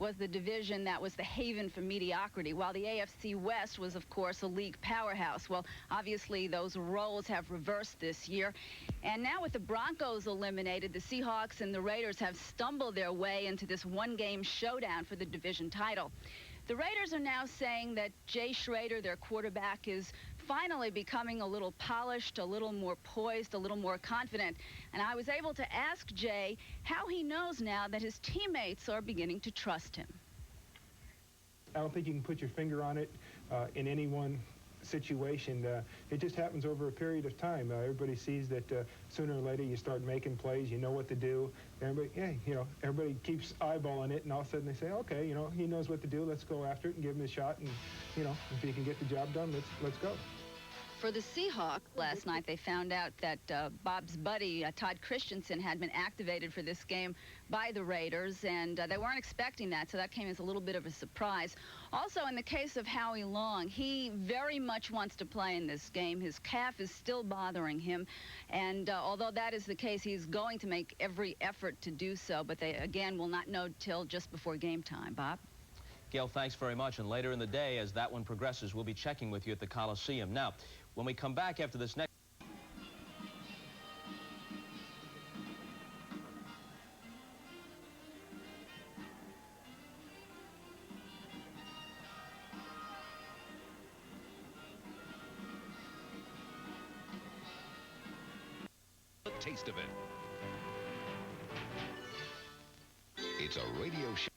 was the division that was the haven for mediocrity, while the AFC West was, of course, a league powerhouse. Well, obviously, those roles have reversed this year. And now with the Broncos eliminated, the Seahawks and the Raiders have stumbled their way into this one-game showdown for the division title. The Raiders are now saying that Jay Schroeder, their quarterback, is finally becoming a little polished, a little more poised, a little more confident. And I was able to ask Jay how he knows now that his teammates are beginning to trust him. I don't think you can put your finger on it in any one situation. It just happens over a period of time. Everybody sees that sooner or later you start making plays, you know what to do. Everybody, everybody keeps eyeballing it, and all of a sudden they say, okay, he knows what to do. Let's go after it and give him a shot. And if he can get the job done, let's go. For the Seahawks, last night they found out that Bob's buddy, Todd Christensen, had been activated for this game by the Raiders, and they weren't expecting that, so that came as a little bit of a surprise. Also, in the case of Howie Long, he very much wants to play in this game. His calf is still bothering him, and although that is the case, he's going to make every effort to do so, but they, again, will not know till just before game time. Bob? Gail, thanks very much, and later in the day, as that one progresses, we'll be checking with you at the Coliseum. Now, when we come back after this next... The taste of it. It's a radio show.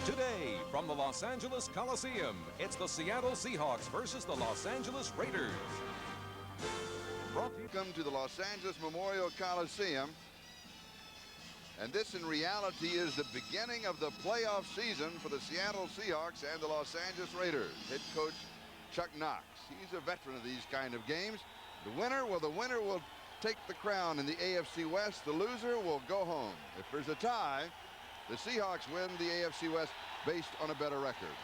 Today, from the Los Angeles Coliseum, it's the Seattle Seahawks versus the Los Angeles Raiders. Welcome to the Los Angeles Memorial Coliseum. And this, in reality, is the beginning of the playoff season for the Seattle Seahawks and the Los Angeles Raiders. Head coach Chuck Knox. He's a veteran of these kind of games. The winner will take the crown in the AFC West. The loser will go home. If there's a tie, the Seahawks win the AFC West based on a better record.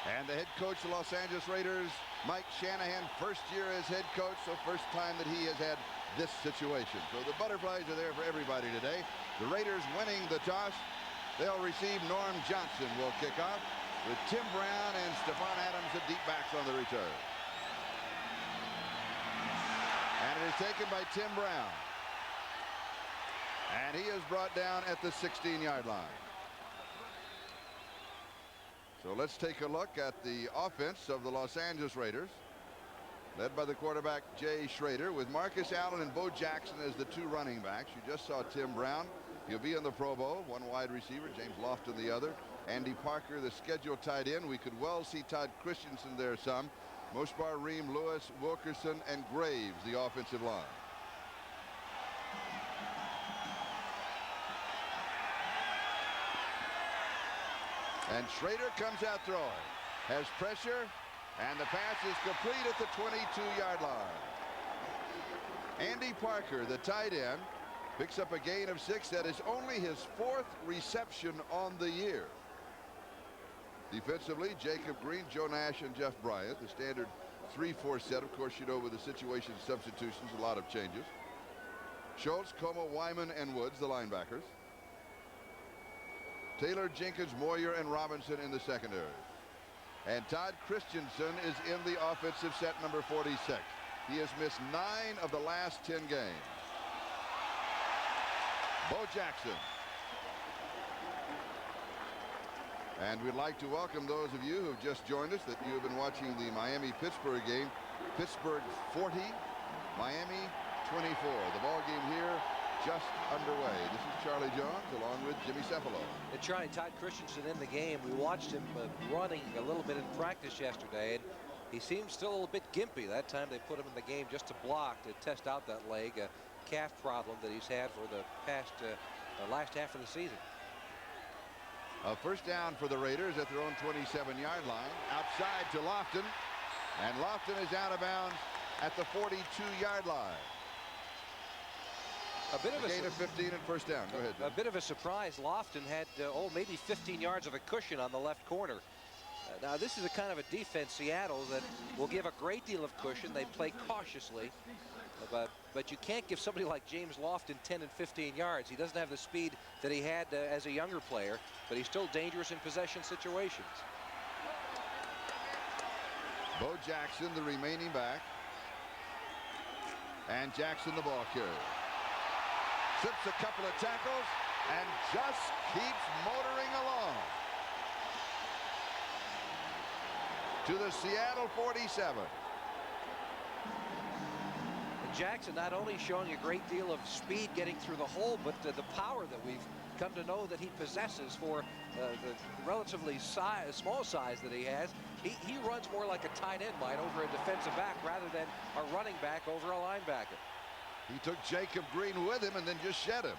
And the head coach of the Los Angeles Raiders, Mike Shanahan, first year as head coach, so first time that he has had this situation. So the butterflies are there for everybody today. The Raiders winning the toss. They'll receive. Norm Johnson will kick off with Tim Brown and Stephon Adams at deep backs on the return. And it is taken by Tim Brown. And he is brought down at the 16-yard line. So let's take a look at the offense of the Los Angeles Raiders, led by the quarterback Jay Schroeder, with Marcus Allen and Bo Jackson as the two running backs. You just saw Tim Brown. He'll be in the Pro Bowl. One wide receiver, James Lofton the other. Andy Parker, the scheduled tight end. We could well see Todd Christensen there some. Moshbar, Ream, Lewis, Wilkerson, and Graves, the offensive line. And Schroeder comes out throwing. Has pressure, and the pass is complete at the 22-yard line. Andy Parker, the tight end, picks up a gain of 6. That is only his 4th reception on the year. Defensively, Jacob Green, Joe Nash, and Jeff Bryant. The standard 3-4 set. Of course, with the situation substitutions, a lot of changes. Schultz, Como, Wyman, and Woods, the linebackers. Taylor, Jenkins, Moyer, and Robinson in the secondary. And Todd Christensen is in the offensive set, number 46. He has missed 9 of the last 10 games. Bo Jackson. And we'd like to welcome those of you who have just joined us, that you have been watching the Miami-Pittsburgh game. Pittsburgh 40, Miami 24. The ball game here just underway. This is Charlie Jones along with Jimmy CEFALO. And Charlie, Todd Christensen in the game. We watched him running a little bit in practice yesterday, and he seems still a little bit gimpy. That time they put him in the game just to block, to test out that leg, a calf problem that he's had for the past last half of the season. A first down for the Raiders at their own 27-yard line. Outside to Lofton, and Lofton is out of bounds at the 42-yard line. A bit of a gain of 15 and first down. Go ahead. A bit of a surprise. Lofton had, maybe 15 yards of a cushion on the left corner. Now, this is a kind of a defense, Seattle, that will give a great deal of cushion. They play cautiously. But you can't give somebody like James Lofton 10 and 15 yards. He doesn't have the speed that he had as a younger player, but he's still dangerous in possession situations. Bo Jackson, the remaining back. And Jackson, the ball carrier. Slips a couple of tackles and just keeps motoring along to the Seattle 47. Jackson not only showing a great deal of speed getting through the hole, but the power that we've come to know that he possesses for the relatively small size that he has. He runs more like a tight end might over a defensive back rather than a running back over a linebacker. He took Jacob Green with him and then just shed him.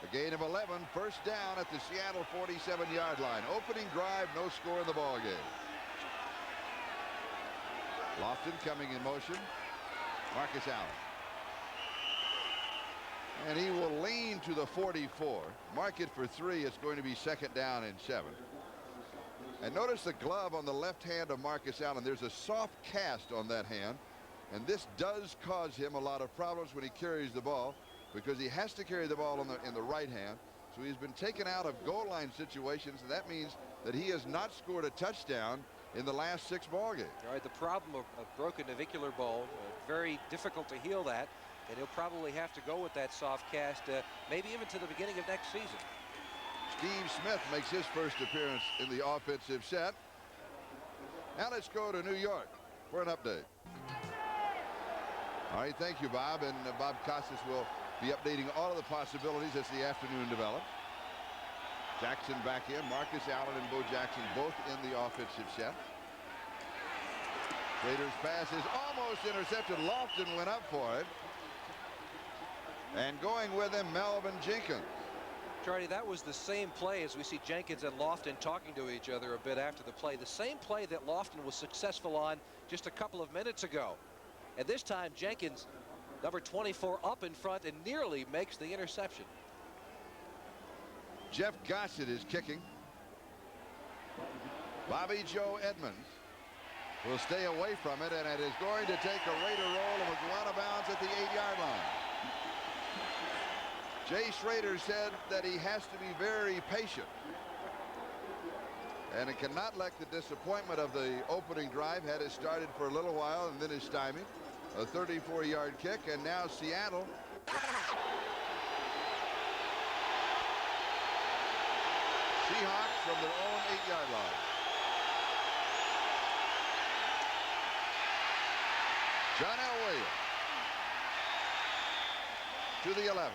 A gain of 11, first down at the Seattle 47-yard line. Opening drive, no score in the ball game. Lofton coming in motion. Marcus Allen. And he will lean to the 44. Mark it for 3. It's going to be second down and 7. And notice the glove on the left hand of Marcus Allen. There's a soft cast on that hand. And this does cause him a lot of problems when he carries the ball, because he has to carry the ball in the right hand. So he's been taken out of goal line situations, and that means that he has not scored a touchdown in the last 6 ball games. All right, the problem of broken navicular bone, very difficult to heal that, and he'll probably have to go with that soft cast, maybe even to the beginning of next season. Steve Smith makes his first appearance in the offensive set. Now let's go to New York for an update. All right, thank you, Bob. And Bob Costas will be updating all of the possibilities as the afternoon develops. Jackson back in. Marcus Allen and Bo Jackson both in the offensive set. Raiders pass is almost intercepted. Lofton went up for it. And going with him, Melvin Jenkins. Charlie, that was the same play as we see Jenkins and Lofton talking to each other a bit after the play. The same play that Lofton was successful on just a couple of minutes ago. And this time, Jenkins, number 24, up in front and nearly makes the interception. Jeff Gossett is kicking. Bobby Joe Edmonds will stay away from it, and it is going to take a Raider roll and will go out of bounds at the 8-yard line. Jay Schrader said that he has to be very patient, and it cannot let the disappointment of the opening drive had it started for a little while and then is stymied. A 34-yard kick, and now Seattle. Seahawks from their own 8-yard line. John L. Williams to the 11.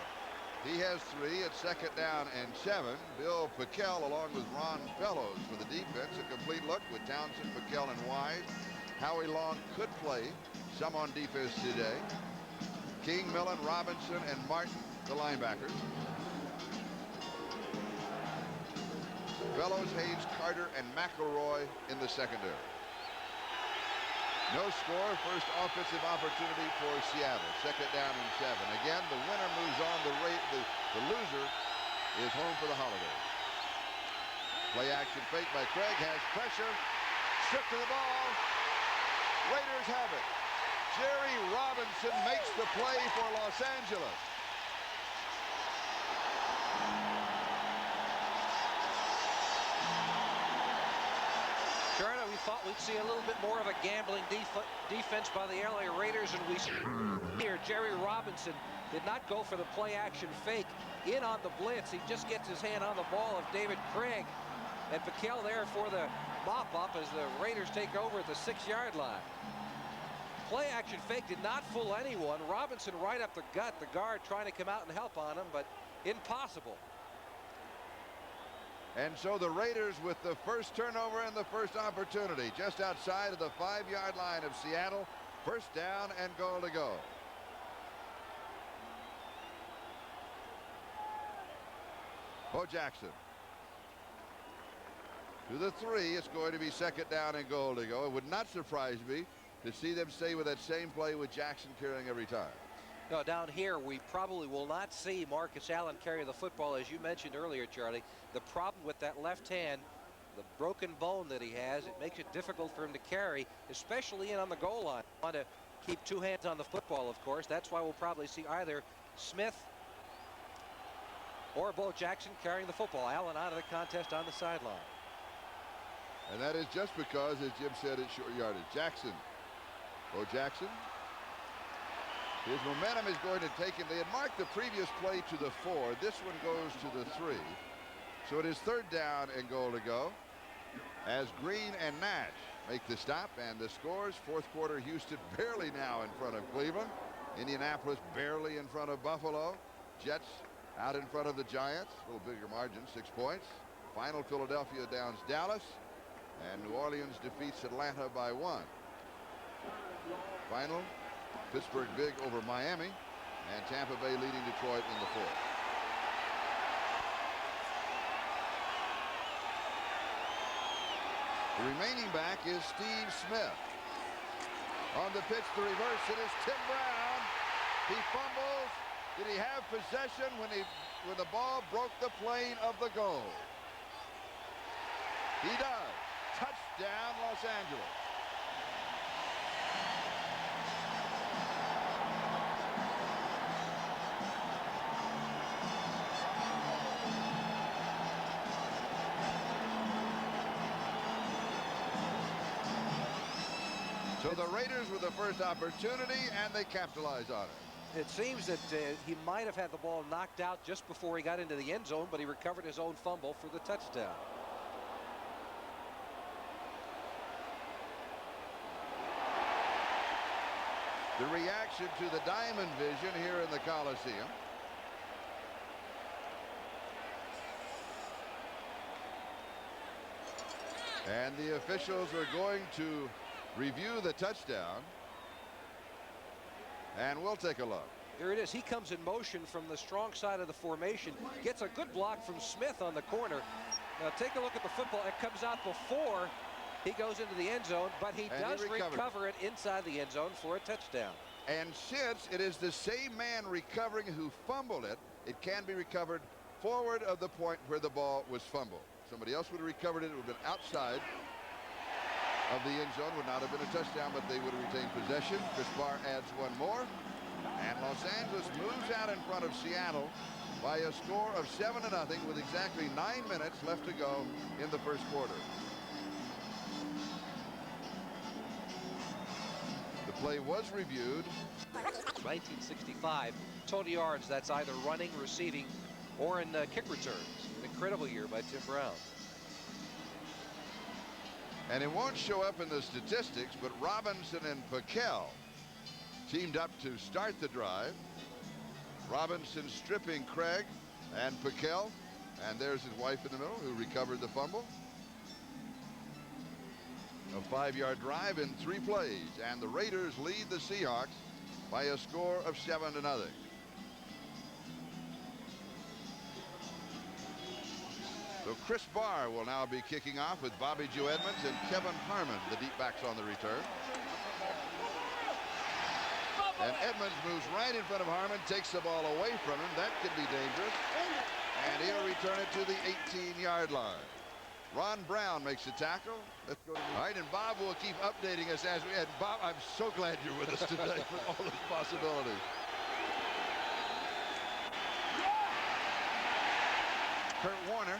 He has 3 at second down and 7. Bill Pickell along with Ron Fellows for the defense. A complete look with Townsend, Pickell, and Wise. Howie Long could play some on defense today. King, Millen, Robinson, and Martin, the linebackers. Fellows, Hayes, Carter, and McElroy in the secondary. No score. First offensive opportunity for Seattle. Second down and 7. Again, the winner moves on. The loser is home for the holidays. Play action fake by Craig. Has pressure. Stripped to the ball. Raiders have it. Jerry Robinson makes the play for Los Angeles. Charlie, we thought we'd see a little bit more of a gambling defense by the LA Raiders, and we here Jerry Robinson did not go for the play action fake in on the blitz. He just gets his hand on the ball of David Craig, and Pickell there for the mop up as the Raiders take over at the 6-yard line. Play action fake did not fool anyone. Robinson right up the gut, the guard trying to come out and help on him, but impossible. And so the Raiders with the first turnover and the first opportunity just outside of the 5-yard line of Seattle. First down and goal to go. Bo Jackson to the 3. It's going to be second down and goal to go. It would not surprise me to see them stay with that same play with Jackson carrying every time. No, down here, we probably will not see Marcus Allen carry the football, as you mentioned earlier, Charlie. The problem with that left hand, the broken bone that he has, it makes it difficult for him to carry, especially in on the goal line. Want to keep two hands on the football, of course. That's why we'll probably see either Smith or Bo Jackson carrying the football. Allen out of the contest on the sideline. And that is just because, as Jim said, it's short yardage. Jackson. Bo Jackson. His momentum is going to take him. They had marked the previous play to the 4. This one goes to the 3. So it is 3rd down and goal to go, as Green and Nash make the stop. And the scores: 4th quarter, Houston barely now in front of Cleveland. Indianapolis barely in front of Buffalo. Jets out in front of the Giants. A little bigger margin, 6 points. Final, Philadelphia downs Dallas. And New Orleans defeats Atlanta by 1. Final, Pittsburgh big over Miami. And Tampa Bay leading Detroit in the 4th. The remaining back is Steve Smith. On the pitch, the reverse, it is Tim Brown. He fumbles. Did he have possession when the ball broke the plane of the goal? He does. Touchdown, Los Angeles. So the Raiders with the first opportunity, and they capitalize on it. It seems that he might have had the ball knocked out just before he got into the end zone, but he recovered his own fumble for the touchdown. The reaction to the diamond vision here in the Coliseum. And the officials are going to review the touchdown. And we'll take a look. Here it is. He comes in motion from the strong side of the formation. Gets a good block from Smith on the corner. Now take a look at the football. It comes out before he goes into the end zone, but he does recover it inside the end zone for a touchdown. And since it is the same man recovering who fumbled it, it can be recovered forward of the point where the ball was fumbled. Somebody else would have recovered it. It would have been outside of the end zone. Would not have been a touchdown, but they would have retained possession. Chris Barr adds one more. And Los Angeles moves out in front of Seattle by a score of 7-0 with exactly 9 minutes left to go in the first quarter. The play was reviewed. 1965 total yards. That's either running, receiving, or in kick returns. An incredible year by Tim Brown. And it won't show up in the statistics, but Robinson and Piquel teamed up to start the drive. Robinson stripping Craig and Piquel, and there's his wife in the middle who recovered the fumble. A 5-yard drive in 3 plays, and the Raiders lead the Seahawks by a score of 7-0. So Chris Barr will now be kicking off with Bobby Joe Edmonds and Kevin Harmon, the deep backs, on the return. And Edmonds moves right in front of Harmon, takes the ball away from him. That could be dangerous. And he'll return it to the 18-yard line. Ron Brown makes the tackle. Let's go to all right, and Bob will keep updating us as we head. Bob, I'm so glad you're with us today with all these possibilities. Kurt Warner.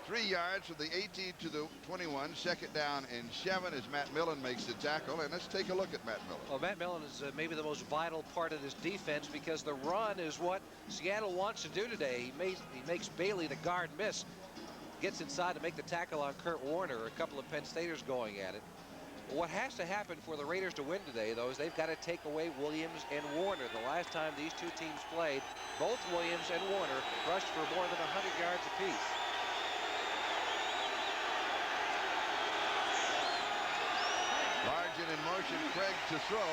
3 yards from the 18 to the 21. 2nd down and 7 as Matt Millen makes the tackle. And let's take a look at Matt Millen. Well, Matt Millen is maybe the most vital part of this defense, because the run is what Seattle wants to do today. He makes Bailey, the guard, miss. Gets inside to make the tackle on Kurt Warner. A couple of Penn Staters going at it. What has to happen for the Raiders to win today, though, is they've got to take away Williams and Warner. The last time these two teams played, both Williams and Warner rushed for more than 100 yards apiece. Largent in motion, Craig to throw.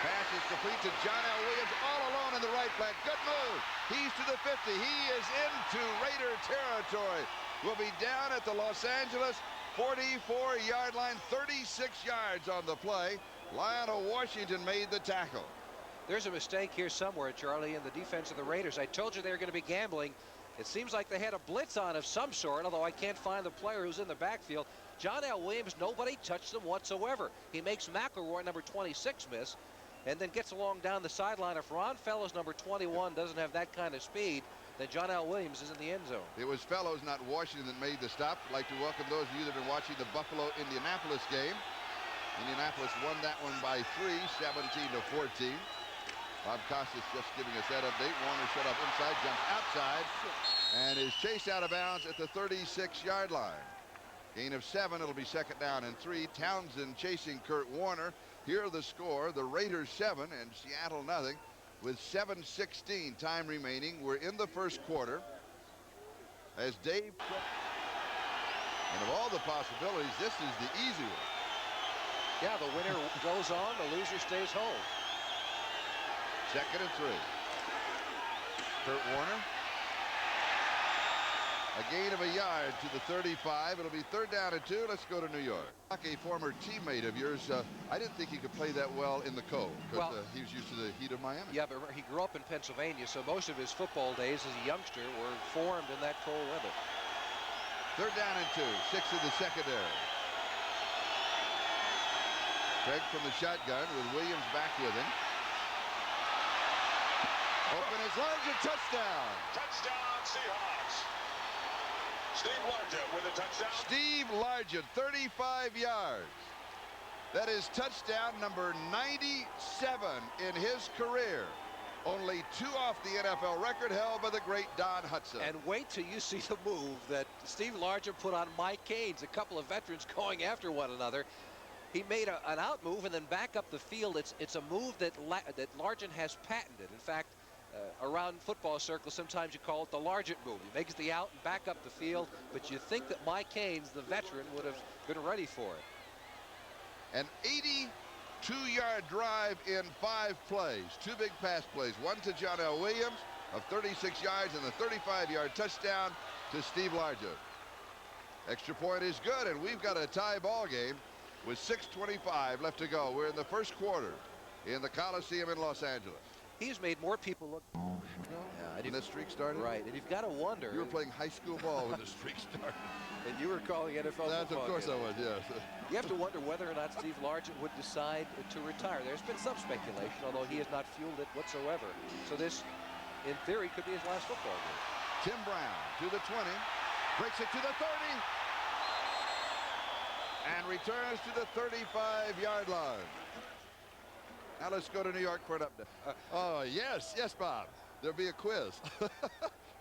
Pass is complete to John L. Williams, all alone in the right flank. Good move. He's to the 50. He is into Raider territory. Will be down at the Los Angeles 44-yard line, 36 yards on the play. Lionel Washington made the tackle. There's a mistake here somewhere, Charlie, in the defense of the Raiders. I told you they were going to be gambling. It seems like they had a blitz on of some sort, although I can't find the player who's in the backfield. John L. Williams, nobody touched him whatsoever. He makes McElroy, number 26, miss, and then gets along down the sideline. If Ron Fellows, number 21, doesn't have that kind of speed, then John L. Williams is in the end zone. It was Fellows, not Washington, that made the stop. I'd like to welcome those of you that have been watching the Buffalo-Indianapolis game. Indianapolis won that one by 3, 17-14. Bob Costas just giving us that update. Warner shut off inside, jumps outside, and is chased out of bounds at the 36-yard line. Gain of 7. It'll be 2nd down and 3. Townsend chasing Kurt Warner. Here the score: the Raiders 7 and Seattle nothing, with 7:16 time remaining. We're in the first quarter. As Dave, and of all the possibilities, this is the easy one. Yeah, the winner goes on, the loser stays home. 2nd and 3. Kurt Warner. A gain of a yard to the 35. It'll be 3rd down and 2. Let's go to New York. A former teammate of yours, I didn't think he could play that well in the cold, because he was used to the heat of Miami. Yeah, but he grew up in Pennsylvania, so most of his football days as a youngster were formed in that cold weather. 3rd down and 2. 6 in the secondary. Craig from the shotgun with Williams back with him. Open is large, and touchdown. Touchdown, Seahawks. Steve Largent with a touchdown. Steve Largent, 35 yards. That is touchdown number 97 in his career. Only 2 off the NFL record held by the great Don Hudson. And wait till you see the move that Steve Largent put on Mike Caines. A couple of veterans going after one another. He made an out move and then back up the field. It's a move that Largent has patented. In fact, around football circles, sometimes you call it the Largent move. He makes the out and back up the field, but you think that Mike Caines, the veteran, would have been ready for it. An 82-yard drive in 5 plays. 2 big pass plays. One to John L. Williams of 36 yards and the 35-yard touchdown to Steve Largent. Extra point is good, and we've got a tie ball game with 6:25 left to go. We're in the first quarter in the Coliseum in Los Angeles. He's made more people look. When the streak started? Right, and you've got to wonder. You were playing high school ball when the streak started. And you were calling NFL That's, football. Of course games. I was, yes. You have to wonder whether or not Steve Largent would decide to retire. There's been some speculation, although he has not fueled it whatsoever. So this, in theory, could be his last football game. Tim Brown to the 20. Breaks it to the 30. And returns to the 35-yard line. Now let's go to New York for an update. Oh, yes, Bob. There'll be a quiz.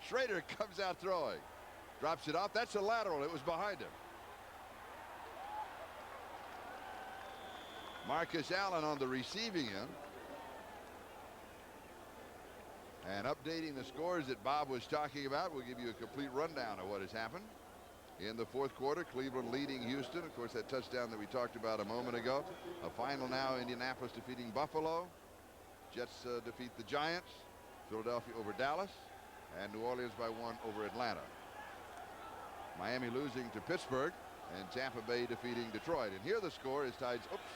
Schrader comes out throwing. Drops it off. That's a lateral. It was behind him. Marcus Allen on the receiving end. And updating the scores that Bob was talking about. We'll give you a complete rundown of what has happened. In the fourth quarter, Cleveland leading Houston. Of course, that touchdown that we talked about a moment ago. A final now, Indianapolis defeating Buffalo. Jets defeat the Giants. Philadelphia over Dallas. And New Orleans by 1 over Atlanta. Miami losing to Pittsburgh. And Tampa Bay defeating Detroit. And here the score is tied. Oops.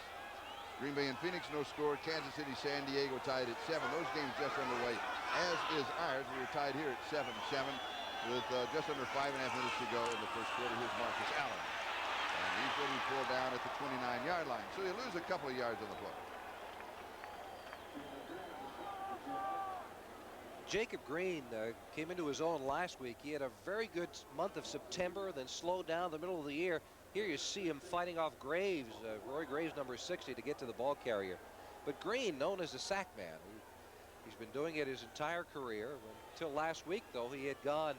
Green Bay and Phoenix, no score. Kansas City, San Diego tied at 7. Those games just underway, as is ours. We were tied here at 7-7. With just under 5.5 minutes to go in the first quarter. Here's Marcus Allen. And he's going to be pulled down at the 29-yard line. So you lose a couple of yards on the play. Jacob Green came into his own last week. He had a very good month of September, then slowed down in the middle of the year. Here you see him fighting off Graves, Roy Graves, number 60, to get to the ball carrier. But Green, known as the sack man, he's been doing it his entire career. Until last week, though, he had gone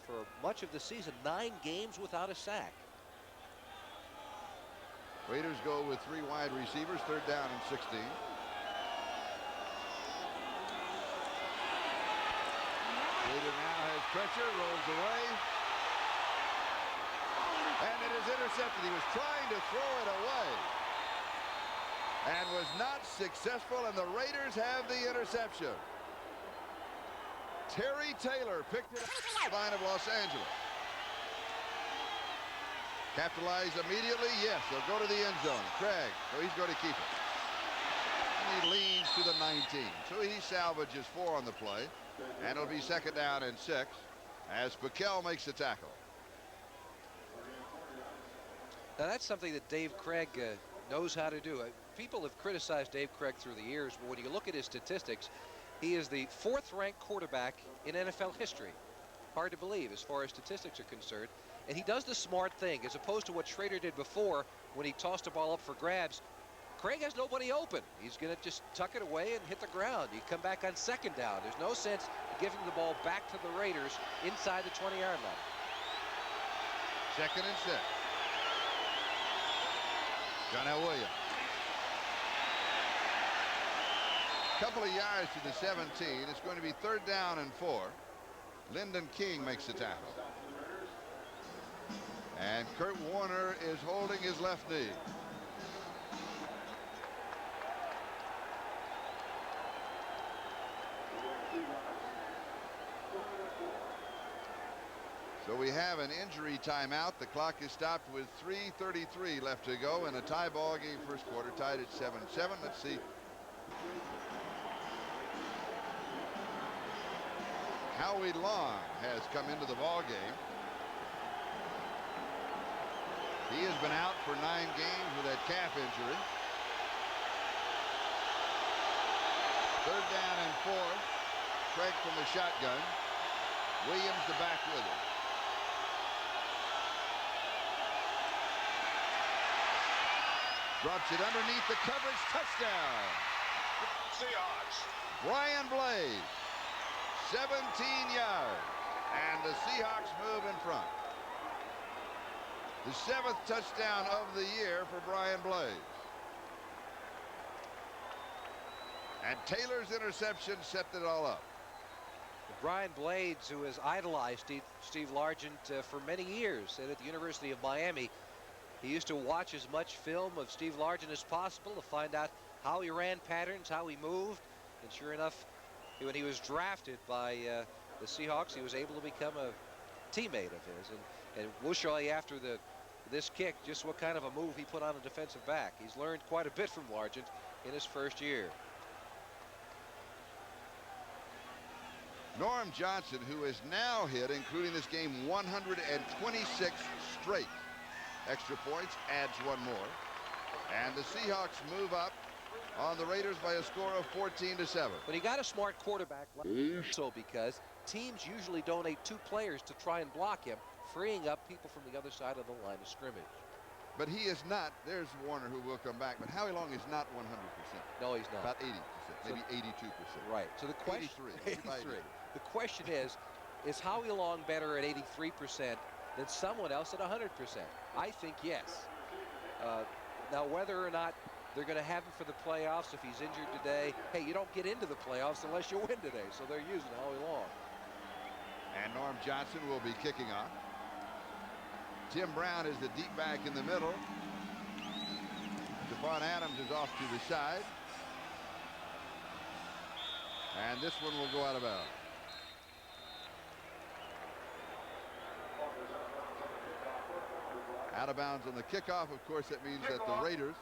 for much of the season 9 games without a sack. Raiders go with 3 wide receivers, 3rd down and 16. Raider now has pressure, rolls away. And it is intercepted. He was trying to throw it away. And was not successful, and the Raiders have the interception. Terry Taylor picked it up at the line of Los Angeles. Capitalize immediately. Yes, they'll go to the end zone. Craig, so he's going to keep it. he leans to the 19. So he salvages 4 on the play, and it'll be 2nd down and 6 as Piquel makes the tackle. Now that's something that Dave Craig knows how to do. People have criticized Dave Craig through the years, but when you look at his statistics, he is the 4th-ranked quarterback in NFL history. Hard to believe as far as statistics are concerned. And he does the smart thing, as opposed to what Schrader did before when he tossed the ball up for grabs. Craig has nobody open. He's going to just tuck it away and hit the ground. You come back on 2nd down. There's no sense giving the ball back to the Raiders inside the 20-yard line. 2nd and 6. Jonell Williams. Couple of yards to the 17. It's going to be 3rd down and 4. Lyndon King makes the tackle. And Kurt Warner is holding his left knee. So we have an injury timeout. The clock is stopped with 3:33 left to go in a tie ball game, first quarter, tied at 7-7. Let's see. Howie Long has come into the ball game. He has been out for 9 games with that calf injury. 3rd down and 4. Craig from the shotgun. Williams the back with him. Drops it underneath the coverage. Touchdown. Seahawks. Brian Blaze. 17 yards. And the Seahawks move in front. The 7th touchdown of the year for Brian Blaze. And Taylor's interception set it all up. Brian Blades, who has idolized Steve Largent for many years, and at the University of Miami, he used to watch as much film of Steve Largent as possible to find out how he ran patterns, how he moved. And sure enough, when he was drafted by the Seahawks, he was able to become a teammate of his. And we'll show you after this kick just what kind of a move he put on a defensive back. He's learned quite a bit from Largent in his first year. Norm Johnson, who has now hit, including this game, 126 straight extra points, adds 1 more. And the Seahawks move up on the Raiders by a score of 14-7. But he got a smart quarterback, so because teams usually donate 2 players to try and block him, freeing up people from the other side of the line of scrimmage. But he is not. There's Warner, who will come back. But Howie Long is not 100%. No, he's not. About 80%, maybe 82%. Right. So the question, 83. The question is Howie Long better at 83% than someone else at 100%? I think yes. Now, whether or not they're going to have him for the playoffs if he's injured today, hey, you don't get into the playoffs unless you win today. So they're using Howie Long. And Norm Johnson will be kicking off. Tim Brown is the deep back in the middle. Stephon Adams is off to the side. And this one will go out of bounds. Out of bounds on the kickoff. Of course, that means that the Raiders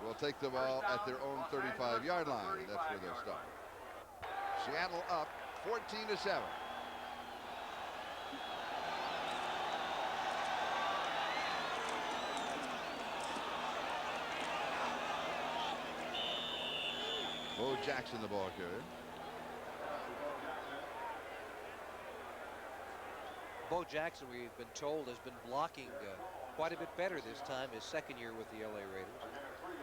will take the ball at their own 35-yard line. And that's where they'll start. Seattle up 14-7. Bo Jackson, the ball carrier. Bo Jackson, we've been told, has been blocking quite a bit better this time, his 2nd year with the LA Raiders.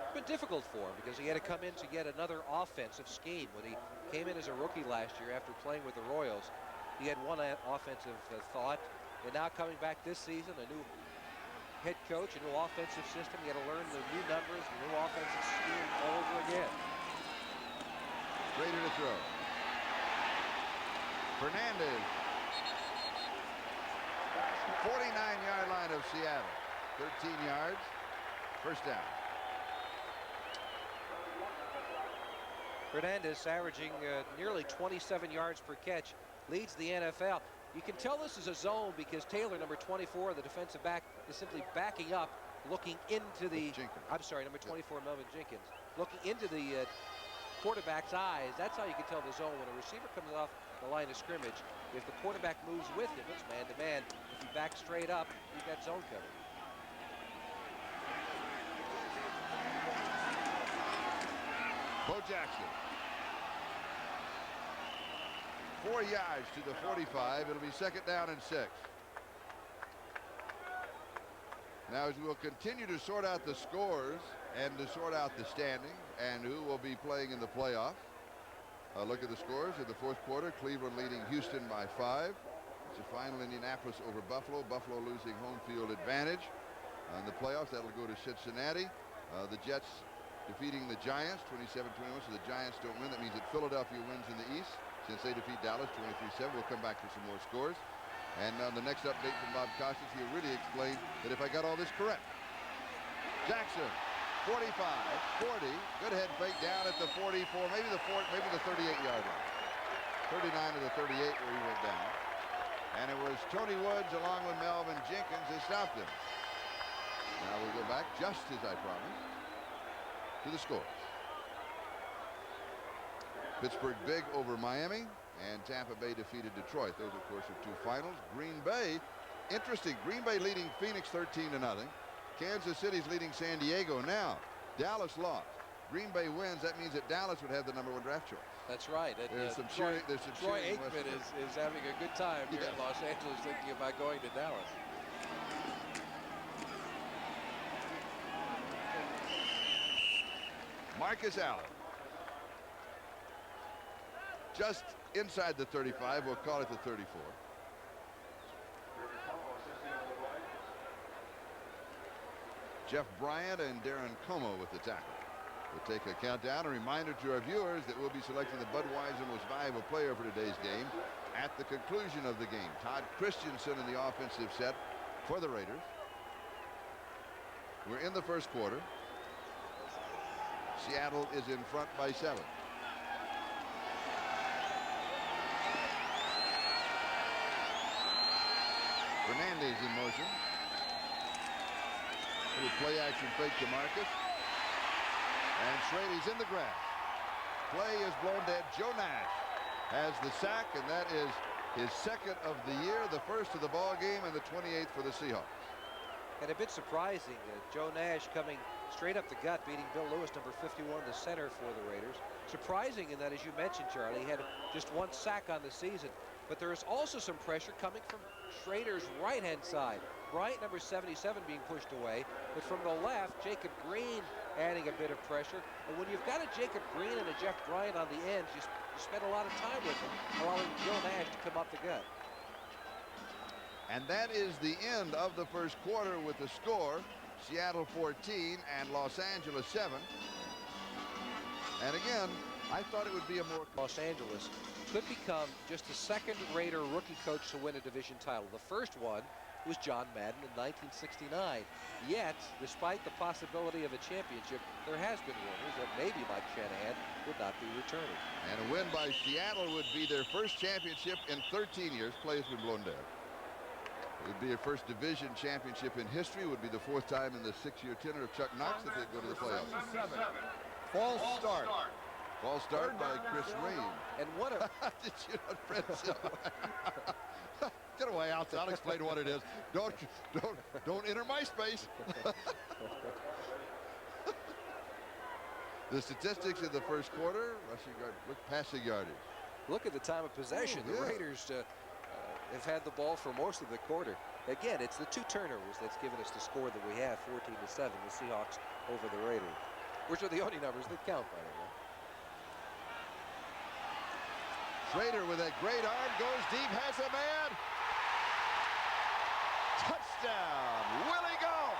It's been difficult for him because he had to come into yet another offensive scheme. When he came in as a rookie last year after playing with the Royals, he had one offensive thought, and now coming back this season, a new head coach, a new offensive system, he had to learn the new numbers, the new offensive scheme all over again. Raider to throw. Fernandez. 49-yard line of Seattle. 13 yards. First down. Fernandez averaging nearly 27 yards per catch. Leads the NFL. You can tell this is a zone because Taylor, number 24, the defensive back, is simply backing up, looking into the... Jenkins. I'm sorry, number 24, Melvin Jenkins. Looking into the quarterback's eyes. That's how you can tell the zone. When a receiver comes off the line of scrimmage, if the quarterback moves with him, it's man-to-man. If you back straight up, you've got zone coverage. Bo Jackson. 4 yards to the 45. It'll be 2nd down and 6. Now, as we will continue to sort out the scores and to sort out the standing and who will be playing in the playoff. Look at the scores in the 4th quarter. Cleveland leading Houston by 5. It's a final Indianapolis over Buffalo. Buffalo losing home field advantage. In the playoffs, that'll go to Cincinnati. The Jets defeating the Giants 27-21, so the Giants don't win. That means that Philadelphia wins in the East since they defeat Dallas 23-7. We'll come back for some more scores. And on the next update from Bob Costas, he'll really explain that if I got all this correct. Jackson, 45, 40, good head fake down at the 44, maybe the 38-yard line. 39 to the 38 where he went down. And it was Tony Woods along with Melvin Jenkins that stopped him. Now we'll go back, just as I promised, to the scores. Pittsburgh big over Miami, and Tampa Bay defeated Detroit. Those, of course, are 2 finals. Green Bay, interesting. Green Bay leading Phoenix 13-0. Kansas City's leading San Diego. Now, Dallas lost. Green Bay wins. That means that Dallas would have the #1 draft choice. That's right. There's some Troy cheering. Aikman is having a good time here in Los Angeles thinking about going to Dallas. Marcus Allen. Just inside the 35. We'll call it the 34. Jeff Bryant and Darren Como with the tackle. We'll take a countdown. A reminder to our viewers that we'll be selecting the Budweiser Most Valuable Player for today's game at the conclusion of the game. Todd Christensen in the offensive set for the Raiders. We're in the 1st quarter. Seattle is in front by 7. Fernandez in motion. Little play action fake to Marcus. And Schrader's in the grass. Play is blown dead. Joe Nash has the sack, and that is his 2nd of the year, the 1st of the ball game, and the 28th for the Seahawks. And a bit surprising, Joe Nash coming straight up the gut, beating Bill Lewis, number 51, the center for the Raiders. Surprising in that, as you mentioned, Charlie, he had just 1 sack on the season. But there is also some pressure coming from Schrader's right-hand side. Bryant, number 77, being pushed away. But from the left, Jacob Green adding a bit of pressure. And when you've got a Jacob Green and a Jeff Bryant on the ends, you spend a lot of time with them, allowing Joe Nash to come up the gut. And that is the end of the 1st quarter with the score. Seattle 14 and Los Angeles 7. And again, I thought it would be a more... Los Angeles could become just the 2nd Raider rookie coach to win a division title. The first one was John Madden in 1969. Yet, despite the possibility of a championship, there has been rumors that maybe Mike Shanahan would not be returning. And a win by Seattle would be their first championship in 13 years. Play has been blown down. It would be their first division championship in history. It would be the 4th time in the 6-year tenure of Chuck Knox that they'd go to the playoffs. False start. False start by Chris Rain. And what a... Did you not, Fred Silva? Get away outside. I'll explain what it is. Don't enter my space. The statistics in the 1st quarter: rushing yard, passing yardage. Look at the time of possession. The Raiders have had the ball for most of the quarter. Again, it's the 2 turnovers that's given us the score that we have, 14-7, the Seahawks over the Raiders, which are the only numbers that count, by the way. Schrader with a great arm goes deep, has a man. Touchdown. Will he go?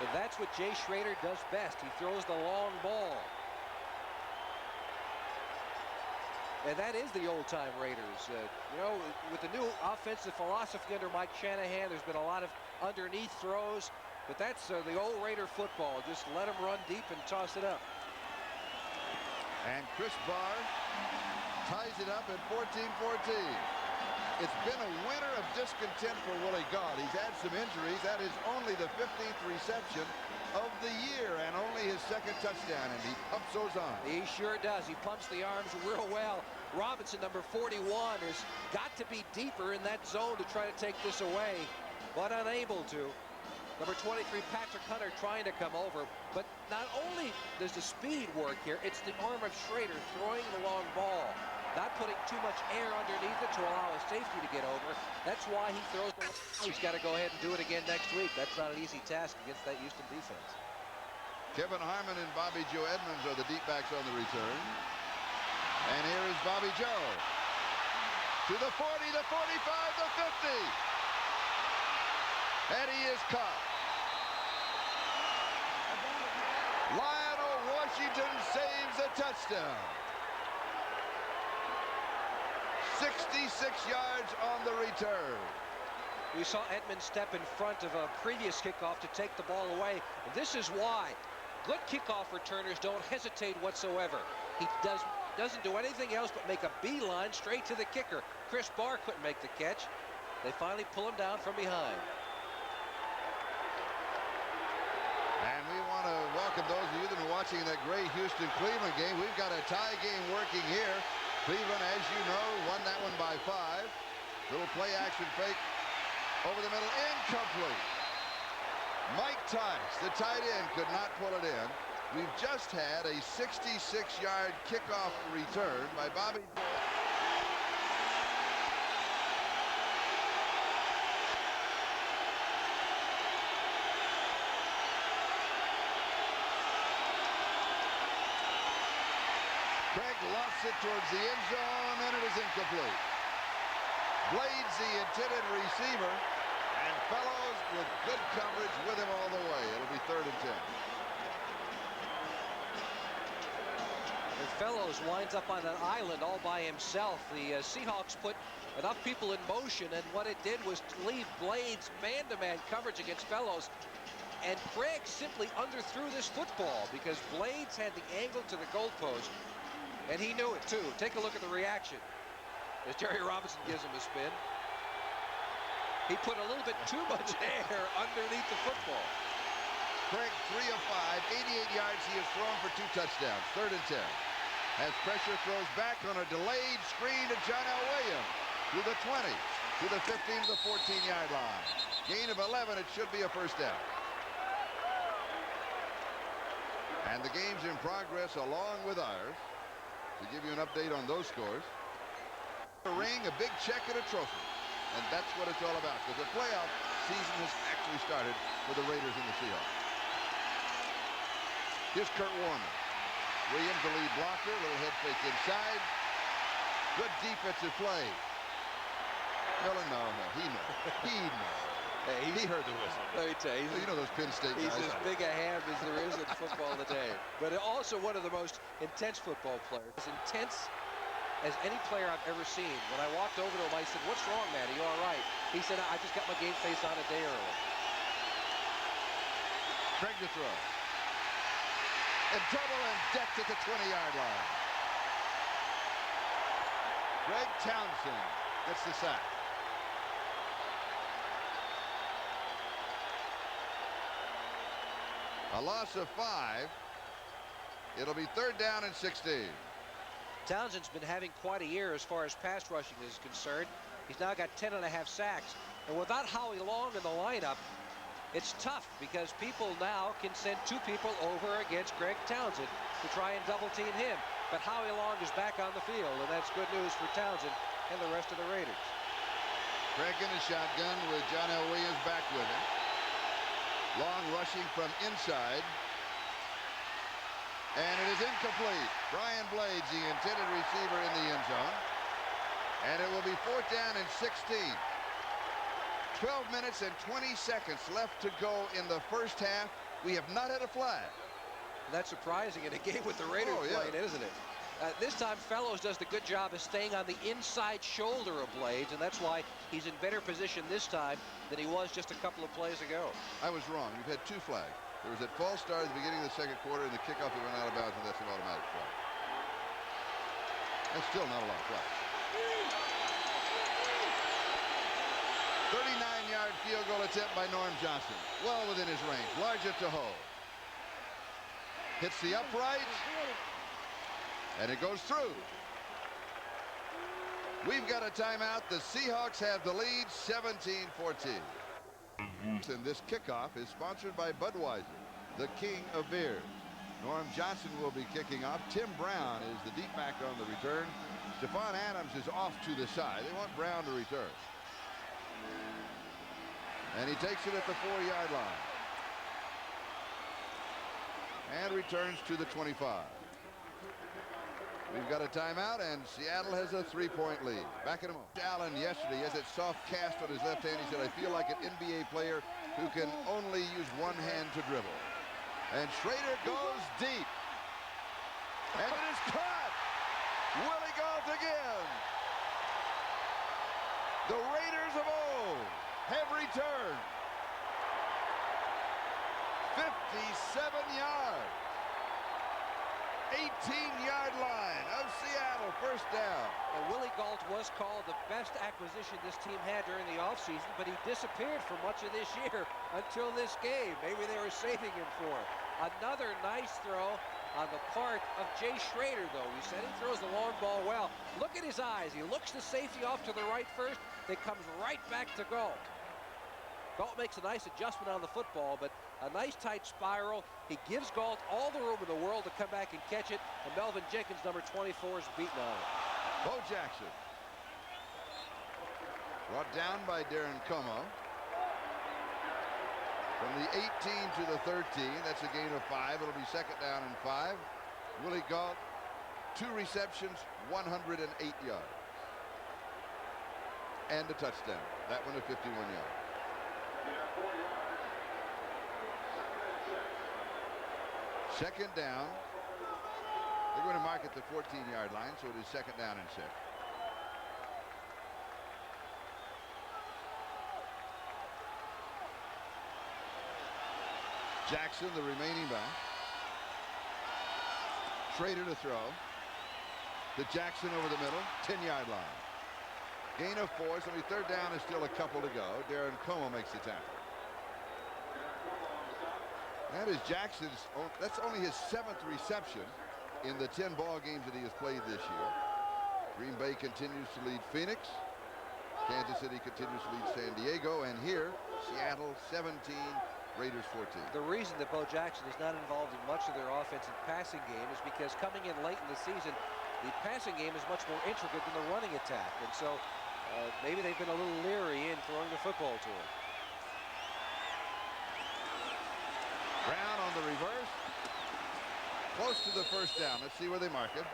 And that's what Jay Schrader does best. He throws the long ball. And that is the old-time Raiders. You know, with the new offensive philosophy under Mike Shanahan, there's been a lot of underneath throws, but that's the old Raider football. Just let them run deep and toss it up. And Chris Barr ties it up at 14-14. It's been a winter of discontent for Willie Gault. He's had some injuries. That is only the 15th reception of the year and only his second touchdown, and he pumps those arms. He sure does. He pumps the arms real well. Robinson, number 41, has got to be deeper in that zone to try to take this away, but unable to. Number 23, Patrick Hunter, trying to come over. But not only does the speed work here, it's the arm of Schrader throwing the long ball, not putting too much air underneath it to allow a safety to get over. That's why he throws the... He's got to go ahead and do it again next week. That's not an easy task against that Houston defense. Kevin Harmon and Bobby Joe Edmonds are the deep backs on the return. And here is Bobby Joe. To the 40, the 45, the 50. And he is caught. Lionel Washington saves a touchdown. 66 yards on the return. We saw Edmonds step in front of a previous kickoff to take the ball away. And this is why good kickoff returners don't hesitate whatsoever. He doesn't do anything else but make a beeline straight to the kicker. Chris Barr couldn't make the catch. They finally pull him down from behind. And we want to welcome those of you that are watching that great Houston-Cleveland game. We've got a tie game working here. Cleveland, as you know, won that one by 5. Little play action fake over the middle, incomplete. Mike Tice, the tight end, could not pull it in. We've just had a 66-yard kickoff return by Bobby. Craig lofts it towards the end zone, and it is incomplete. Blades the intended receiver, and Fellows with good coverage with him all the way. It'll be 3rd and 10. And Fellows winds up on an island all by himself. The Seahawks put enough people in motion, and what it did was to leave Blades man-to-man coverage against Fellows. And Craig simply underthrew this football because Blades had the angle to the goalpost, and he knew it too. Take a look at the reaction as Jerry Robinson gives him a spin. He put a little bit too much air underneath the football. Craig 3 of 5, 88 yards. He has thrown for 2 touchdowns. 3rd and 10. As pressure throws back on a delayed screen to John L. Williams. To the 20, to the 15, to the 14-yard line. Gain of 11. It should be a first down. And the game's in progress along with ours. To give you an update on those scores. A ring, a big check, and a trophy. And that's what it's all about. Because the playoff season has actually started for the Raiders and the Seahawks. Here's Kurt Warner. Williams, the lead blocker. Little head fake inside. Good defensive play. Miller, no. He knows. Hey, he heard the whistle. Let me tell you. You know those Penn State He's guys. as big a ham as there is in football today. But also one of the most intense football players. As intense as any player I've ever seen. When I walked over to him, I said, "What's wrong, Matty? You all right?" He said, "I just got my game face on a day early." Craig to throw. In trouble and decked at the 20-yard line. Greg Townsend gets the sack. A loss of 5. It'll be 3rd down and 16. Townsend's been having quite a year as far as pass rushing is concerned. He's now got 10.5 sacks. And without Howie Long in the lineup, it's tough because people now can send 2 people over against Greg Townsend to try and double team him. But Howie Long is back on the field, and that's good news for Townsend and the rest of the Raiders. Craig in the shotgun with John L. Williams back with him. Long rushing from inside. And it is incomplete. Brian Blades, the intended receiver, in the end zone. And it will be 4th down and 16. 12 minutes and 20 seconds left to go in the first half. We have not had a flag. That's surprising in a game with the Raiders playing, isn't it? This time, Fellows does the good job of staying on the inside shoulder of Blades, and that's why he's in better position this time than he was just a couple of plays ago. I was wrong. We've had 2 flags. There was that false start at the beginning of the second quarter, and the kickoff that went out of bounds, and that's an automatic flag. That's still not a lot of flags. 39-yard field goal attempt by Norm Johnson. Well within his range. Larger to Ho. Hits the upright. And it goes through. We've got a timeout. The Seahawks have the lead, 17-14. And this kickoff is sponsored by Budweiser, the king of beers. Norm Johnson will be kicking off. Tim Brown is the deep back on the return. Stephon Adams is off to the side. They want Brown to return. And he takes it at the 4-yard line. And returns to the 25. We've got a timeout, and Seattle has a 3-point lead. Back in a moment. Allen yesterday has that soft cast on his left hand. He said, I feel like an NBA player who can only use one hand to dribble. And Schrader goes deep. And it is caught. Willie Gault again. The Raiders of old have returned. 57 yards. 18-yard line of Seattle, first down. And Willie Gault was called the best acquisition this team had during the offseason, but he disappeared for much of this year until this game. Maybe they were saving him for it. Another nice throw on the part of Jay Schrader, though. We said he throws the long ball well. Look at his eyes. He looks the safety off to the right first, then comes right back to Gault. Gault makes a nice adjustment on the football, but a nice tight spiral. He gives Gault all the room in the world to come back and catch it, and Melvin Jenkins, number 24, is beaten on it. Bo Jackson. Brought down by Darren Como. From the 18 to the 13, that's a gain of 5. It'll be second down and 5. Willie Gault, 2 receptions, 108 yards. And a touchdown. That one a 51 yards. Second down. They're going to mark at the 14-yard line, so it is second down and 6. Jackson, the remaining back. Schrader to throw. To Jackson over the middle, 10-yard line. Gain of 4, so third down is still a couple to go. Darren Como makes the tackle. That is Jackson's, that's only his 7th reception in the 10 ball games that he has played this year. Green Bay continues to lead Phoenix. Kansas City continues to lead San Diego. And here, Seattle 17, Raiders 14. The reason that Bo Jackson is not involved in much of their offensive passing game is because coming in late in the season, the passing game is much more intricate than the running attack. And so maybe they've been a little leery in throwing the football to him. Brown on the reverse. Close to the first down. Let's see where they mark it.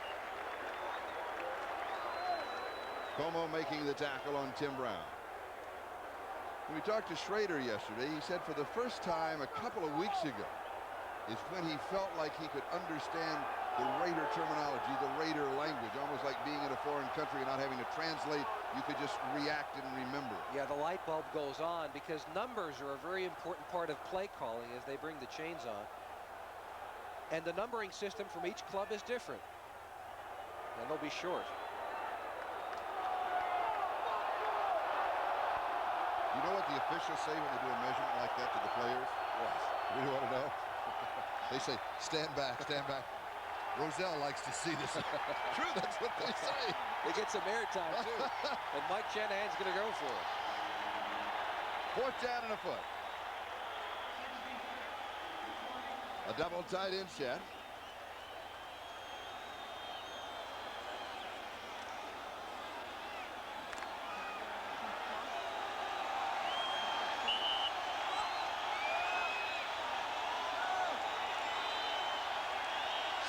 Como making the tackle on Tim Brown. When we talked to Schrader yesterday, he said for the first time a couple of weeks ago is when he felt like he could understand the Raider terminology, the Raider language, almost like being in a foreign country and not having to translate. You could just react and remember. Yeah, the light bulb goes on because numbers are a very important part of play calling as they bring the chains on. And the numbering system from each club is different. And they'll be short. You know what the officials say when they do a measurement like that to the players? What? You want to know? They say, stand back, stand back. Rozelle likes to see this. True, that's what they say. They get some airtime, too. And Mike Shanahan's going to go for it. 4th down and a foot. A double tight end set.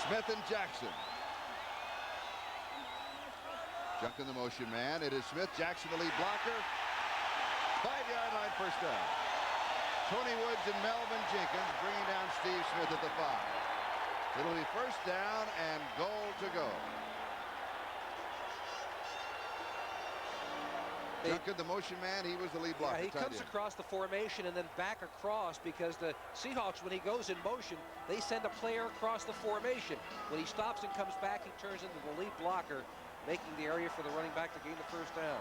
Smith and Jackson. Junk in the motion man. It is Smith. Jackson the lead blocker. 5-yard line, first down. Tony Woods and Melvin Jenkins bringing down Steve Smith at the 5. It'll be first down and goal to go. Duncan, the motion man, he was the lead blocker. Yeah, he comes across the formation and then back across, because the Seahawks, when he goes in motion, they send a player across the formation. When he stops and comes back, he turns into the lead blocker, making the area for the running back to gain the first down.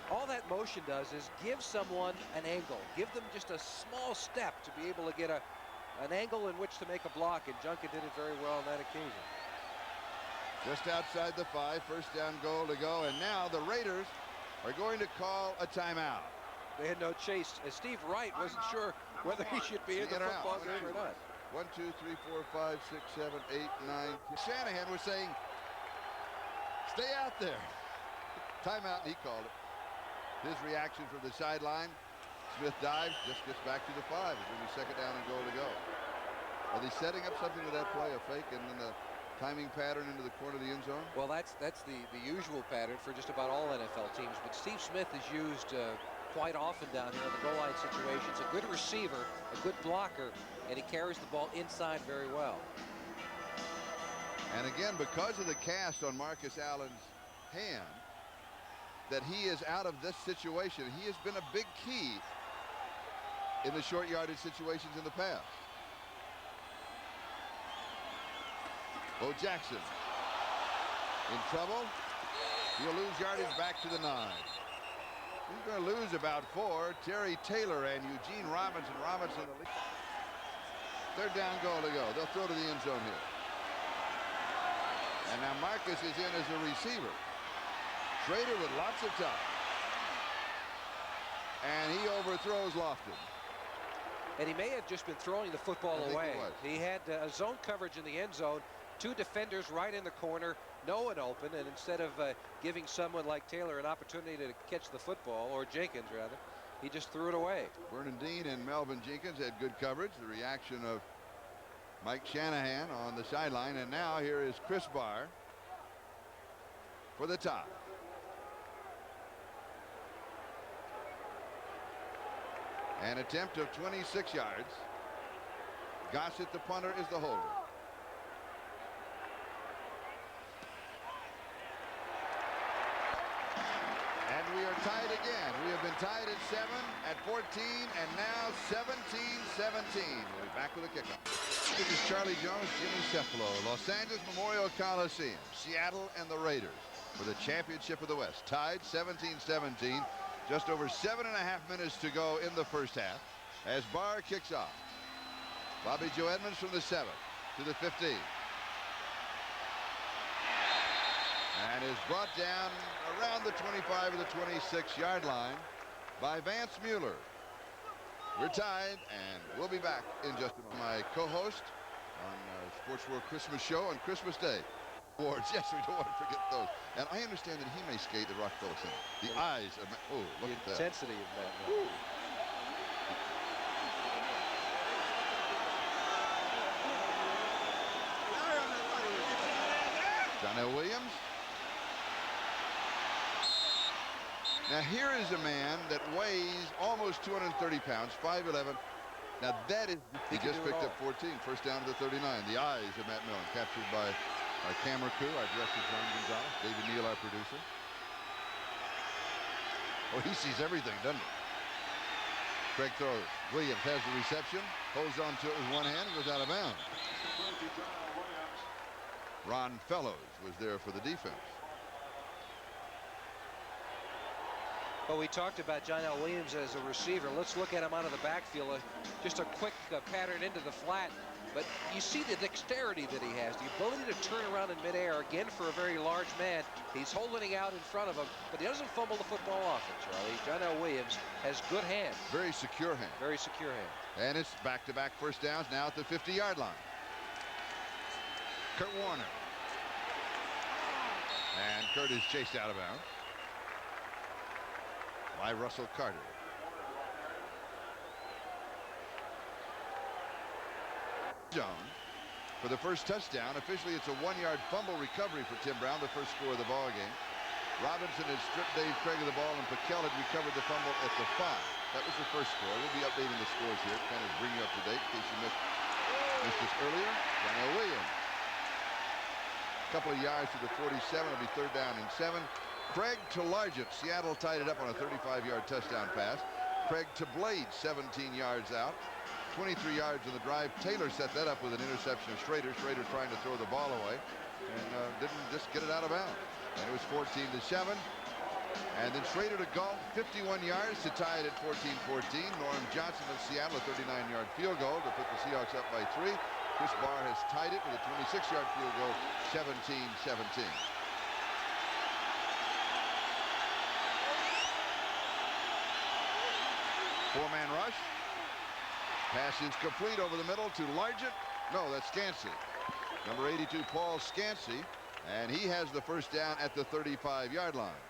All that motion does is give someone an angle, give them just a small step to be able to get an angle in which to make a block, and Junkin did it very well on that occasion. Just outside the 5, first down goal to go, and now the Raiders are going to call a timeout. They had no chase. Steve Wright wasn't sure whether he should be in the football game or not. 1, 2, 3, 4, 5, 6, 7, 8, 9. Shanahan was saying, stay out there. Timeout, and he called it. His reaction from the sideline. Smith dives, just gets back to the 5. It's going to be second down and goal to go. Are they setting up something with that play, a fake, and then a timing pattern into the corner of the end zone? Well, that's the usual pattern for just about all NFL teams. But Steve Smith is used quite often down here in the goal line situations. A good receiver, a good blocker, and he carries the ball inside very well. And again, because of the cast on Marcus Allen's hand, that he is out of this situation. He has been a big key in the short yardage situations in the past. Bo Jackson in trouble. He'll lose yardage back to the 9. He's going to lose about 4. Terry Taylor and Eugene Robinson. Third down goal to go. They'll throw to the end zone here. And now Marcus is in as a receiver. Schrader with lots of time. And he overthrows Lofton. And he may have just been throwing the football away. He had a zone coverage in the end zone. 2 defenders right in the corner, no one open, and instead of giving someone like Taylor an opportunity to catch the football, or Jenkins rather, he just threw it away. Vernon Dean and Melvin Jenkins had good coverage. The reaction of Mike Shanahan on the sideline, and now here is Chris Barr for the tie. An attempt of 26 yards. Gossett, the punter, is the holder. And we are tied again. We have been tied at 7, at 14, and now 17-17. We'll be back with a kickoff. This is Charlie Jones, Jimmy CEFALO, Los Angeles Memorial Coliseum, Seattle and the Raiders for the championship of the West. Tied 17-17. Just over 7.5 minutes to go in the first half as Barr kicks off. Bobby Joe Edmonds from the 7 to the 15. And is brought down around the 25 or the 26-yard line by Vance Mueller. We're tied, and we'll be back in just a moment. My co-host on Sports World Christmas Show on Christmas Day. Awards. Yes, we don't want to forget those. And I understand that he may skate the Rockefeller Center. The eyes of oh, look at that. Intensity of that. John L. Williams. Now here is a man that weighs almost 230 pounds, 5'11". Now that is, he just picked up 14, first down to the 39. The eyes of Matt Millen, captured by our camera crew, our director, John Gonzalez, David Neal, our producer. Oh, he sees everything, doesn't he? Craig throws. Williams has the reception, holds on to it with one hand, and goes out of bounds. Ron Fellows was there for the defense. Well, we talked about John L. Williams as a receiver. Let's look at him out of the backfield. Just a quick pattern into the flat. But you see the dexterity that he has, the ability to turn around in midair, again, for a very large man. He's holding it out in front of him, but he doesn't fumble the football off it, Charlie. John L. Williams has good hands. Very secure hands. Very secure hands. And it's back-to-back first downs now at the 50-yard line. Kurt Warner. And Kurt is chased out of bounds by Russell Carter. Jones for the first touchdown. Officially, it's a 1-yard fumble recovery for Tim Brown, the first score of the ball game. Robinson had stripped Dave Craig of the ball, and Paquel had recovered the fumble at the 5. That was the first score. We'll be updating the scores here, kind of bring you up to date in case you missed this earlier. Daniel Williams. A couple of yards to the 47. It'll be third down and 7. Craig to Largent. Seattle tied it up on a 35-yard touchdown pass. Craig to Blade, 17 yards out. 23 yards in the drive. Taylor set that up with an interception of Schrader. Schrader trying to throw the ball away and didn't just get it out of bounds. And it was 14-7. And then Schrader to Galt, 51 yards to tie it at 14-14. Norm Johnson of Seattle, a 39-yard field goal to put the Seahawks up by 3. Chris Barr has tied it with a 26-yard field goal, 17-17. Four-man rush. Pass is complete over the middle to Largent. No, that's Scansey. Number 82, Paul Scansey. And he has the first down at the 35-yard line.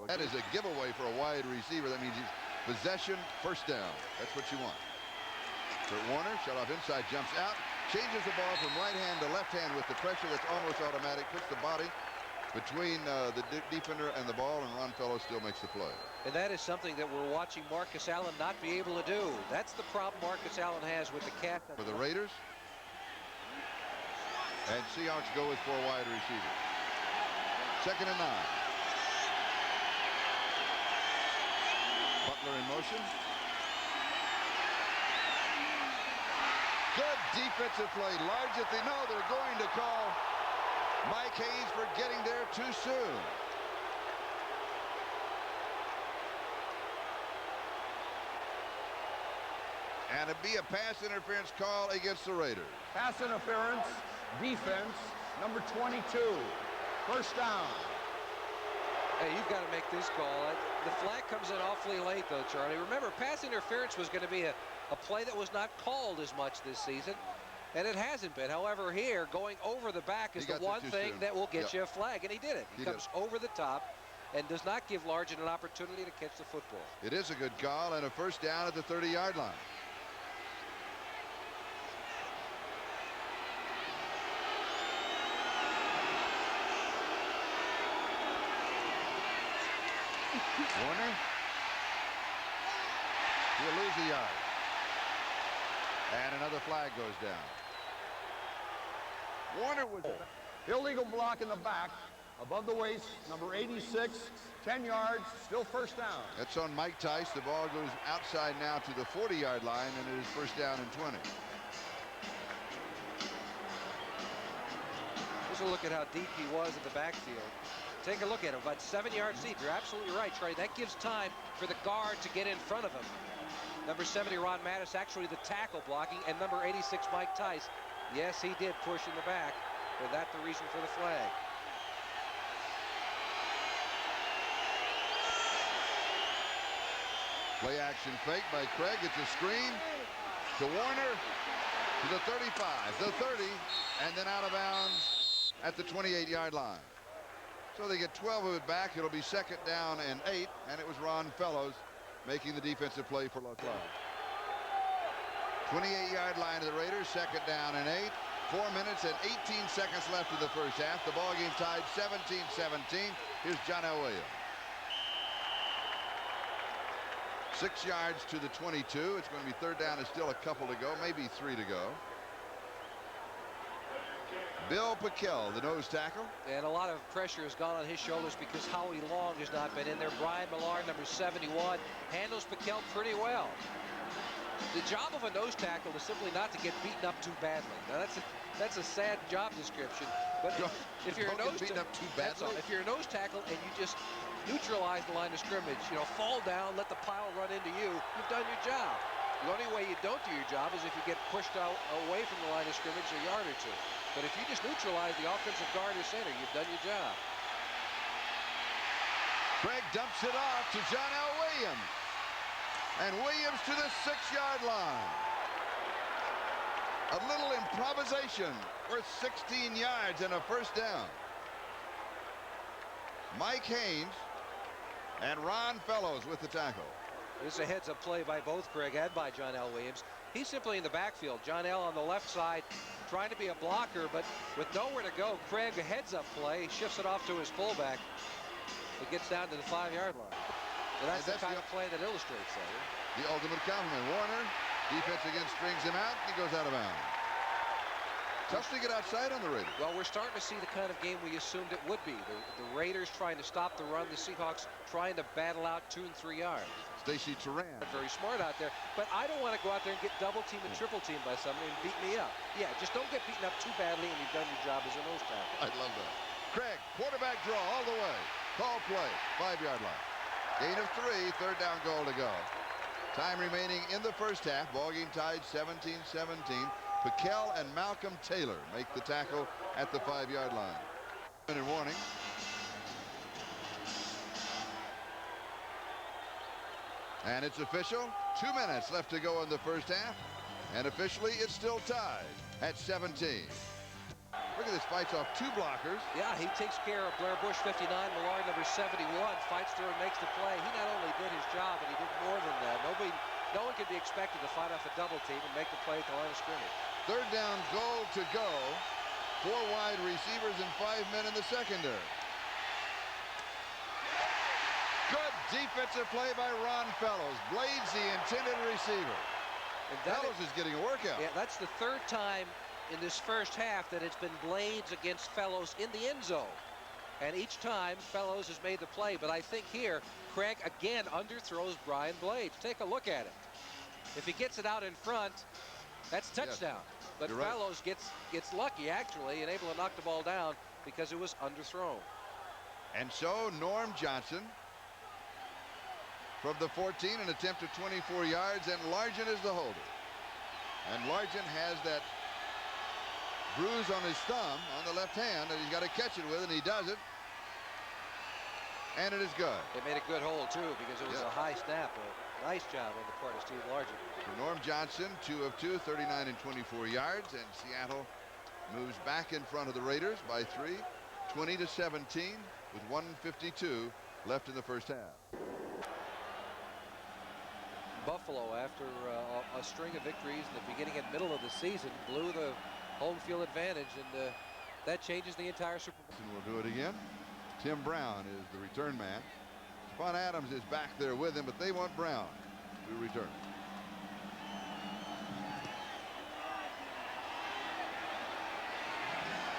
That is a giveaway for a wide receiver. That means he's possession, first down. That's what you want. Kurt Warner, shut off inside, jumps out, changes the ball from right hand to left hand with the pressure that's almost automatic, puts the body between the defender and the ball, and Ron Fellows still makes the play. And that is something that we're watching Marcus Allen not be able to do. That's the problem Marcus Allen has with the calf. For the Raiders. And Seahawks go with 4 wide receivers. 2nd and 9. Butler in motion. Good defensive play. Largent. No, they're going to call Mike Haynes for getting there too soon. And it'd be a pass interference call against the Raiders. Pass interference, defense, number 22. First down. Hey, you've got to make this call. The flag comes in awfully late, though, Charlie. Remember, pass interference was going to be a play that was not called as much this season, and it hasn't been. However, here, going over the back is the one thing that will get you a flag, and he did it. He comes over the top and does not give Largent an opportunity to catch the football. It is a good call, and a first down at the 30-yard line. Warner. He'll lose a yard. And another flag goes down. Warner was illegal block in the back, above the waist, number 86, 10 yards, still first down. That's on Mike Tice. The ball goes outside now to the 40-yard line, and it is first down and 20. Just a look at how deep he was in the backfield. Take a look at him, about 7 yards deep. You're absolutely right, Trey. That gives time for the guard to get in front of him. Number 70, Ron Mattis, actually the tackle blocking, and number 86, Mike Tice. Yes, he did push in the back, but that's the reason for the flag. Play action fake by Craig. It's a screen to Warner, to the 35, the 30, and then out of bounds at the 28-yard line. So they get 12 of it back. It'll be 2nd down and 8, and it was Ron Fellows making the defensive play for La Crosse. 28-yard line of the Raiders, 2nd down and 8. 4 minutes and 18 seconds left in the first half. The ball game tied 17-17. Here's John L. Williams. 6 yards to the 22. It's going to be 3rd down and still a couple to go, maybe 3 to go. Bill Piquel, the nose tackle. And a lot of pressure has gone on his shoulders because Howie Long has not been in there. Brian Millard, number 71, handles Piquel pretty well. The job of a nose tackle is simply not to get beaten up too badly. Now that's a sad job description, but if you're a nose tackle, if you're a nose tackle and you just neutralize the line of scrimmage, you know, fall down, let the pile run into you, you've done your job. The only way you don't do your job is if you get pushed out away from the line of scrimmage a yard or two. But if you just neutralize the offensive guard or center, you've done your job. Craig dumps it off to John L. Williams. And Williams to the 6-yard line. A little improvisation worth 16 yards and a first down. Mike Haynes and Ron Fellows with the tackle. This is a heads-up play by both Craig and by John L. Williams. He's simply in the backfield. John L. on the left side trying to be a blocker, but with nowhere to go, Craig, a heads-up play, shifts it off to his fullback. It gets down to the 5-yard line. So that's the kind of play that illustrates that. Right? The ultimate compliment. Warner, defense again, strings him out. He goes out of bounds. Tough to get outside on the Raiders. Well, we're starting to see the kind of game we assumed it would be. The Raiders trying to stop the run, the Seahawks trying to battle out 2 and 3 yards. Stacey Turan. Very smart out there, but I don't want to go out there and get double teamed and triple teamed by somebody and beat me up. Yeah, just don't get beaten up too badly and you've done your job as a nose tackle. I love that. Craig, quarterback draw all the way. Call play, 5-yard line. Gain of 3, third down goal to go. Time remaining in the first half. Ball game tied 17-17. Piquel and Malcolm Taylor make the tackle at the 5-yard line. Minute warning. And it's official. 2 minutes left to go in the first half. And officially, it's still tied at 17. Look at this, fights off 2 blockers. Yeah, he takes care of Blair Bush, 59, Millard, number 71, fights through and makes the play. He not only did his job, but he did more than that. No one could be expected to fight off a double team and make the play at the line of scrimmage. Third down goal to go. 4 wide receivers and 5 men in the secondary. Good defensive play by Ron Fellows. Blades the intended receiver. And Fellows is getting a workout. Yeah, that's the 3rd time in this first half that it's been Blades against Fellows in the end zone. And each time Fellows has made the play. But I think here, Craig again underthrows Brian Blades. Take a look at it. If he gets it out in front, that's touchdown. Yes. But You're right. Fellows gets lucky, actually, and able to knock the ball down because it was underthrown. And so Norm Johnson from the 14, an attempt at 24 yards, and Largent is the holder. And Largent has that bruise on his thumb on the left hand that he's got to catch it with, and he does it. And it is good. They made a good hold, too, because it was a high snap. A nice job on the part of Steve Largent. For Norm Johnson, 2 of 2, 39 and 24 yards, and Seattle moves back in front of the Raiders by 3, 20-17, with 1:52 left in the first half. Buffalo, after a string of victories in the beginning and middle of the season, blew the home field advantage, and that changes the entire Super Bowl. And we'll do it again. Tim Brown is the return man. Stephon Adams is back there with him, but they want Brown to return.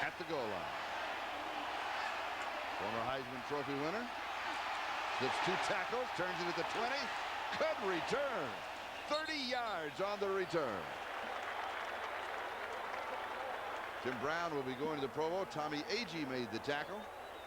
At the goal line. Former Heisman Trophy winner. Slips 2 tackles, turns it at the 20. Good return. 30 yards on the return. Tim Brown will be going to the Pro Bowl. Tommy Agee made the tackle.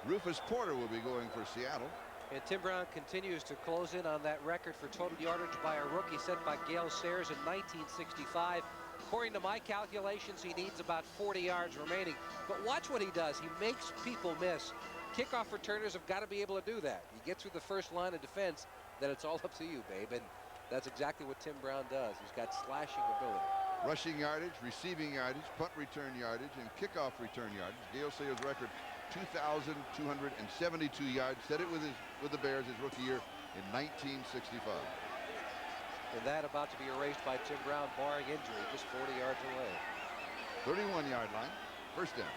Rufus Porter will be going for Seattle. And Tim Brown continues to close in on that record for total yardage by a rookie set by Gale Sayers in 1965. According to my calculations, he needs about 40 yards remaining. But watch what he does. He makes people miss. Kickoff returners have got to be able to do that. You get through the first line of defense, then it's all up to you, babe. And that's exactly what Tim Brown does. He's got slashing ability. Rushing yardage, receiving yardage, punt return yardage, and kickoff return yardage. Gale Sayers' record, 2,272 yards. Set it with the Bears his rookie year in 1965. And that about to be erased by Tim Brown, barring injury, just 40 yards away. 31-yard line, first down.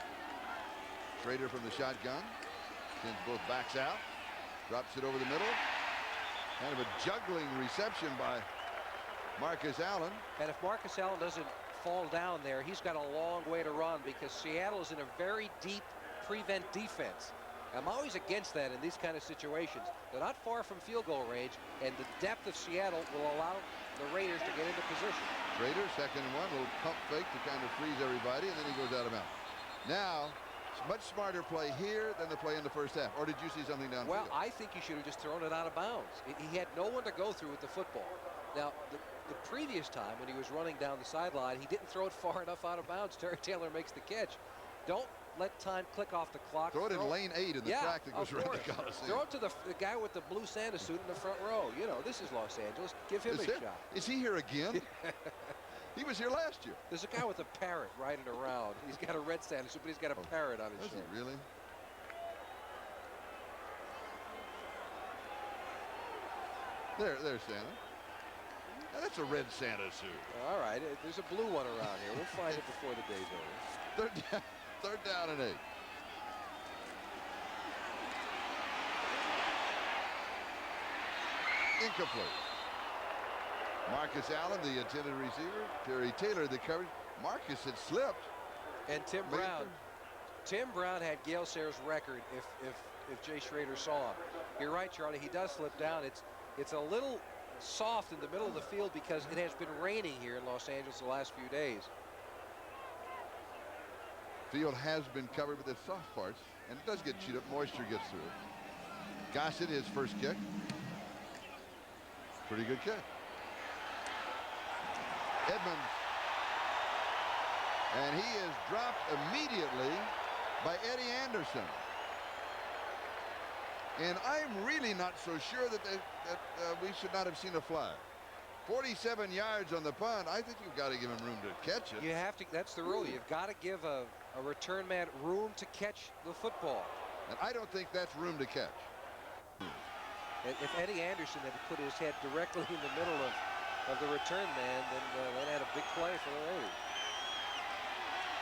Schrader from the shotgun, sends both backs out, drops it over the middle. Kind of a juggling reception by Marcus Allen. And if Marcus Allen doesn't fall down there, he's got a long way to run because Seattle is in a very deep prevent defense. I'm always against that in these kind of situations. They're not far from field goal range, and the depth of Seattle will allow the Raiders to get into position. Schrader, 2nd and 1, little pump fake to kind of freeze everybody, and then he goes out of bounds. Now, much smarter play here than the play in the first half. Or did you see something downfield? Well, I think you should have just thrown it out of bounds. He had no one to go through with the football. Now, the previous time when he was running down the sideline, he didn't throw it far enough out of bounds. Terry Taylor makes the catch. Don't let time click off the clock. Throw it in lane 8 in the track that goes around the Coliseum. Throw it to the guy with the blue Santa suit in the front row. You know, this is Los Angeles. Give him a shot. Is he here again? He was here last year. There's a guy with a parrot riding around. He's got a red Santa suit, but he's got a parrot on his shirt. Does he really? There's Santa. Now, that's a red Santa suit. All right, there's a blue one around here. We'll find it before the day's over. Third down and 8. Incomplete. Marcus Allen, the intended receiver. Terry Taylor, the coverage. Marcus had slipped. And Tim Brown had Gale Sayre's record if Jay Schrader saw him. You're right, Charlie. He does slip down. It's a little soft in the middle of the field because it has been raining here in Los Angeles the last few days. Field has been covered with its soft parts, and it does get chewed up. Moisture gets through it. Gossett, his first kick. Pretty good kick. Edmonds. And he is dropped immediately by Eddie Anderson. And I'm really not so sure that we should not have seen a flag. 47 yards on the punt. I think you've got to give him room to catch it. You have to. That's the rule. You've got to give a return man room to catch the football. And I don't think that's room to catch. If Eddie Anderson had put his head directly in the middle of the return man, then that had a big play for the Raiders.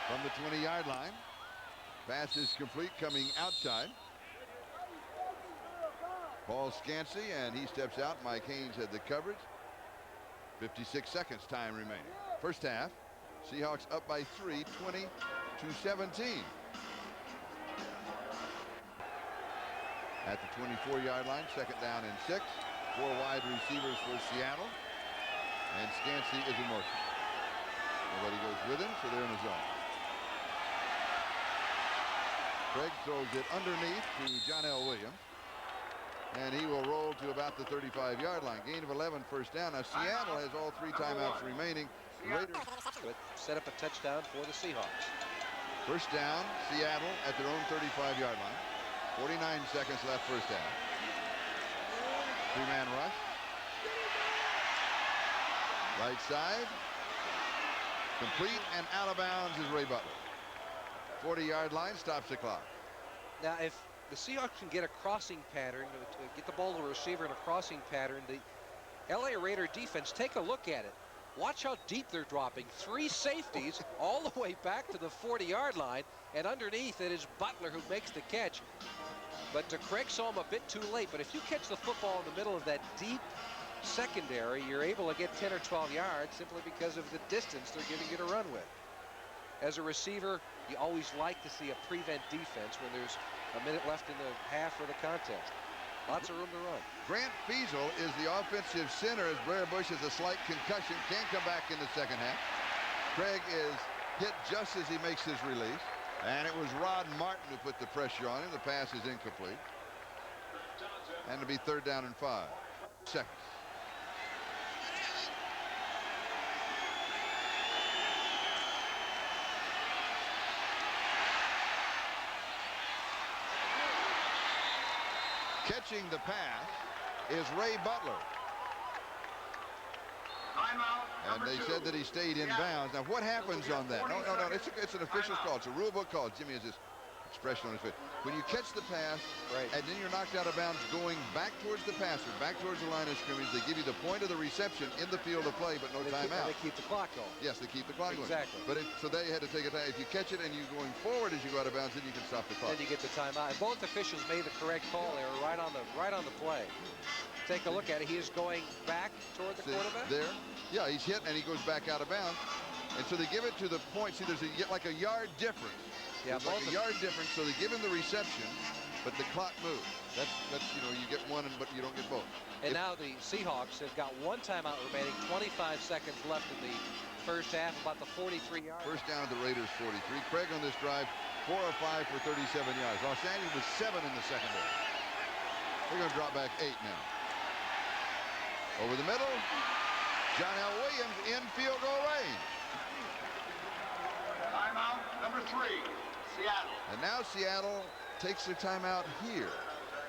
From the 20-yard line. Pass is complete, coming outside. Ball Scansey, and he steps out. Mike Haynes had the coverage. 56 seconds time remaining. First half. Seahawks up by 3, 20-17. At the 24-yard line, second down and 6. 4 wide receivers for Seattle. And Scansey is in motion. Nobody goes with him, so they're in the zone. Craig throws it underneath to John L. Williams. And he will roll to about the 35-yard line. Gain of 11, first down. Now Seattle has all 3 timeouts remaining. Raiders set up a touchdown for the Seahawks. First down, Seattle at their own 35-yard line. 49 seconds left first half. 3-man rush. Right side. Complete and out of bounds is Ray Butler. 40-yard line, stops the clock. Now, if the Seahawks can get a crossing pattern, to get the ball to a receiver in a crossing pattern, the LA Raider defense, take a look at it. Watch how deep they're dropping. 3 safeties all the way back to the 40-yard line, and underneath it is Butler who makes the catch. But Craig saw him a bit too late. But if you catch the football in the middle of that deep secondary, you're able to get 10 or 12 yards simply because of the distance they're giving you to run with. As a receiver, you always like to see a prevent defense when there's a minute left in the half of the contest. Lots of room to run. Grant Fiesel is the offensive center as Blair Bush has a slight concussion. Can't come back in the second half. Craig is hit just as he makes his release. And it was Rod Martin who put the pressure on him. The pass is incomplete. And it'll be 3rd down and 5 seconds. Catching the pass is Ray Butler. And they said that he stayed in bounds. Now, what happens on that? No. It's an official's call. It's a rule book call. Jimmy has this expression on his face. When you catch the pass, and then you're knocked out of bounds going back towards the passer, back towards the line of scrimmage, they give you the point of the reception in the field of play, but no timeout. They keep the clock going. Yes, they keep the clock going. Exactly. But so they had to take a time. If you catch it and you're going forward as you go out of bounds, then you can stop the clock. Then you get the timeout. And both officials made the correct call there, right on the play. Take a look at it. He is going back toward the quarterback. There. Yeah, he's hit and he goes back out of bounds. And so they give it to the point. See, you get like a yard difference. Yeah, like a yard difference. So they give him the reception, but the clock moves. That's you get one, but you don't get both. And now the Seahawks have got 1 timeout remaining. 25 seconds left in the first half. About the 43-yard. First down at the Raiders 43. Craig on this drive, 4 of 5 for 37 yards. Los Angeles was 7 in the second half. They're going to drop back 8 now. Over the middle, John L. Williams in field goal range. Timeout number 3, Seattle. And now Seattle takes their timeout here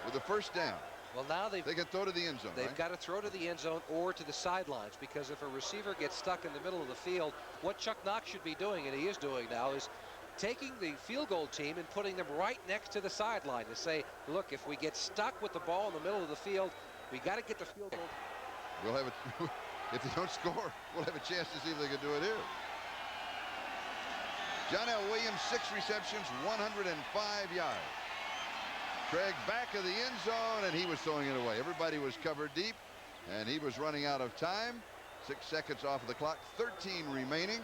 with a first down. Well, now they can throw to the end zone. They've got to throw to the end zone or to the sidelines, because if a receiver gets stuck in the middle of the field, what Chuck Knox should be doing, and he is doing now, is taking the field goal team and putting them right next to the sideline to say, look, if we get stuck with the ball in the middle of the field, we got to get the field goal. We'll have it. If they don't score, we'll have a chance to see if they can do it here. John L. Williams, 6 receptions, 105 yards. Craig back of the end zone, and he was throwing it away. Everybody was covered deep, and he was running out of time. 6 seconds off of the clock, 13 remaining.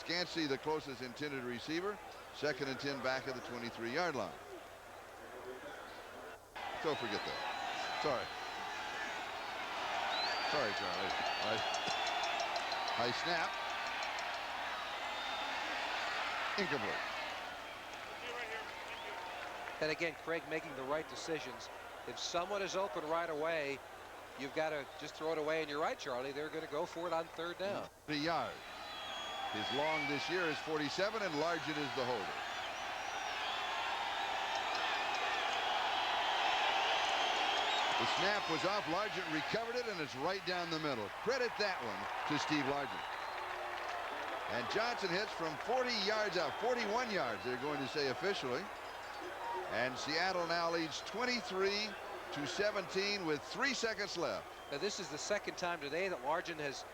Scansey, the closest intended receiver. 2nd and 10 back of the 23-yard line. So forget that. Sorry. Sorry, Charlie. High snap. Incomplete. And again, Craig making the right decisions. If someone is open right away, you've got to just throw it away. And you're right, Charlie. They're going to go for it on 3rd down. 3 yards. His long this year is 47, and Largent is the holder. The snap was off. Largent recovered it, and it's right down the middle. Credit that one to Steve Largent. And Johnson hits from 40 yards out. 41 yards, they're going to say officially. And Seattle now leads 23-17 with 3 seconds left. Now, this is the 2nd time today that Largent has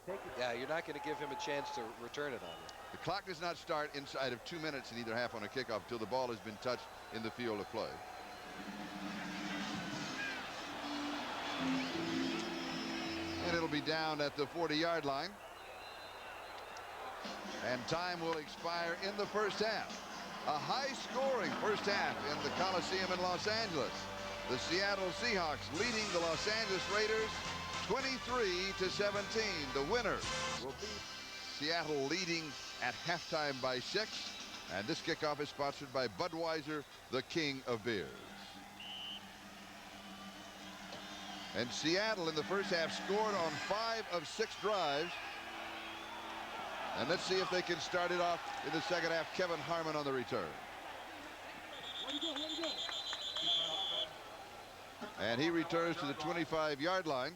taken. Yeah, you're not going to give him a chance to return it on you. The clock does not start inside of 2 minutes in either half on a kickoff until the ball has been touched in the field of play. And it'll be down at the 40-yard line. And time will expire in the first half. A high-scoring first half in the Coliseum in Los Angeles. The Seattle Seahawks leading the Los Angeles Raiders 23-17. The winner will be Seattle leading at halftime by 6. And this kickoff is sponsored by Budweiser, the king of beers. And Seattle in the first half scored on 5 of 6 drives. And let's see if they can start it off in the second half. Kevin Harmon on the return. And he returns to the 25-yard line.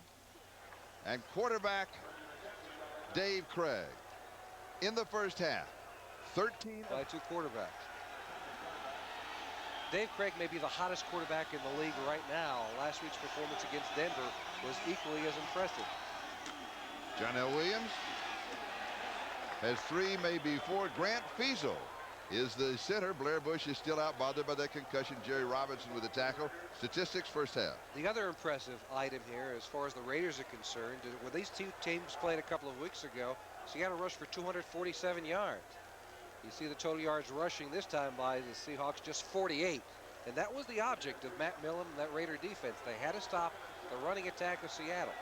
And quarterback Dave Craig in the first half. 13 by 2 quarterbacks. Dave Craig may be the hottest quarterback in the league right now. Last week's performance against Denver was equally as impressive. John L. Williams has 3, maybe 4. Grant Fiesel is the center. Blair Bush is still out, bothered by that concussion. Jerry Robinson with the tackle. Statistics first half. The other impressive item here, as far as the Raiders are concerned, when these 2 teams played a couple of weeks ago, Seattle rushed for 247 yards. You see the total yards rushing this time by the Seahawks, just 48. And that was the object of Matt Millen and that Raider defense. They had to stop the running attack of Seattle.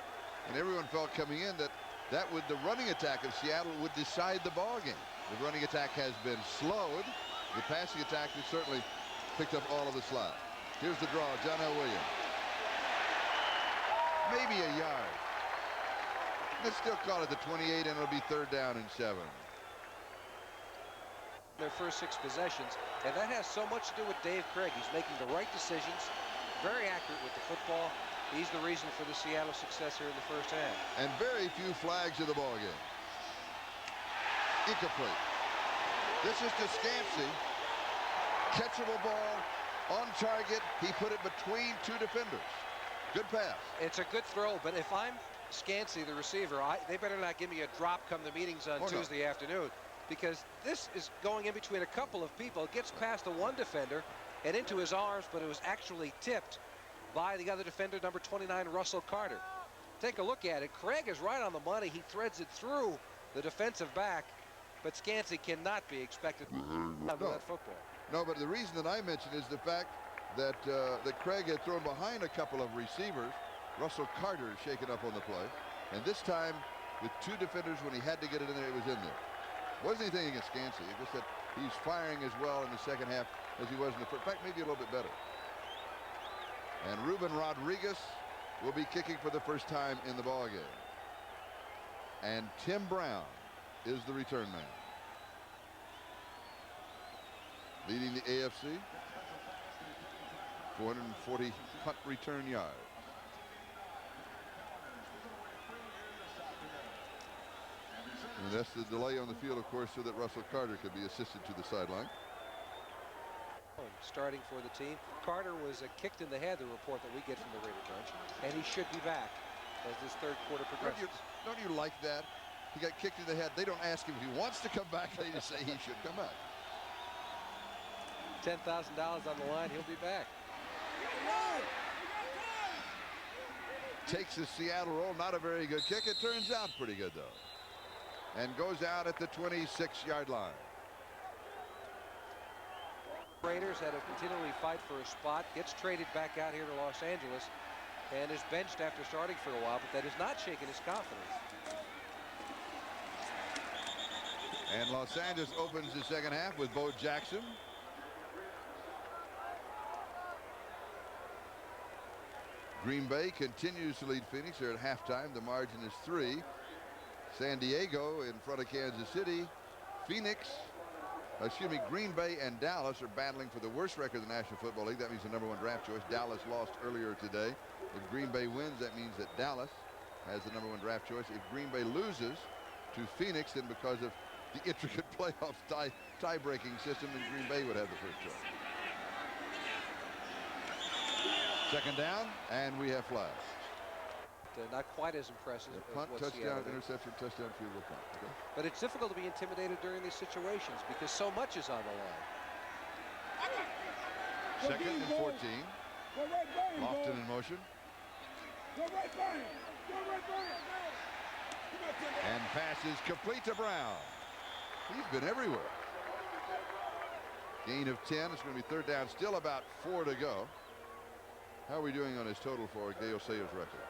And everyone felt coming in that the running attack of Seattle would decide the ball game. The running attack has been slowed. The passing attack has certainly picked up all of the slack. Here's the draw, John L. Williams. Maybe a yard. Let's still call it the 28, and it'll be 3rd down and 7. Their first 6 possessions, and that has so much to do with Dave Craig. He's making the right decisions, very accurate with the football. He's the reason for the Seattle success here in the first half. And very few flags in the ball game. Incomplete. This is to Scansey. Catchable ball on target. He put it between 2 defenders. Good pass. It's a good throw, but if I'm Scansey, the receiver, they better not give me a drop come the meetings on Tuesday afternoon, because this is going in between a couple of people. It gets past the one defender and into his arms, but it was actually tipped by the other defender, number 29, Russell Carter. Take a look at it. Craig is right on the money. He threads it through the defensive back, but Scansey cannot be expected to have that football. No, but the reason that I mentioned is the fact that that Craig had thrown behind a couple of receivers. Russell Carter is shaken up on the play, and this time with 2 defenders, when he had to get it in there, it was in there. Wasn't anything against Scansey. It just that he's firing as well in the second half as he was in the first. In fact, maybe a little bit better. And Ruben Rodriguez will be kicking for the first time in the ball game. And Tim Brown is the return man. Leading the AFC. 440 punt return yards. And that's the delay on the field, of course, so that Russell Carter could be assisted to the sideline. Starting for the team. Carter was kicked in the head, the report that we get from the Raider bench, and he should be back as this 3rd quarter progresses. Don't you like that? He got kicked in the head. They don't ask him if he wants to come back. They just say he should come back. $10,000 on the line. He'll be back. Takes the Seattle roll. Not a very good kick. It turns out pretty good, though. And goes out at the 26-yard line. Raiders had to continually fight for a spot, gets traded back out here to Los Angeles, and is benched after starting for a while, but that has not shaken his confidence. And Los Angeles opens the second half with Bo Jackson. Green Bay continues to lead Phoenix. They're at halftime. The margin is 3. San Diego in front of Kansas City. Green Bay and Dallas are battling for the worst record in the National Football League. That means the #1 draft choice. Dallas lost earlier today. If Green Bay wins, that means that Dallas has the #1 draft choice. If Green Bay loses to Phoenix, then because of the intricate playoff tie-breaking system, then Green Bay would have the first choice. Second down, and we have flags. Not quite as impressive Punt, as what touchdown, Seattle did. interception, touchdown, field goal, punt. Okay. But it's difficult to be intimidated during these situations because so much is on the line. Second and 14. Lofton in motion. And passes complete to Brown. He's been everywhere. Gain of 10. It's going to be third down. Still about 4 to go. How are we doing on his total for Gale Sayers' record?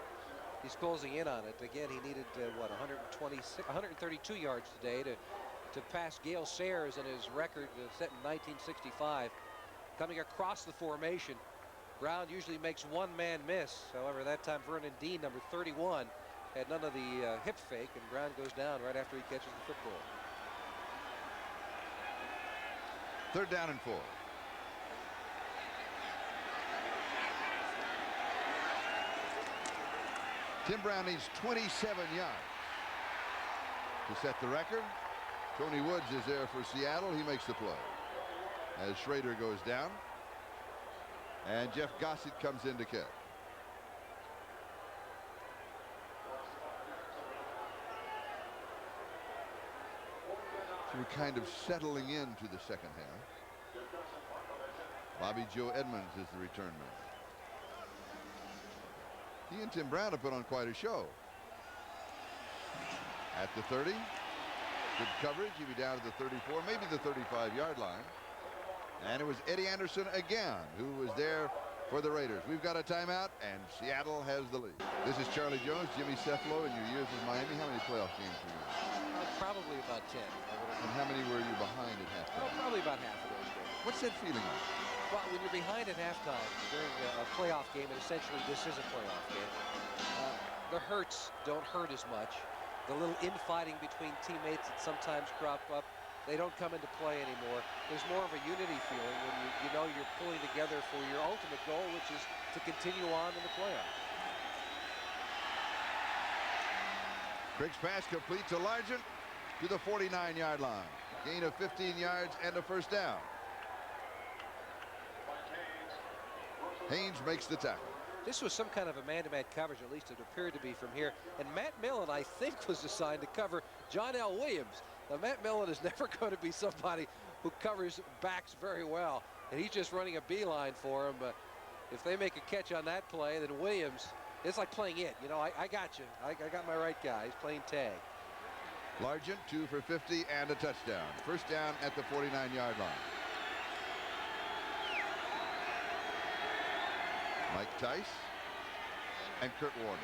He's closing in on it. Again, he needed, 132 yards today to pass Gale Sayers in his record set in 1965. Coming across the formation. Brown usually makes one man miss. However, that time Vernon Dean, number 31, had none of the hip fake, and Brown goes down right after he catches the football. Third down and 4. Tim Brown needs 27 yards to set the record. Tony Woods is there for Seattle. He makes the play as Schrader goes down. And Jeff Gossett comes in to catch. So we're kind of settling into the second half. Bobby Joe Edmonds is the return man. He and Tim Brown have put on quite a show. At the 30. Good coverage. He'll be down to the 34, maybe the 35-yard line. And it was Eddie Anderson again who was there for the Raiders. We've got a timeout, and Seattle has the lead. This is Charlie Jones, Jimmy CEFALO, in your years with Miami. How many playoff games were you in? Probably about 10. And how many were you behind at halftime? Probably about half of those games. What's that feeling like? Well, when you're behind at halftime during a playoff game, and essentially this is a playoff game, the hurts don't hurt as much. The little infighting between teammates that sometimes crop up, they don't come into play anymore. There's more of a unity feeling when you know you're pulling together for your ultimate goal, which is to continue on in the playoffs. Craig's pass complete to Largent to the 49-yard line. Gain of 15 yards and a first down. Haynes makes the tackle. This was some kind of a man-to-man coverage, at least it appeared to be from here. And Matt Millen, I think, was assigned to cover John L. Williams. Now, Matt Millen is never going to be somebody who covers backs very well. And he's just running a beeline for him. But if they make a catch on that play, then Williams, it's like playing it. You know, I got you. I got my right guy. He's playing tag. Largent, 2 for 50 and a touchdown. First down at the 49-yard line. Mike Tice and Kurt Warner.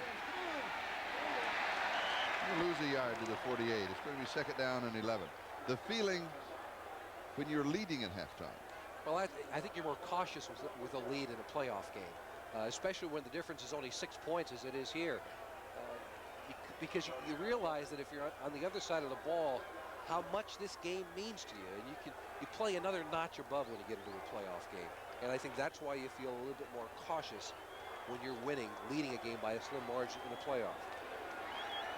Lose a yard to the 48. It's going to be second down and 11. The feeling when you're leading at halftime. Well, I think you're more cautious with a lead in a playoff game, especially when the difference is only 6 points as it is here. Because you realize that if you're on the other side of the ball, how much this game means to you. And you play another notch above when you get into a playoff game. And I think that's why you feel a little bit more cautious when you're leading a game by a slim margin in a playoff.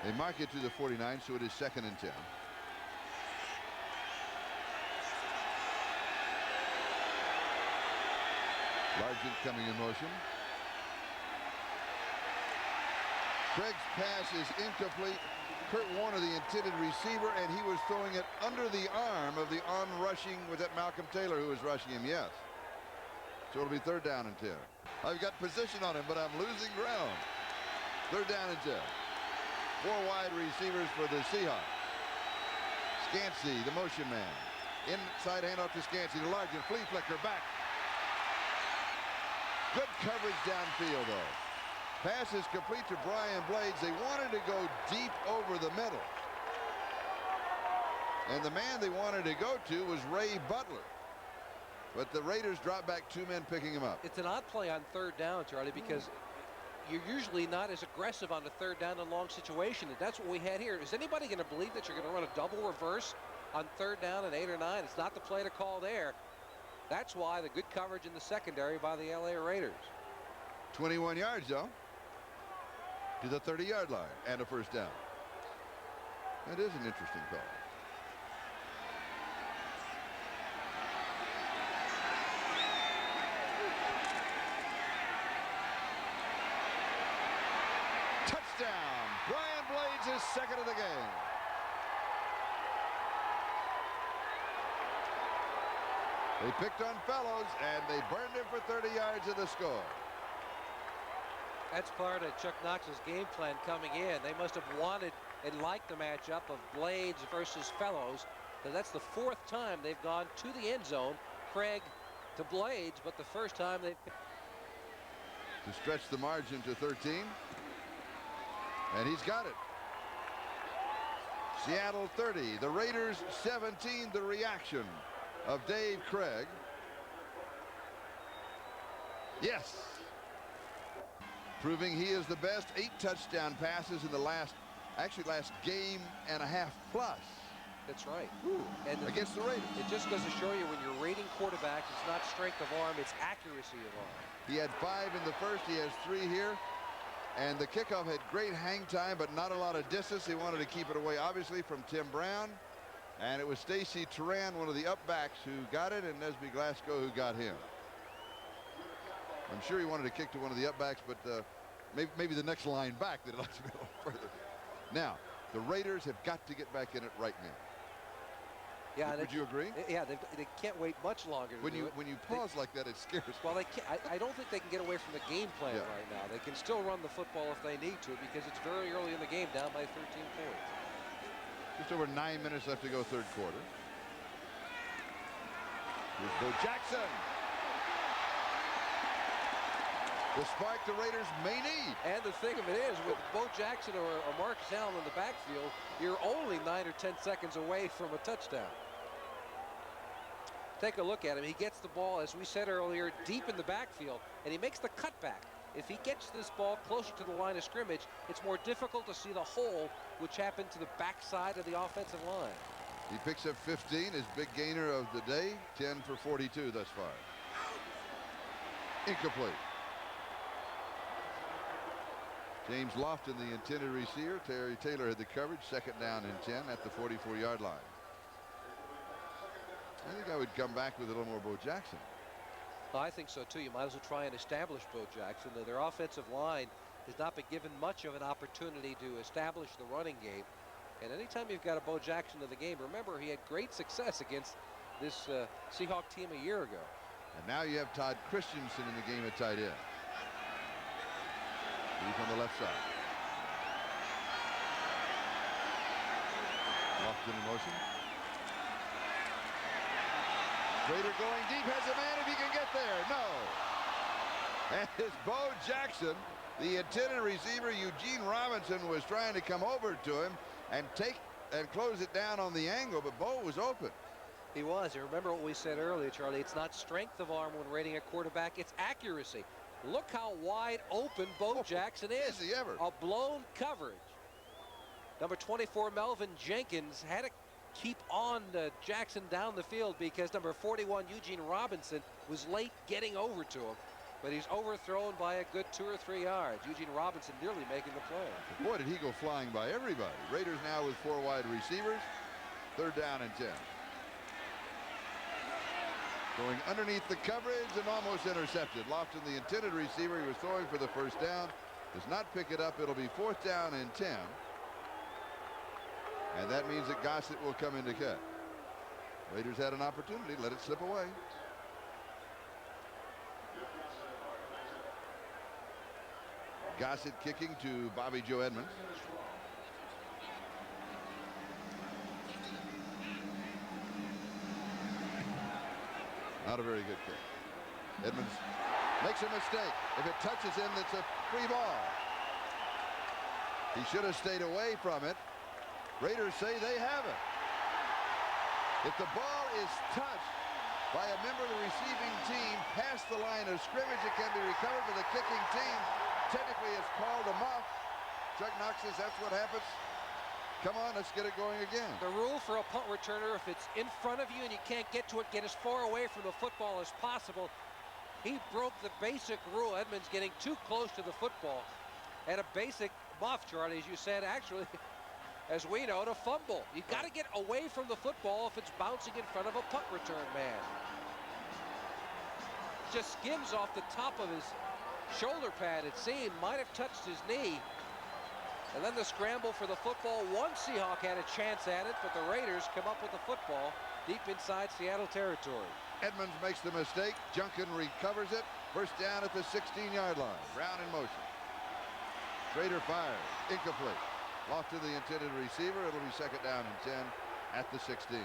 They mark it to the 49, so it is second and 10. Largent coming in motion. Craig's pass is incomplete. Kurt Warner, the intended receiver, and he was throwing it under the arm of the on-rushing, was that Malcolm Taylor who was rushing him? Yes. So it'll be third down and 10. I've got position on him, but I'm losing ground. Third down and 10. 4 wide receivers for the Seahawks. Scansey, the motion man. Inside handoff to Scansey to Largent. Flea flicker back. Good coverage downfield, though. Pass is complete to Brian Blades. They wanted to go deep over the middle. And the man they wanted to go to was Ray Butler. But the Raiders dropped back 2 men picking him up. It's an odd play on 3rd down, Charlie, because you're usually not as aggressive on the 3rd down and long situation. And that's what we had here. Is anybody going to believe that you're going to run a double reverse on 3rd down and 8 or 9? It's not the play to call there. That's why the good coverage in the secondary by the LA Raiders. 21 yards, though, to the 30-yard line and a first down. That is an interesting call. Touchdown. Brian Blades is second of the game. They picked on Fellows, and they burned him for 30 yards of the score. That's part of Chuck Knox's game plan coming in. They must have wanted and liked the matchup of Blades versus Fellows, because that's the 4th time they've gone to the end zone. Craig to Blades, but the first time they to stretch the margin to 13. And he's got it. Seattle 30, the Raiders 17. The reaction of Dave Craig. Yes. Proving he is the best. 8 touchdown passes in the last game and a half plus. That's right. And against the Raiders. It just goes to show you when you're rating quarterbacks, it's not strength of arm, it's accuracy of arm. He had 5 in the first. He has 3 here. And the kickoff had great hang time, but not a lot of distance. He wanted to keep it away, obviously, from Tim Brown. And it was Stacy Turan, one of the upbacks, who got it, and Nesby Glasgow who got him. I'm sure he wanted to kick to one of the upbacks, but maybe the next line back that lets me a little further. Now, the Raiders have got to get back in it right now. Yeah, would you agree? Yeah, they can't wait much longer. When you pause like that, it scares me. Well, they can't. I don't think they can get away from the game plan right now. They can still run the football if they need to, because it's very early in the game, down by 13 points. Just over 9 minutes left to go, 3rd quarter. Here's Bo Jackson. The spark the Raiders may need. And the thing of it is, with Bo Jackson or Marcus Allen in the backfield, you're only 9 or 10 seconds away from a touchdown. Take a look at him. He gets the ball, as we said earlier, deep in the backfield, and he makes the cutback. If he gets this ball closer to the line of scrimmage, it's more difficult to see the hole, which happened to the backside of the offensive line. He picks up 15, his big gainer of the day, 10 for 42 thus far. Incomplete. James Lofton, the intended receiver. Terry Taylor had the coverage. 2nd down and 10 at the 44-yard line. I think I would come back with a little more Bo Jackson. Well, I think so too. You might as well try and establish Bo Jackson. Their offensive line has not been given much of an opportunity to establish the running game. And anytime you've got a Bo Jackson in the game, remember he had great success against this Seahawk team a year ago. And now you have Todd Christensen in the game at tight end. He's on the left side. Lofton in motion. Raider going deep, has a man if he can get there. No. And it's Bo Jackson, the intended receiver. Eugene Robinson was trying to come over to him and close it down on the angle, but Bo was open. He was. You remember what we said earlier, Charlie. It's not strength of arm when rating a quarterback, it's accuracy. Look how wide open Bo Jackson is. Is he ever? A blown coverage. Number 24, Melvin Jenkins, had to keep on Jackson down the field because number 41, Eugene Robinson, was late getting over to him. But he's overthrown by a good 2 or 3 yards. Eugene Robinson nearly making the play. Boy, did he go flying by everybody. Raiders now with 4 wide receivers. 3rd down and 10. Going underneath the coverage and almost intercepted. Lofton, the intended receiver, he was throwing for the first down. Does not pick it up. It'll be 4th down and 10. And that means that Gossett will come in to cut. Raiders had an opportunity. Let it slip away. Gossett kicking to Bobby Joe Edmonds. Not a very good kick. Edmonds makes a mistake. If it touches him, it's a free ball. He should have stayed away from it. Raiders say they have it. If the ball is touched by a member of the receiving team past the line of scrimmage, it can be recovered by the kicking team. Technically, it's called a muff. Chuck Knox says that's what happens. Come on, let's get it going again. The rule for a punt returner, if it's in front of you and you can't get to it, get as far away from the football as possible. He broke the basic rule. Edmonds getting too close to the football. And a basic muff, Charlie, as you said, actually, as we know, to fumble. You got to get away from the football if it's bouncing in front of a punt return man. Just skims off the top of his shoulder pad, it seemed, might have touched his knee. And then the scramble for the football. One Seahawk had a chance at it, but the Raiders come up with the football deep inside Seattle territory. Edmonds makes the mistake. Junkin recovers it. First down at the 16-yard line. Brown in motion. Schrader fires. Incomplete. Off to the intended receiver. It'll be second down and 10 at the 16.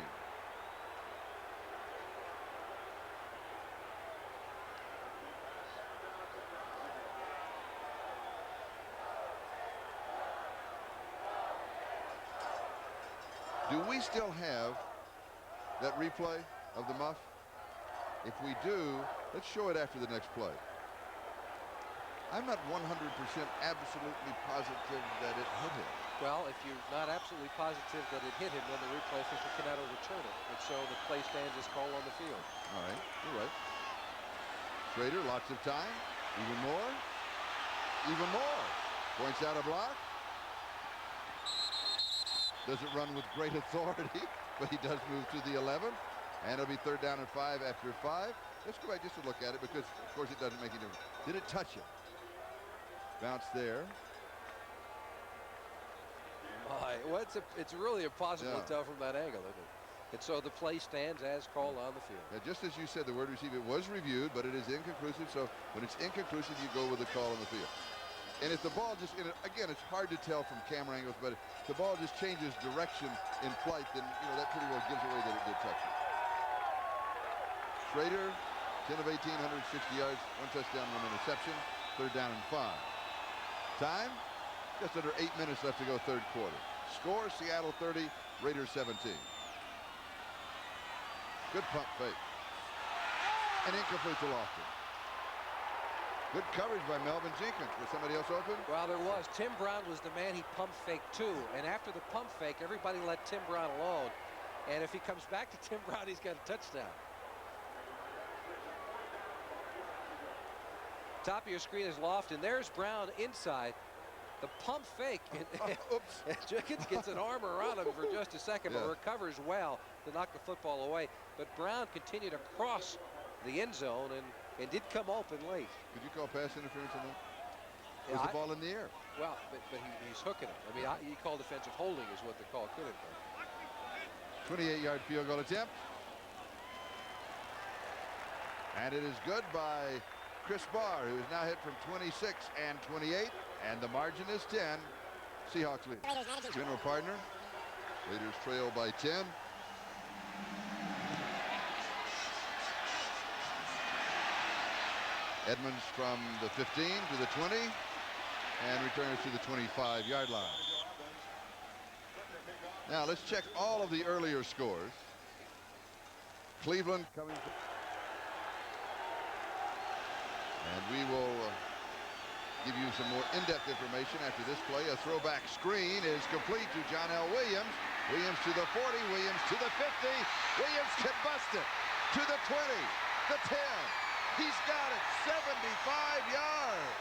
Do we still have that replay of the muff? If we do, let's show it after the next play. I'm not 100% absolutely positive that it hit him. Well, if you're not absolutely positive that it hit him, then the replay official cannot overturn it. And so the play stands as call on the field. All right, you're right. Schrader, lots of time. Even more. Even more. Points out a block. Doesn't run with great authority, but he does move to the 11. And it'll be third down and 5 after 5. Let's go back just to look at it because, of course, it doesn't make any difference. Did it touch him? Bounce there. Well, it's really impossible to tell from that angle, isn't it? And so the play stands as called on the field. Yeah, just as you said, the word receive, it was reviewed, but it is inconclusive. So when it's inconclusive, you go with the call on the field. And if the ball just, again, it's hard to tell from camera angles, but if the ball just changes direction in flight, then, that pretty well gives away that it did touch it. Schrader, 10 of 18, 160 yards, 1 touchdown, 1 interception, third down and 5. Time, just under 8 minutes left to go third quarter. Score, Seattle 30, Raiders 17. Good pump fake. And incomplete to Lofton. Good coverage by Melvin Jenkins. Was somebody else open? Well, there was. Tim Brown was the man he pump faked to. And after the pump fake, everybody let Tim Brown alone. And if he comes back to Tim Brown, he's got a touchdown. Top of your screen is Lofton. There's Brown inside. The pump fake. Oops. Jenkins gets an arm around him for just a second, but recovers well to knock the football away. But Brown continued to cross the end zone and did come open late. Could you call pass interference on that? Yeah, Was the ball in the air? Well, but he's hooking it. I mean, he called defensive holding is what the call could have been. 28-yard field goal attempt. And it is good by Chris Barr, who is now hit from 26 and 28. And the margin is 10. Seahawks lead. General partner. Raiders trail by 10. Edmonds from the 15 to the 20 and returns to the 25-yard line. Now let's check all of the earlier scores. Cleveland coming to, and we will give you some more in-depth information after this play. A throwback screen is complete to John L. Williams. Williams to the 40, Williams to the 50. Williams can bust it to the 20, the 10. He's got it, 75 yards.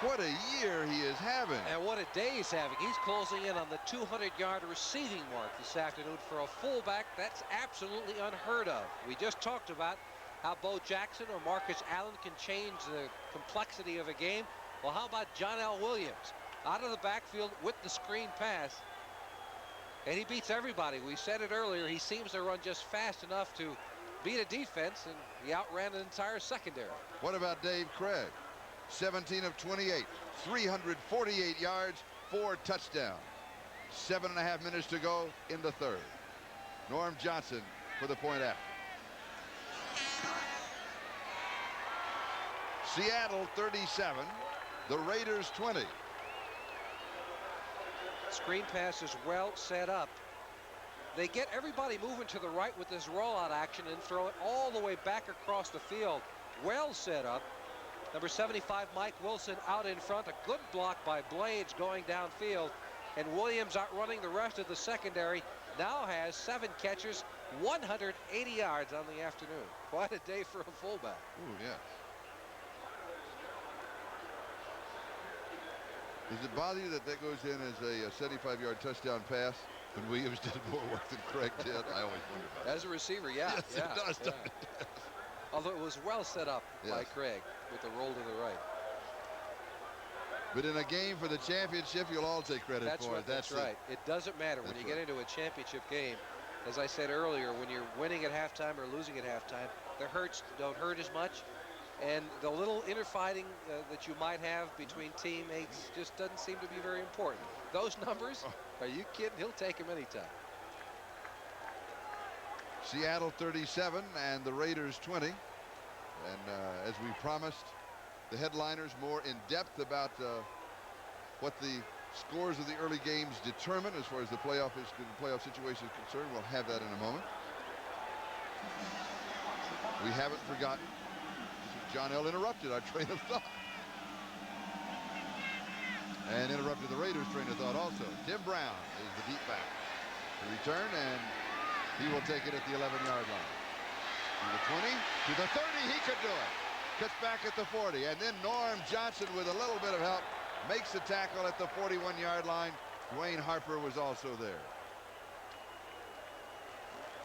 What a year he is having. And what a day he's having. He's closing in on the 200-yard receiving mark this afternoon for a fullback. That's absolutely unheard of. We just talked about how Bo Jackson or Marcus Allen can change the complexity of a game. Well, how about John L. Williams? Out of the backfield with the screen pass. And he beats everybody. We said it earlier. He seems to run just fast enough to beat a defense, and he outran an entire secondary. What about Dave Craig? 17 of 28, 348 yards, 4 touchdowns. 7.5 minutes to go in the third. Norm Johnson for the point after. Seattle 37, the Raiders 20. Screen pass is well set up. They get everybody moving to the right with this rollout action and throw it all the way back across the field. Well set up. Number 75, Mike Wilson, out in front. A good block by Blades going downfield. And Williams outrunning the rest of the secondary. Now has 7 catches, 180 yards on the afternoon. Quite a day for a fullback. Ooh, yes. Does it bother you that that goes in as a 75-yard touchdown pass when Williams did more work than Craig did? I always wonder about that. As a receiver, yeah. Yes, yeah, it does. yeah. Although it was well set up by Craig with the roll to the right. But in a game for the championship, you'll all take credit for it. That's right. It doesn't matter when you get into a championship game. As I said earlier, when you're winning at halftime or losing at halftime, the hurts don't hurt as much. And the little infighting that you might have between teammates just doesn't seem to be very important. Those numbers, are you kidding? He'll take them anytime. Seattle 37 and the Raiders 20. And as we promised, the headliners more in depth about what the scores of the early games determine as far as the playoff situation is concerned. We'll have that in a moment. We haven't forgotten. John L. interrupted our train of thought. And interrupted the Raiders' train of thought also. Tim Brown is the deep back. The return, and he will take it at the 11-yard line. To the 20, to the 30, he could do it. Cuts back at the 40, and then Norm Johnson, with a little bit of help, makes the tackle at the 41-yard line. Dwayne Harper was also there.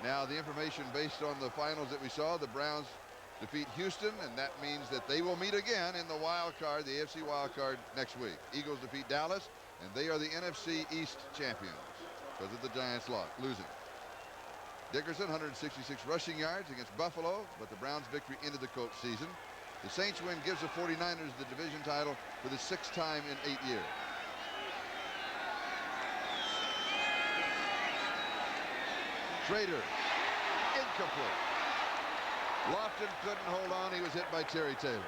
Now, the information based on the finals that we saw, the Browns defeat Houston, and that means that they will meet again in the wild card, the AFC wild card, next week. Eagles defeat Dallas, and they are the NFC East champions because of the Giants losing. Dickerson, 166 rushing yards against Buffalo, but the Browns' victory ended the Colts season. The Saints win gives the 49ers the division title for the 6th time in 8 years. Schrader, incomplete. Lofton couldn't hold on. He was hit by Terry Taylor.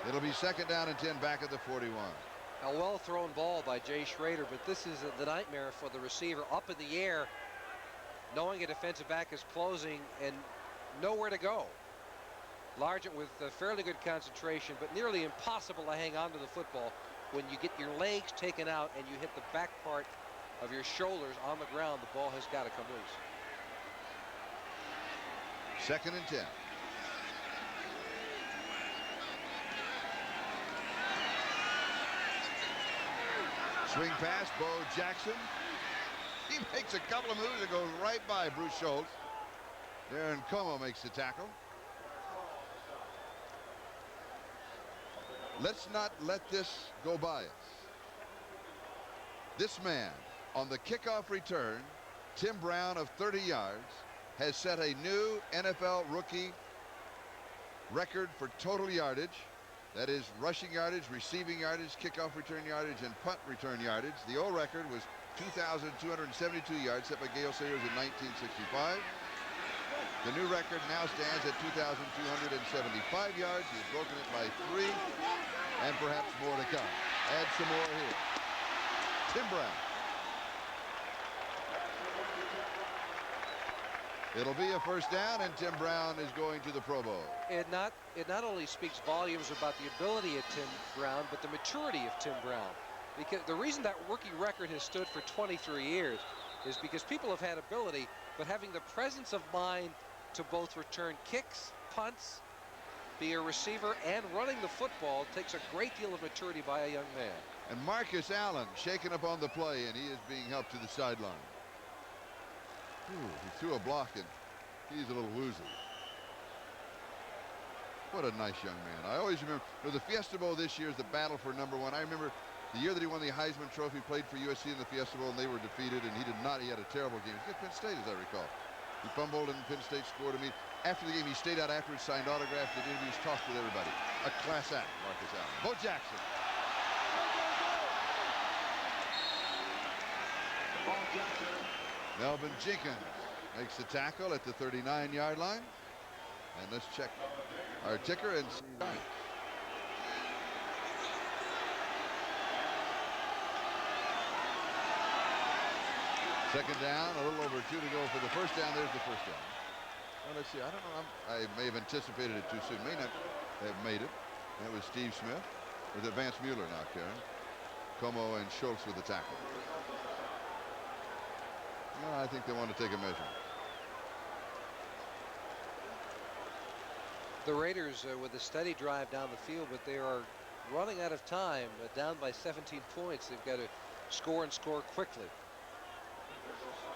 It'll be 2nd down and 10 back at the 41. A well-thrown ball by Jay Schrader, but this is the nightmare for the receiver. Up in the air, knowing a defensive back is closing and nowhere to go. Largent with fairly good concentration, but nearly impossible to hang on to the football when you get your legs taken out and you hit the back part of your shoulders on the ground. The ball has got to come loose. 2nd and 10. Swing pass, Bo Jackson. He makes a couple of moves that goes right by Bruce Schultz. Darren Como makes the tackle. Let's not let this go by us. This man, on the kickoff return, Tim Brown of 30 yards, has set a new NFL rookie record for total yardage. That is rushing yardage, receiving yardage, kickoff return yardage, and punt return yardage. The old record was 2,272 yards set by Gale Sayers in 1965. The new record now stands at 2,275 yards. He has broken it by 3, and perhaps more to come. Add some more here. Tim Brown. It'll be a 1st down, and Tim Brown is going to the Pro Bowl. It not only speaks volumes about the ability of Tim Brown, but the maturity of Tim Brown. Because the reason that rookie record has stood for 23 years is because people have had ability, but having the presence of mind to both return kicks, punts, be a receiver, and running the football takes a great deal of maturity by a young man. And Marcus Allen shaken up on the play, and he is being helped to the sideline. He threw a block, and he's a little woozy. What a nice young man. I always remember, the Fiesta Bowl this year is the battle for #1. I remember the year that he won the Heisman Trophy, played for USC in the Fiesta Bowl, and they were defeated, and he did not. He had a terrible game. He was at Penn State, as I recall. He fumbled and Penn State scored him. After the game, he stayed out afterwards, signed autographs, did interviews, talked with everybody. A class act, Marcus Allen. Bo Jackson. Melvin Jenkins makes the tackle at the 39-yard line. And let's check our ticker and see. Second down, a little over 2 to go for the first down. There's the first down. Well, let's see. I don't know. I may have anticipated it too soon. May not have made it. That was Steve Smith with Vance Mueller knocked there. Como and Schultz with the tackle. Well, I think they want to take a measure. The Raiders with a steady drive down the field, but they are running out of time. Down by 17 points. They've got to score and score quickly.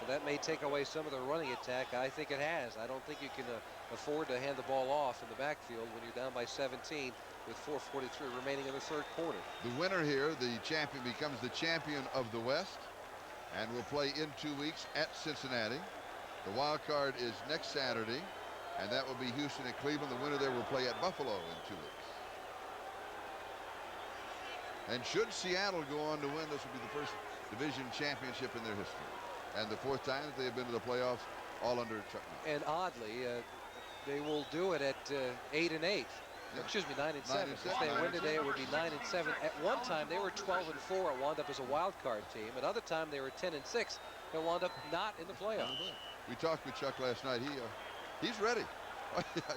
And that may take away some of the running attack. I think it has. I don't think you can afford to hand the ball off in the backfield when you're down by 17 with 4:43 remaining in the third quarter. The winner here, the champion, becomes the champion of the West and will play in 2 weeks at Cincinnati. The wild card is next Saturday, and that will be Houston and Cleveland. The winner there will play at Buffalo in 2 weeks. And should Seattle go on to win, this will be the first division championship in their history. And the 4th time that they have been to the playoffs, all under Chuck Noll. And oddly, they will do it at 8-8. Yeah. Excuse me, 9-7. If they win today, it would be 9-7. At one time, they were 12-4 and wound up as a wild card team. Another time, they were 10-6 and wound up not in the playoffs. We talked with Chuck last night. He's ready.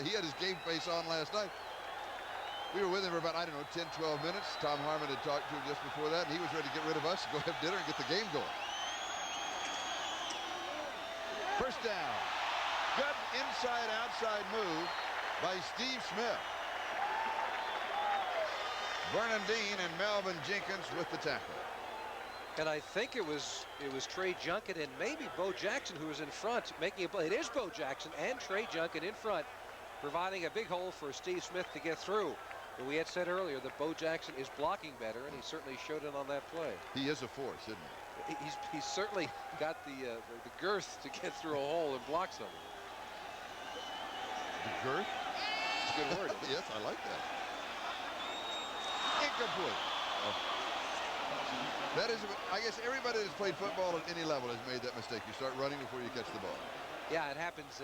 He had his game face on last night. We were with him for about, I don't know, 10, 12 minutes. Tom Harmon had talked to him just before that, and he was ready to get rid of us, go have dinner, and get the game going. First down. Good inside-outside move by Steve Smith. Vernon Dean and Melvin Jenkins with the tackle. And I think it was Trey Junkin and maybe Bo Jackson who was in front making a play. It is Bo Jackson and Trey Junkin in front, providing a big hole for Steve Smith to get through. And we had said earlier that Bo Jackson is blocking better, and he certainly showed it on that play. He is a force, isn't he? He's certainly got the girth to get through a hole and block someone. The girth? It's a good word. Yes, I like that. Incomplete. Oh. That is, I guess everybody that's played football at any level has made that mistake. You start running before you catch the ball. Yeah, it happens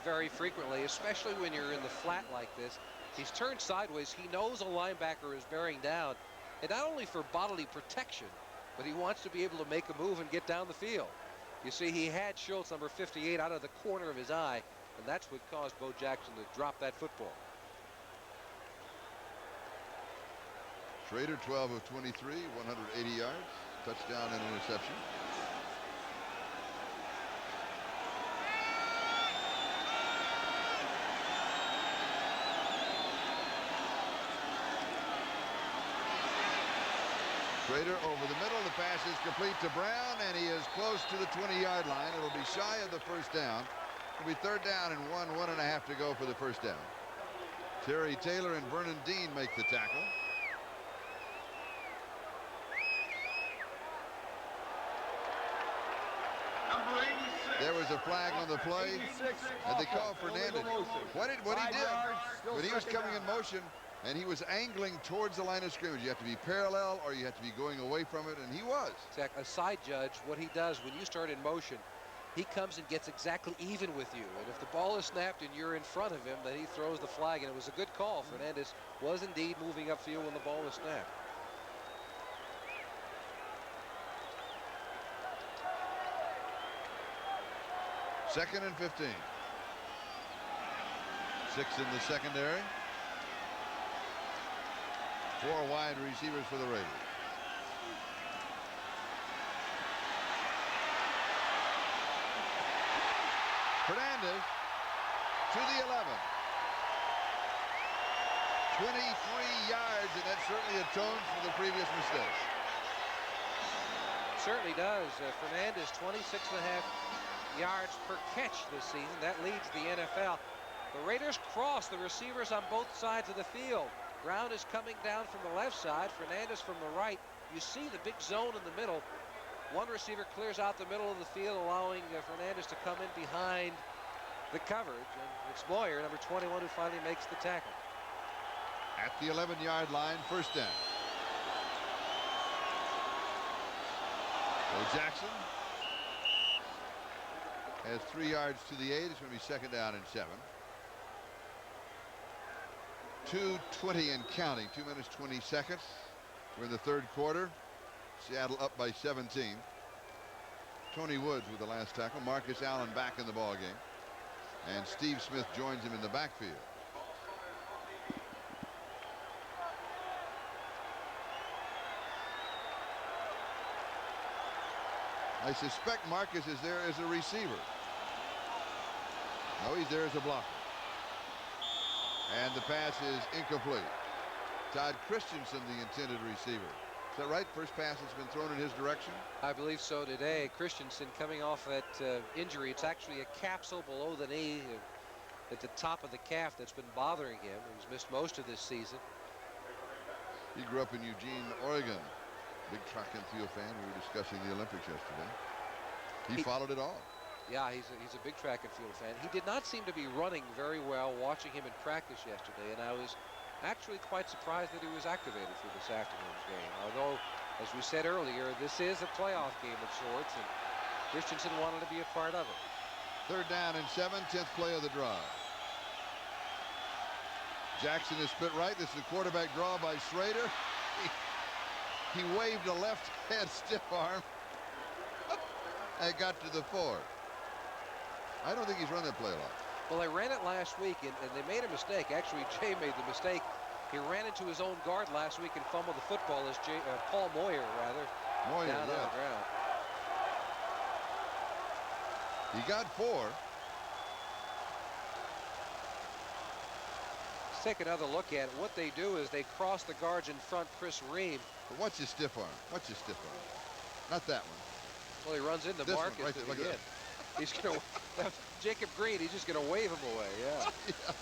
very frequently, especially when you're in the flat like this. He's turned sideways. He knows a linebacker is bearing down, and not only for bodily protection, but he wants to be able to make a move and get down the field. You see, he had Schultz, number 58, out of the corner of his eye, and that's what caused Bo Jackson to drop that football. Schrader, 12 of 23, 180 yards, touchdown and interception. Schrader over the middle. The pass is complete to Brown, and he is close to the 20-yard line. It'll be shy of the first down. It'll be third down and 1.5 to go for the first down. Terry Taylor and Vernon Dean make the tackle. There was a flag on the play, and they called Fernandez. What he did, when he was coming in motion, and he was angling towards the line of scrimmage. You have to be parallel or you have to be going away from it, and he was. Zach, a side judge, what he does when you start in motion, he comes and gets exactly even with you. And if the ball is snapped and you're in front of him, then he throws the flag, and it was a good call. Fernandez was indeed moving upfield when the ball was snapped. Second and 15. 6 in the secondary. 4 wide receivers for the Raiders. Fernandez to the 11. 23 yards, and that certainly atones for the previous mistake. Certainly does. Fernandez, 26.5 yards per catch this season. That leads the NFL. The Raiders cross the receivers on both sides of the field. Brown is coming down from the left side, Fernandez from the right. You see the big zone in the middle. One receiver clears out the middle of the field, allowing Fernandez to come in behind the coverage, and it's Moyer, number 21, who finally makes the tackle. At the 11-yard line, first down. So Jackson has 3 yards to the 8. It's going to be second down and 7. 2:20 and counting. 2 minutes 20 seconds. We're in the third quarter. Seattle up by 17. Tony Woods with the last tackle. Marcus Allen back in the ball game, and Steve Smith joins him in the backfield. I suspect Marcus is there as a receiver. No, he's there as a blocker. And the pass is incomplete. Todd Christensen, the intended receiver. Is that right? First pass has been thrown in his direction? I believe so today. Christensen coming off that injury. It's actually a capsule below the knee at the top of the calf that's been bothering him. He's missed most of this season. He grew up in Eugene, Oregon. Big track and field fan. We were discussing the Olympics yesterday. He followed it all. Yeah, he's a big track and field fan. He did not seem to be running very well watching him in practice yesterday, and I was actually quite surprised that he was activated for this afternoon's game. Although, as we said earlier, this is a playoff game of sorts, and Christensen wanted to be a part of it. Third down and 7, 10th play of the drive. Jackson is split right. This is a quarterback draw by Schrader. He waved a left hand stiff arm and got to the 4. I don't think he's run that play a lot. Well, they ran it last week, and they made a mistake. Actually, Jay made the mistake. He ran into his own guard last week and fumbled the football as Paul Moyer, rather, down on the ground. He got 4. Let's take another look at it. What they do is they cross the guards in front, Chris Ream. But watch his stiff arm. Watch his stiff arm. Not that one. Well, he runs into Marcus right there, again. He's going to Jacob Green. He's just going to wave him away. Yeah. Yeah.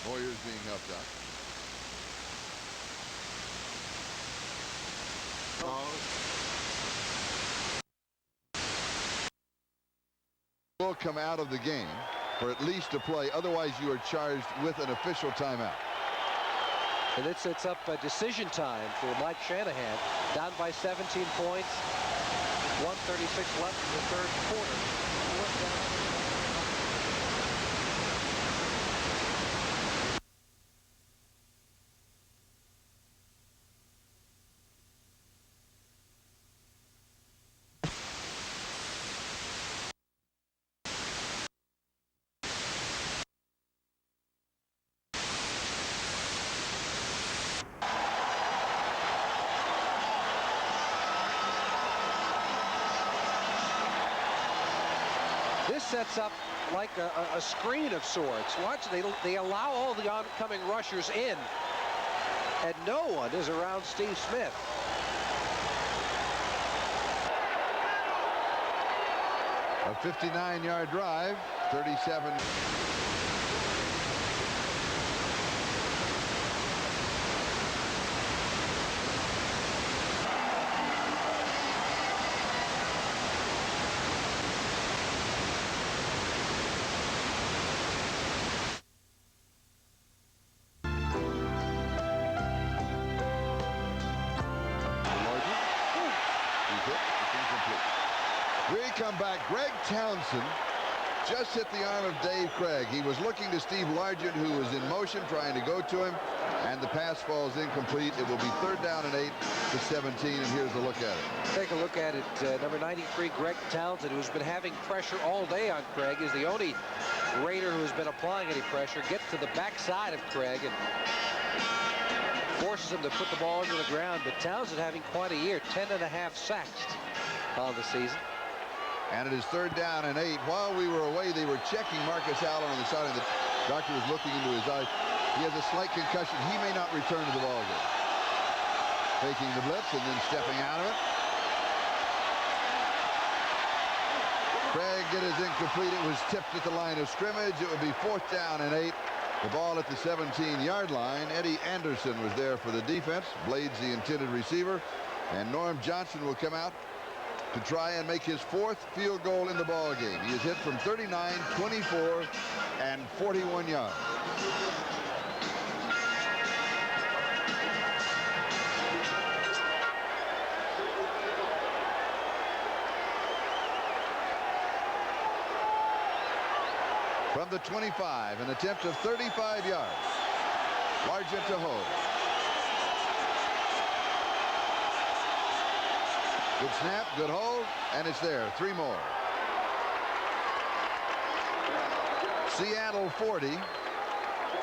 Moyer's being helped out. Will come out of the game for at least a play. Otherwise, you are charged with an official timeout. And it sets up a decision time for Mike Shanahan. Down by 17 points. 1:36 left in the third quarter. Sets up like a screen of sorts. Watch, they allow all the oncoming rushers in, and no one is around Steve Smith. A 59-yard drive, 37. Greg Townsend just hit the arm of Dave Craig. He was looking to Steve Largent, who was in motion trying to go to him, and the pass falls incomplete. It will be third down and 8 to 17, and here's a look at it. Take a look at it. Number 93, Greg Townsend, who's been having pressure all day on Craig, is the only Raider who has been applying any pressure. Gets to the backside of Craig and forces him to put the ball into the ground. But Townsend having quite a year, 10.5 sacks on the season. And it is third down and 8. While we were away, they were checking Marcus Allen on the side, and the doctor was looking into his eyes. He has a slight concussion. He may not return to the ball game. Taking the blitz and then stepping out of it. Craig, it is incomplete. It was tipped at the line of scrimmage. It would be fourth down and 8. The ball at the 17-yard line. Eddie Anderson was there for the defense. Blades, the intended receiver. And Norm Johnson will come out to try and make his 4th field goal in the ball game. He is hit from 39, 24, and 41 yards. From the 25, an attempt of 35 yards. Largent to hold. Good snap, good hold, and it's there. 3 more. Seattle 40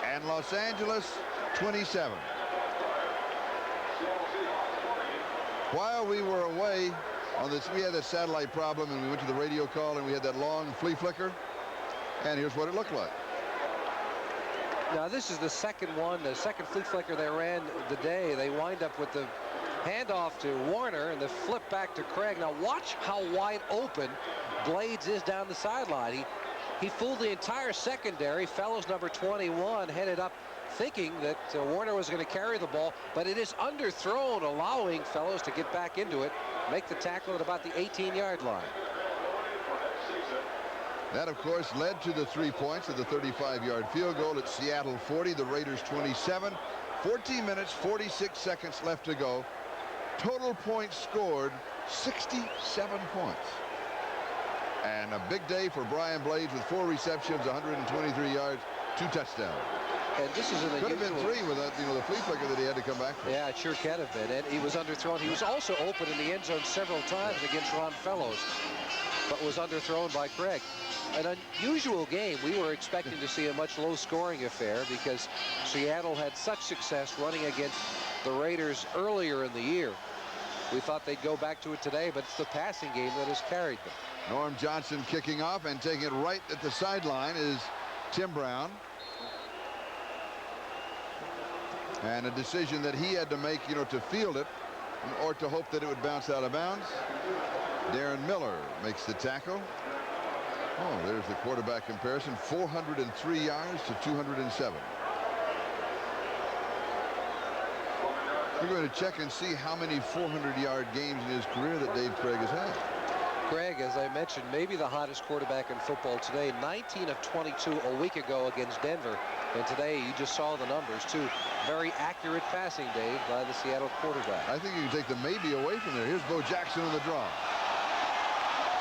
and Los Angeles 27. While we were away on this, we had that satellite problem, and we went to the radio call, and we had that long flea flicker. And here's what it looked like. Now, this is the second one, the second flea flicker they ran the day. They wind up with the handoff to Warner and the flip back to Craig. Now, watch how wide open Blades is down the sideline. He fooled the entire secondary. Fellows number 21 headed up thinking that Warner was going to carry the ball, but it is underthrown, allowing Fellows to get back into it, make the tackle at about the 18-yard line. That, of course, led to the 3 points of the 35-yard field goal at Seattle 40, the Raiders 27. 14 minutes, 46 seconds left to go. Total points scored, 67 points. And a big day for Brian Blades with 4 receptions, 123 yards, 2 touchdowns. And this is an could have been 3 with that, the flea flicker that he had to come back from. Yeah, it sure can have been. And he was underthrown. He was also open in the end zone several times against Ron Fellows, but was underthrown by Craig. An unusual game. We were expecting to see a much low-scoring affair because Seattle had such success running against the Raiders earlier in the year. We thought they'd go back to it today, but it's the passing game that has carried them. Norm Johnson kicking off, and taking it right at the sideline is Tim Brown. And a decision that he had to make, to field it or to hope that it would bounce out of bounds. Darren Miller makes the tackle. Oh, there's the quarterback comparison. 403 yards to 207. We're going to check and see how many 400-yard games in his career that Dave Craig has had. Craig, as I mentioned, maybe the hottest quarterback in football today. 19 of 22 a week ago against Denver. And today, you just saw the numbers, too. Very accurate passing day by the Seattle quarterback. I think you can take the maybe away from there. Here's Bo Jackson on the draw.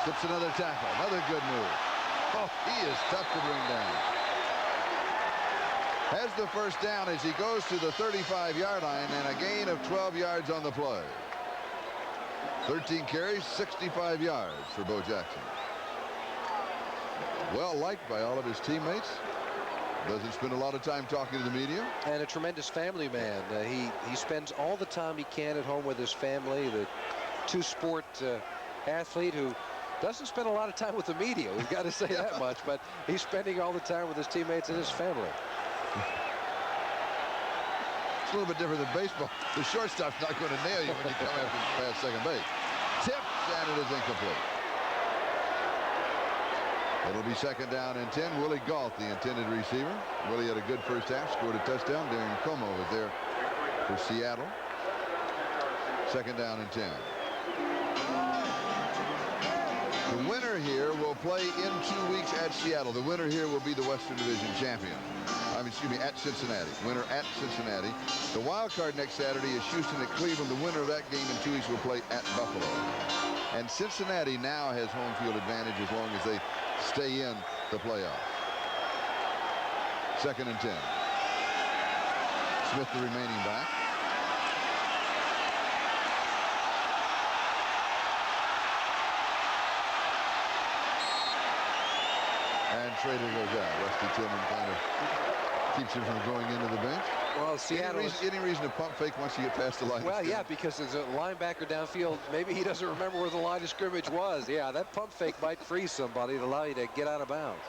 Slips another tackle. Another good move. Oh, he is tough to bring down. Has the first down as he goes to the 35-yard line, and a gain of 12 yards on the play. 13 carries, 65 yards for Bo Jackson. Well liked by all of his teammates. Doesn't spend a lot of time talking to the media. And a tremendous family man. He spends all the time he can at home with his family. The two-sport athlete who doesn't spend a lot of time with the media. We've got to say that much. But he's spending all the time with his teammates and his family. It's a little bit different than baseball. The shortstop's not going to nail you when you come after past second base. Tipped, and it is incomplete. It'll be second down and 10. Willie Galt, the intended receiver. Willie had a good first half, scored a touchdown. Darren Como was there for Seattle. Second down and 10. The winner here will play in 2 weeks at Seattle. The winner here will be the Western Division champion. At Cincinnati. Winner at Cincinnati. The wild card next Saturday is Houston at Cleveland. The winner of that game in 2 weeks will play at Buffalo. And Cincinnati now has home field advantage as long as they stay in the playoffs. Second and 10. Smith, the remaining back. And Schrader goes out. Rusty Tillman kind of keeps him from going into the bench. Well, Seattle. Any reason to pump fake once you get past the line? Well, yeah, because there's a linebacker downfield. Maybe he doesn't remember where the line of scrimmage was. Yeah, that pump fake might freeze somebody to allow you to get out of bounds.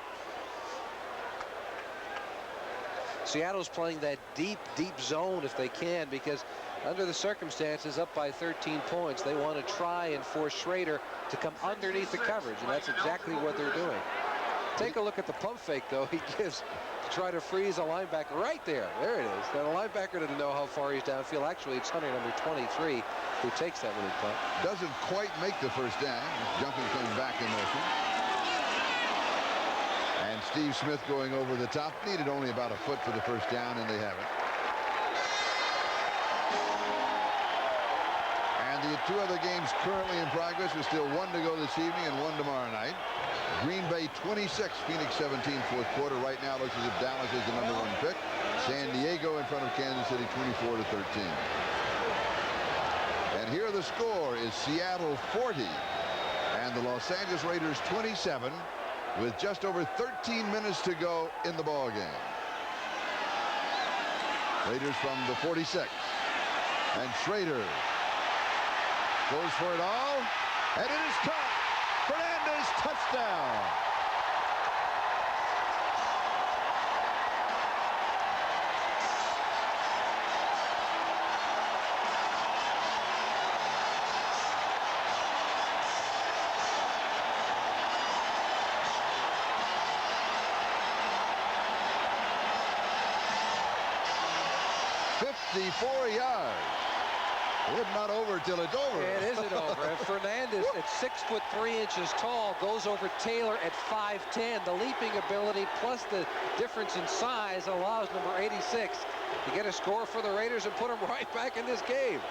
Seattle's playing that deep zone if they can, because under the circumstances, up by 13 points, they want to try and force Schrader to come underneath the coverage, and that's exactly what they're doing. Take a look at the pump fake, though, he gives to try to freeze a linebacker right there. There it is. Now, the linebacker didn't know how far he's downfield. Actually, it's Hunter, number 23, who takes that winning punt. Doesn't quite make the first down. Jumping coming back in motion. And Steve Smith going over the top. Needed only about a foot for the first down, and they have it. And the two other games currently in progress with still one to go this evening and one tomorrow night. Green Bay 26, Phoenix 17, fourth quarter. Right now looks as if Dallas is the #1 pick. San Diego in front of Kansas City 24-13. And here the score is Seattle 40 and the Los Angeles Raiders 27 with just over 13 minutes to go in the ball game. Raiders from the 46. And Schrader goes for it all, and it is caught. Fernandez, touchdown. .54 yards. It's not over till it's over. It isn't over. And Fernandez at 6'3" tall goes over Taylor at 5'10". The leaping ability plus the difference in size allows number 86 to get a score for the Raiders and put them right back in this game.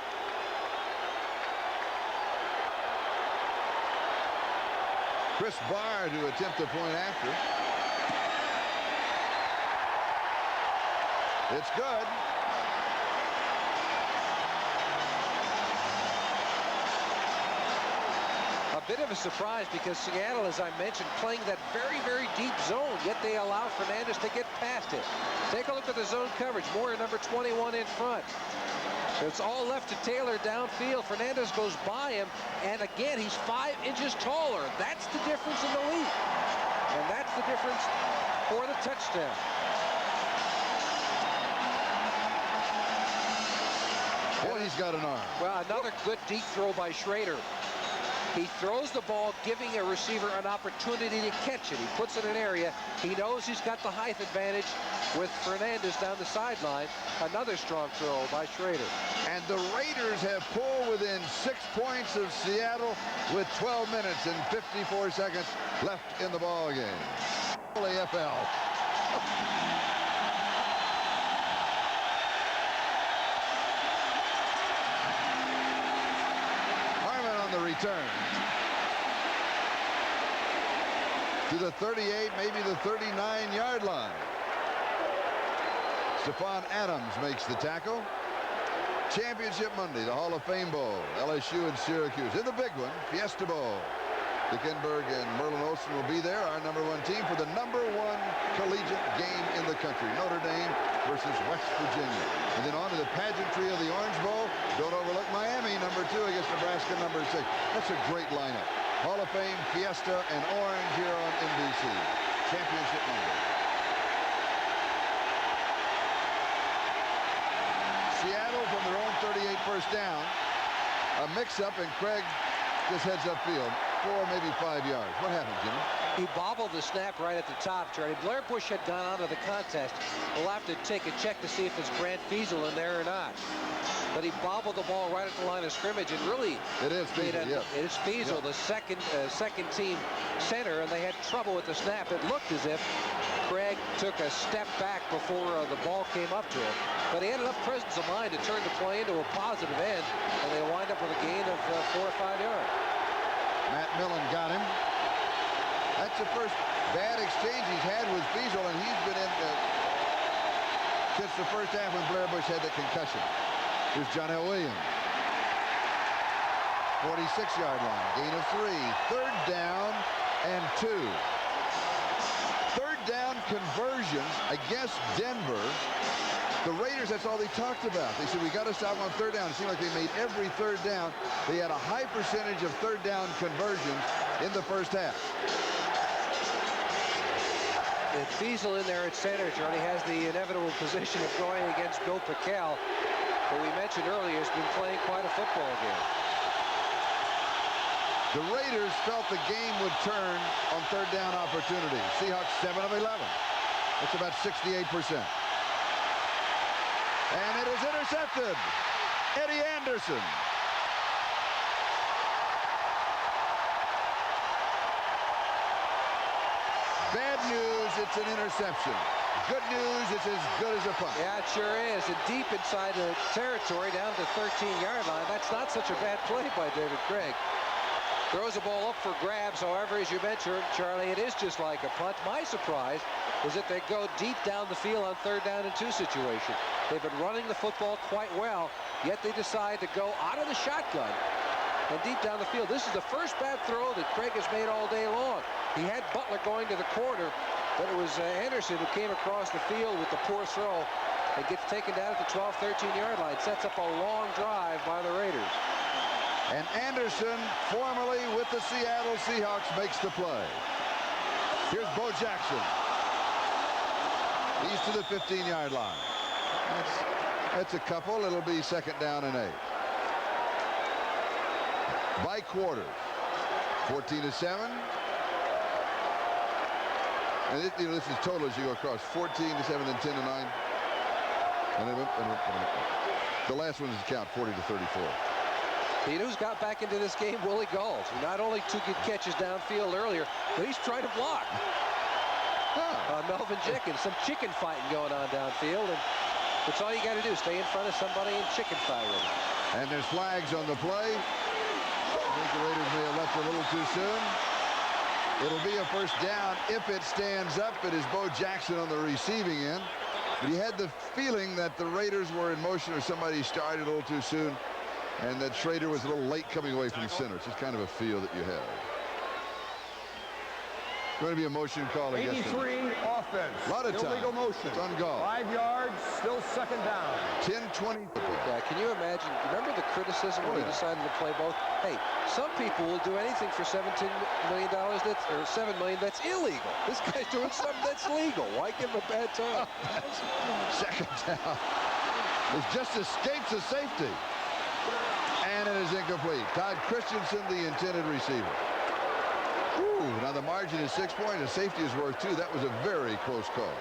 Chris Barr to attempt a point after. It's good. A bit of a surprise because Seattle, as I mentioned, playing that very, very deep zone, yet they allow Fernandez to get past it. Take a look at the zone coverage. Moore, number 21 in front. It's all left to Taylor downfield. Fernandez goes by him, and again, he's 5 inches taller. That's the difference in the leap. And that's the difference for the touchdown. Boy, he's got an arm. Well, another good deep throw by Schrader. He throws the ball, giving a receiver an opportunity to catch it. He puts it in an area. He knows he's got the height advantage with Fernandez down the sideline. Another strong throw by Schrader. And the Raiders have pulled within 6 points of Seattle with 12 minutes and 54 seconds left in the ball game. AFL. The return to the 38, maybe the 39-yard line. Stephon Adams makes the tackle. Championship Monday, the Hall of Fame Bowl, LSU and Syracuse. In the big one, Fiesta Bowl. Dick Enberg and Merlin Olsen will be there, our #1 team, for the #1 collegiate game in the country, Notre Dame versus West Virginia. And then on to the pageantry of the Orange Bowl. Don't overlook Miami, #2 against Nebraska, #6. That's a great lineup. Hall of Fame, Fiesta, and Orange here on NBC. Championship Monday. Seattle from their own 38 first down. A mix-up, and Craig just heads upfield. 4, maybe 5 yards. What happened, Jimmy? He bobbled the snap right at the top, Charlie. Blair Bush had gone out of the contest. We'll have to take a check to see if it's Grant Fiesel in there or not. But he bobbled the ball right at the line of scrimmage, and really it is Fiesel, it is Fiesel, the second team center, and they had trouble with the snap. It looked as if Craig took a step back before the ball came up to him, but he had enough presence of mind to turn the play into a positive end, and they wind up with a gain of 4 or 5 yards. Matt Millen got him. That's the first bad exchange he's had with Fiesel, and he's been in since the first half when Blair Bush had the concussion. Here's John L. Williams. 46-yard line. Gain of 3. 3rd down and 2. 3rd down conversions against Denver. The Raiders, that's all they talked about. They said, we got to stop on 3rd down. It seemed like they made every 3rd down. They had a high percentage of 3rd down conversions in the first half. And Fiesel in there at center, Charlie, has the inevitable position of going against Bill Pickel, who we mentioned earlier has been playing quite a football game. The Raiders felt the game would turn on third down opportunities. Seahawks 7 of 11. That's about 68%. And it is intercepted. Eddie Anderson. Bad news, it's an interception. Good news, it's as good as a punt. Yeah, it sure is. And deep inside the territory, down to the 13-yard line. That's not such a bad play by David Craig. Throws the ball up for grabs. However, as you mentioned, Charlie, it is just like a punt. My surprise is that they go deep down the field on 3rd down and 2 situation. They've been running the football quite well, yet they decide to go out of the shotgun and deep down the field. This is the first bad throw that Craig has made all day long. He had Butler going to the corner, but it was Anderson who came across the field with the poor throw and gets taken down at the 12, 13-yard line. Sets up a long drive by the Raiders. And Anderson, formerly with the Seattle Seahawks, makes the play. Here's Bo Jackson. He's to the 15-yard line. That's a couple. It'll be 2nd down and 8. By quarters, 14-7. And this is total as you go across. 14-7 and 10-9. And the last one is count 40-34. You know who's got back into this game? Willie Galls, who not only took good catches downfield earlier, but he's trying to block. Melvin Jenkins, some chicken fighting going on downfield, and that's all you got to do, stay in front of somebody and chicken fight with him. And there's flags on the play. I think the Raiders may have left a little too soon. It'll be a 1st down if it stands up. It is Bo Jackson on the receiving end. But you had the feeling that the Raiders were in motion or somebody started a little too soon, and that Schrader was a little late coming away from center. It's just kind of a feel that you have. Going to be a motion call against 83 offense. A lot of time. Illegal motion. It's on goal. 5 yards, still 2nd down. 10-20. Yeah, can you imagine? Remember the criticism when he decided to play both? Hey, some people will do anything for $17 million or $7 million that's illegal. This guy's doing something that's legal. Why give him a bad time? 2nd down. It just escapes a safety. And it is incomplete. Todd Christensen, the intended receiver. Ooh, now the margin is 6 points. The safety is worth 2. That was a very close call.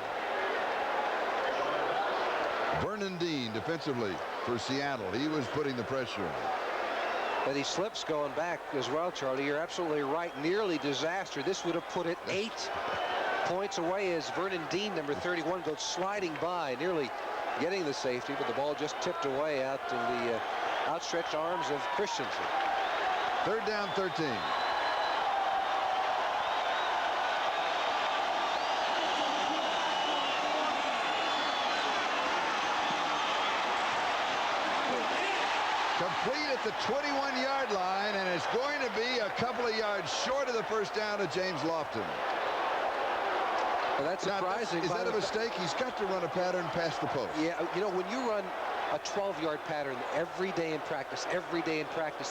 Vernon Dean defensively for Seattle. He was putting the pressure on. But he slips going back as well, Charlie. You're absolutely right. Nearly disaster. This would have put it 8 points away as Vernon Dean, number 31, goes sliding by, nearly getting the safety, but the ball just tipped away out to the outstretched arms of Christensen. 3rd down, 13. Complete at the 21-yard line, and it's going to be a couple of yards short of the 1st down to James Lofton. Well, that's surprising. Is that a mistake? He's got to run a pattern past the post. Yeah, you know, when you run a 12-yard pattern every day in practice,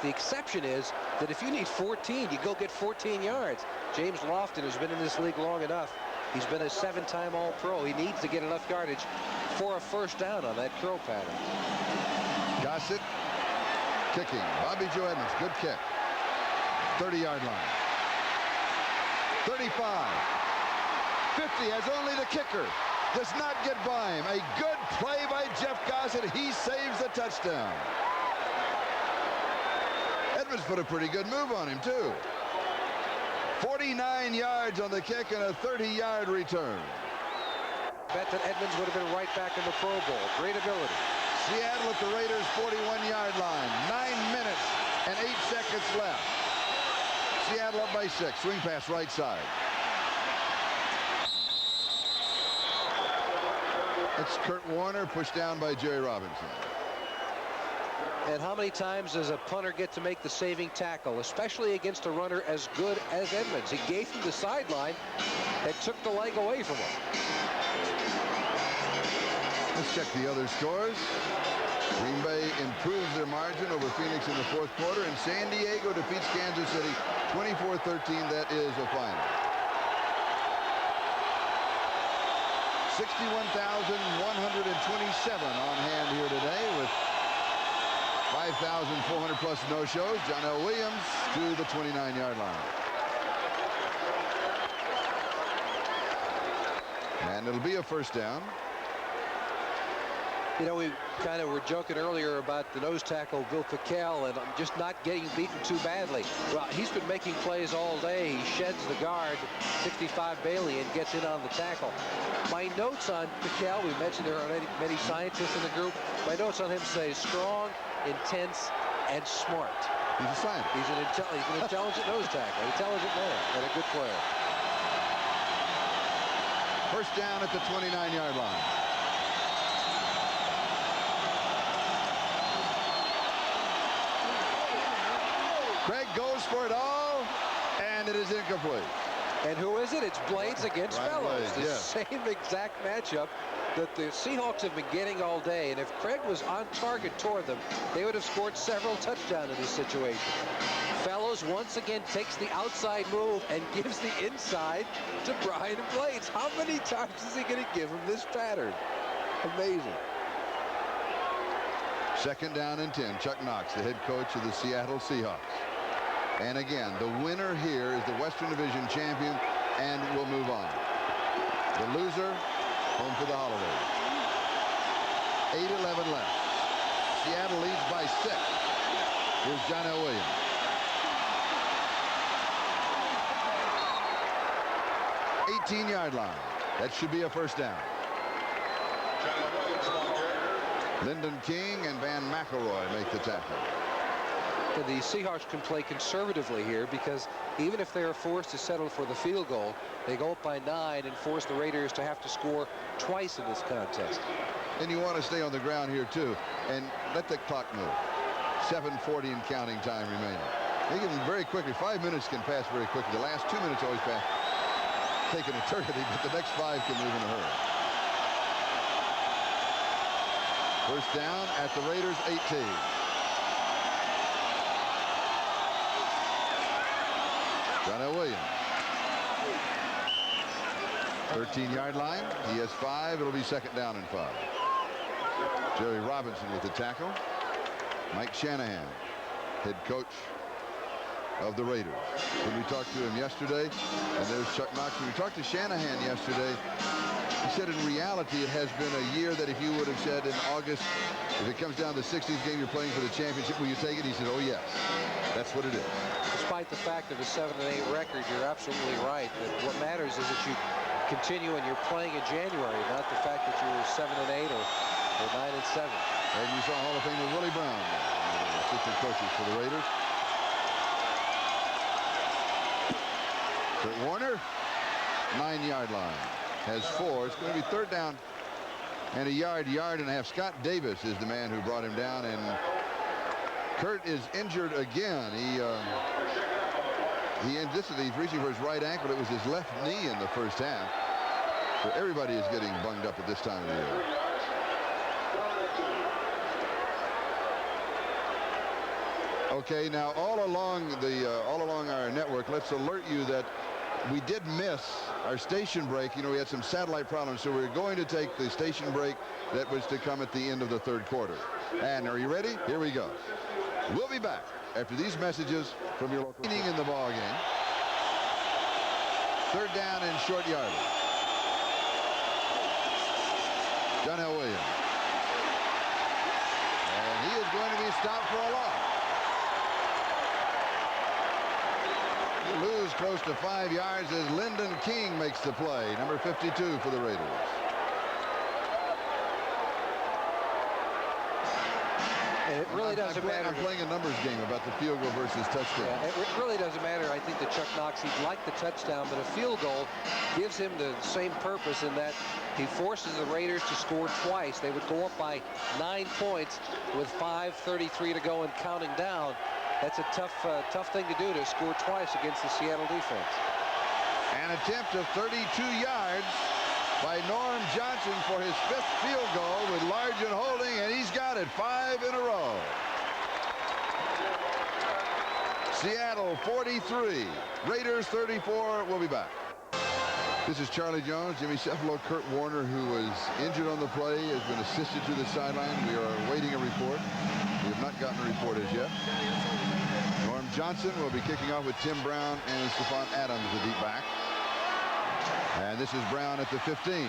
the exception is that if you need 14, you go get 14 yards. James Lofton has been in this league long enough. He's been a 7-time All-Pro. He needs to get enough yardage for a 1st down on that curl pattern. Gossett kicking. Bobby Joe Edmonds, good kick. 30-yard line. 35. 50 has only the kicker. Does not get by him. A good play by Jeff Gossett. He saves the touchdown. Edmonds put a pretty good move on him, too. 49 yards on the kick and a 30-yard return. Bet that Edmonds would have been right back in the Pro Bowl. Great ability. Seattle at the Raiders' 41-yard line. 9 minutes and 8 seconds left. Seattle up by 6. Swing pass right side. It's Kurt Warner pushed down by Jerry Robinson. And how many times does a punter get to make the saving tackle, especially against a runner as good as Edmonds? He gave him the sideline and took the leg away from him. Let's check the other scores. Green Bay improves their margin over Phoenix in the 4th quarter, and San Diego defeats Kansas City 24-13. That is a final. 61,127 on hand here today with 5,400 plus no-shows. John L. Williams to the 29-yard line. And it'll be a first down. You know, we kind of were joking earlier about the nose tackle, Bill Pickell, and just not getting beaten too badly. Well, he's been making plays all day. He sheds the guard, 65 Bailey, and gets in on the tackle. My notes on Pickell, we mentioned there are many scientists in the group. My notes on him say strong, intense, and smart. He's a scientist. He's an intelligent nose tackle, intelligent man, and a good player. First down at the 29-yard line. Craig goes for it all, and it is incomplete. And who is it? It's Blades against Fellows. Blades, The yes. same exact matchup that the Seahawks have been getting all day. And if Craig was on target toward them, they would have scored several touchdowns in this situation. Fellows once again takes the outside move and gives the inside to Brian Blades. How many times is he going to give him this pattern? Amazing. Second down and 10. Chuck Knox, the head coach of the Seattle Seahawks. And again, the winner here is the Western Division champion and will move on. The loser, home for the holidays. 8:11 left. Seattle leads by 6. Here's John L. Williams. '18-yard line. That should be a first down. Lyndon King and Van McElroy make the tackle. The Seahawks can play conservatively here because even if they are forced to settle for the field goal, they go up by 9 and force the Raiders to have to score twice in this contest. And you want to stay on the ground here too and let the clock move. 7:40 and counting time remaining. They can very quickly, 5 minutes can pass very quickly. The last 2 minutes always pass, take an eternity, but the next 5 can move in a hurry. First down at the Raiders 18. John L. Williams. 13-yard line. He has 5. It'll be second down and 5. Jerry Robinson with the tackle. Mike Shanahan, head coach of the Raiders. When we talked to him yesterday, and there's Chuck Knox. When we talked to Shanahan yesterday, he said in reality it has been a year that if you would have said in August, if it comes down to the 16th game you're playing for the championship, will you take it? He said, oh yes, that's what it is. Despite the fact of a 7-8 record, you're absolutely right. That what matters is that you continue and you're playing in January, not the fact that you're 7-8 or 9-7. And you saw Hall of Famer Willie Brown, assistant coaches for the Raiders. Kurt Warner, 9-yard line, has 4. It's going to be third down and a yard and a half. Scott Davis is the man who brought him down, and Kurt is injured again. He's reaching for his right ankle. It was his left knee in the first half. So everybody is getting bunged up at this time of the year. Okay, now all along our network, let's alert you that we did miss our station break. You know, we had some satellite problems, so we're going to take the station break that was to come at the end of the third quarter. And are you ready? Here we go. We'll be back after these messages from your local inning in the ball game. Third down and short yardage. John L. Williams. And he is going to be stopped for a loss. You lose close to 5 yards as Lyndon King makes the play, number 52 for the Raiders. And it really doesn't matter. I'm playing a numbers game about the field goal versus touchdown. Yeah, it really doesn't matter. I think that Chuck Knox, he'd like the touchdown, but a field goal gives him the same purpose in that he forces the Raiders to score twice. They would go up by 9 points with 5:33 to go and counting down. That's a tough thing to do, to score twice against the Seattle defense. An attempt of 32 yards by Norm Johnson for his 5th field goal with Largent holding, and he's got it 5 in a row. Seattle 43, Raiders 34. We'll be back. This is Charlie Jones. Jimmy CEFALO. Kurt Warner, who was injured on the play, has been assisted to the sideline. We are awaiting a report. We have not gotten a report as yet. Norm Johnson will be kicking off with Tim Brown and Stephon Adams, the deep back. And this is Brown at the 15.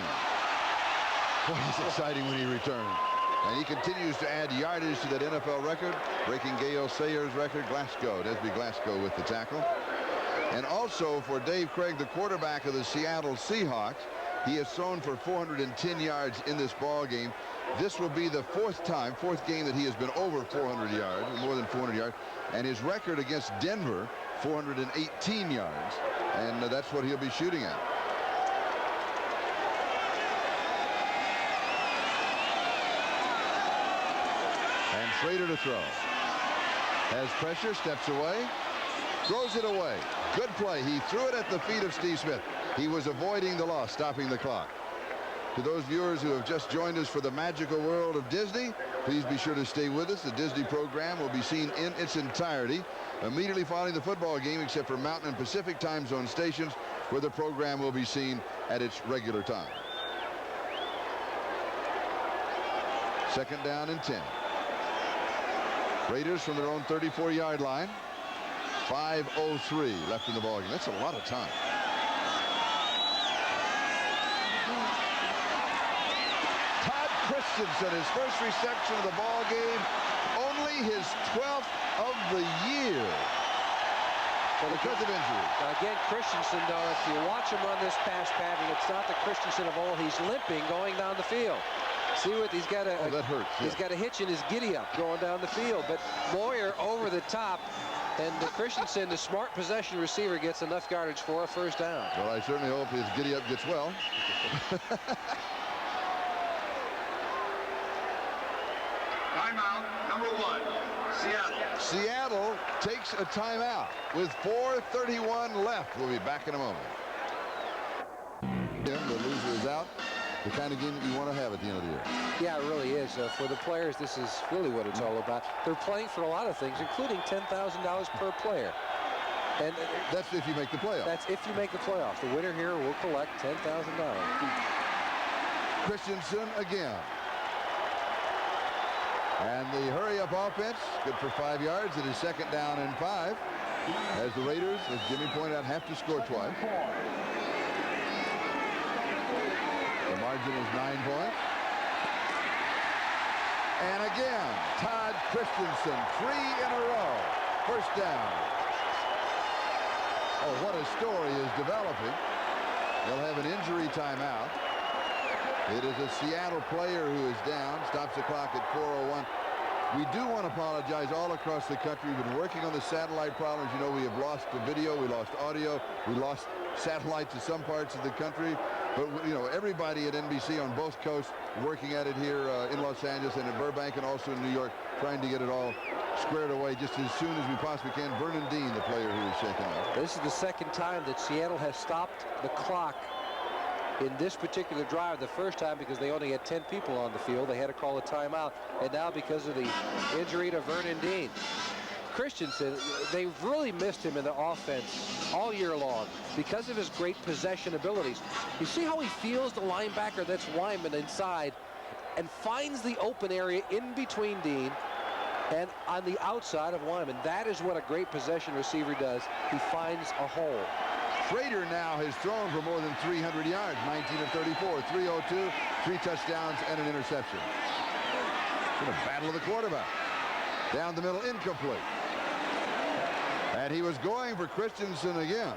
Boy, it's exciting when he returns. And he continues to add yardage to that NFL record, breaking Gale Sayers' record. Desby Glasgow with the tackle. And also for Dave Craig, the quarterback of the Seattle Seahawks, he has thrown for 410 yards in this ball game. This will be the fourth game that he has been over 400 yards, or more than 400 yards. And his record against Denver, 418 yards. And that's what he'll be shooting at. And Schrader to throw. Has pressure, steps away, throws it away. Good play. He threw it at the feet of Steve Smith. He was avoiding the loss, stopping the clock. To those viewers who have just joined us for the magical world of Disney, please be sure to stay with us. The Disney program will be seen in its entirety immediately following the football game, except for Mountain and Pacific time zone stations, where the program will be seen at its regular time. 2nd down and 10. Raiders from their own 34-yard line. 5:03 left in the ballgame. That's a lot of time. Todd Christensen, his first reception of the ball game, only his 12th of the year. Because of injury. Again, Christensen, though, if you watch him run this pass pattern, it's not the Christensen of old. He's limping going down the field. See what he's got a that hurts. He's got a hitch in his giddy up going down the field. But Moyer over the top, and Christensen, the smart possession receiver, gets enough yardage for a first down. Well, I certainly hope his giddy up gets well. Timeout, number 1, Seattle. Seattle takes a timeout with 4:31 left. We'll be back in a moment. The loser is out. The kind of game that you want to have at the end of the year. Yeah, it really is. For the players, this is really what it's all about. They're playing for a lot of things, including $10,000 per player. And that's if you make the playoffs. That's if you make the playoffs. The winner here will collect $10,000. Christensen again. And the hurry-up offense, good for 5 yards. It is 2nd down and 5. As the Raiders, as Jimmy pointed out, have to score twice. The margin is 9 points. And again, Todd Christensen, 3 in a row. First down. Oh, what a story is developing. They'll have an injury timeout. It is a Seattle player who is down. Stops the clock at 4:01. We do want to apologize all across the country. We've been working on the satellite problems. You know, we have lost the video, we lost audio, we lost satellites in some parts of the country. But, you know, everybody at NBC on both coasts working at it here in Los Angeles and in Burbank and also in New York, trying to get it all squared away just as soon as we possibly can. Vernon Dean, the player who is shaken up. This is the 2nd time that Seattle has stopped the clock in this particular drive. The first time because they only had 10 people on the field. They had to call a timeout. And now because of the injury to Vernon Dean. Christensen, they've really missed him in the offense all year long because of his great possession abilities. You see how he feels the linebacker, that's Wyman, inside, and finds the open area in between Dean and on the outside of Wyman. That is what a great possession receiver does. He finds a hole. Schrader now has thrown for more than 300 yards, 19 of 34, 302, 3 touchdowns, and an interception. It's a battle of the quarterback. Down the middle, incomplete. And he was going for Christensen again.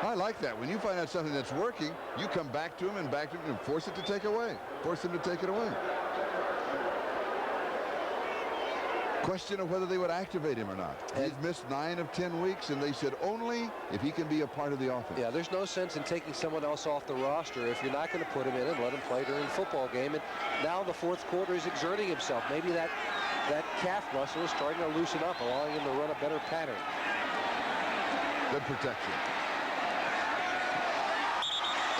I like that. When you find out something that's working, you come back to him and back to him and force it to take away. Force him to take it away. Question of whether they would activate him or not. He's missed 9 of 10 weeks, and they said only if he can be a part of the offense. Yeah, there's no sense in taking someone else off the roster if you're not going to put him in and let him play during the football game. And now the 4th quarter is exerting himself. Maybe that calf muscle is starting to loosen up, allowing him to run a better pattern. Good protection.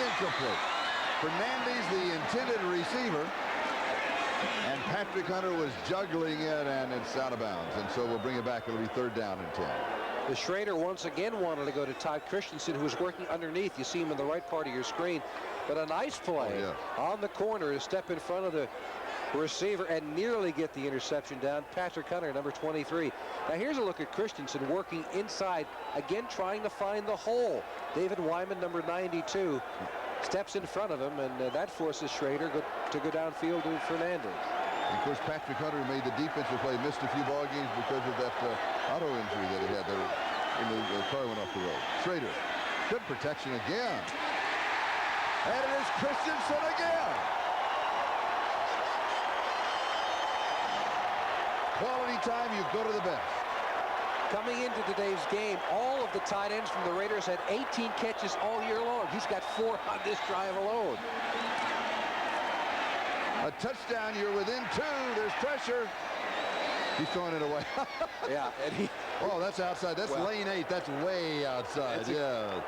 Incomplete. Fernandez, the intended receiver. And Patrick Hunter was juggling it, and it's out of bounds. And so we'll bring it back. It'll be 3rd down and 10. The Schrader once again wanted to go to Todd Christensen, who was working underneath. You see him in the right part of your screen. But a nice play on the corner to step in front of the receiver and nearly get the interception down. Patrick Hunter, number 23. Now here's a look at Christensen working inside, again trying to find the hole. David Wyman, number 92, steps in front of him, and that forces Schrader to go downfield to Fernandez. Of course, Patrick Hunter made the defensive play, missed a few ball games because of that auto injury that he had there when the car went off the road. Schrader, good protection again. And it is Christensen again. Quality time, you go to the best. Coming into today's game, all of the tight ends from the Raiders had 18 catches all year long. He's got 4 on this drive alone. A touchdown, you're within 2. There's pressure. He's throwing it away. Yeah, and he... Oh, that's outside. That's lane 8. That's way outside.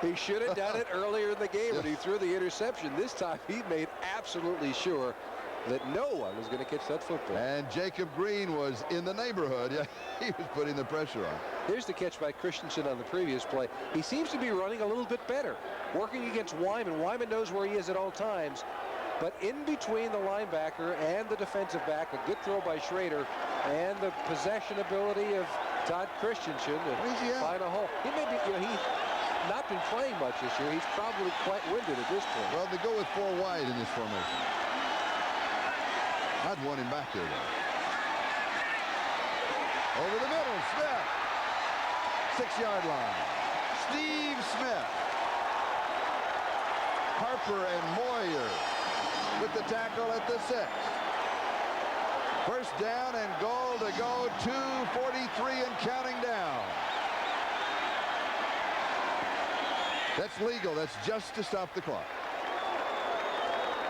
He should have done it earlier in the game when he threw the interception. This time, he made absolutely sure that no one was going to catch that football. And Jacob Green was in the neighborhood. Yeah, he was putting the pressure on. Here's the catch by Christensen on the previous play. He seems to be running a little bit better, working against Wyman. Wyman knows where he is at all times. But in between the linebacker and the defensive back, a good throw by Schrader, and the possession ability of Todd Christensen to find a hole. He may be, he's not been playing much this year. He's probably quite winded at this point. Well, they go with 4 wide in this formation. I'd want him back there, though. Over the middle, Smith. 6-yard line. Steve Smith. Harper and Moyer with the tackle at the 6. First down and goal to go. 2:43 and counting down. That's legal. That's just to stop the clock.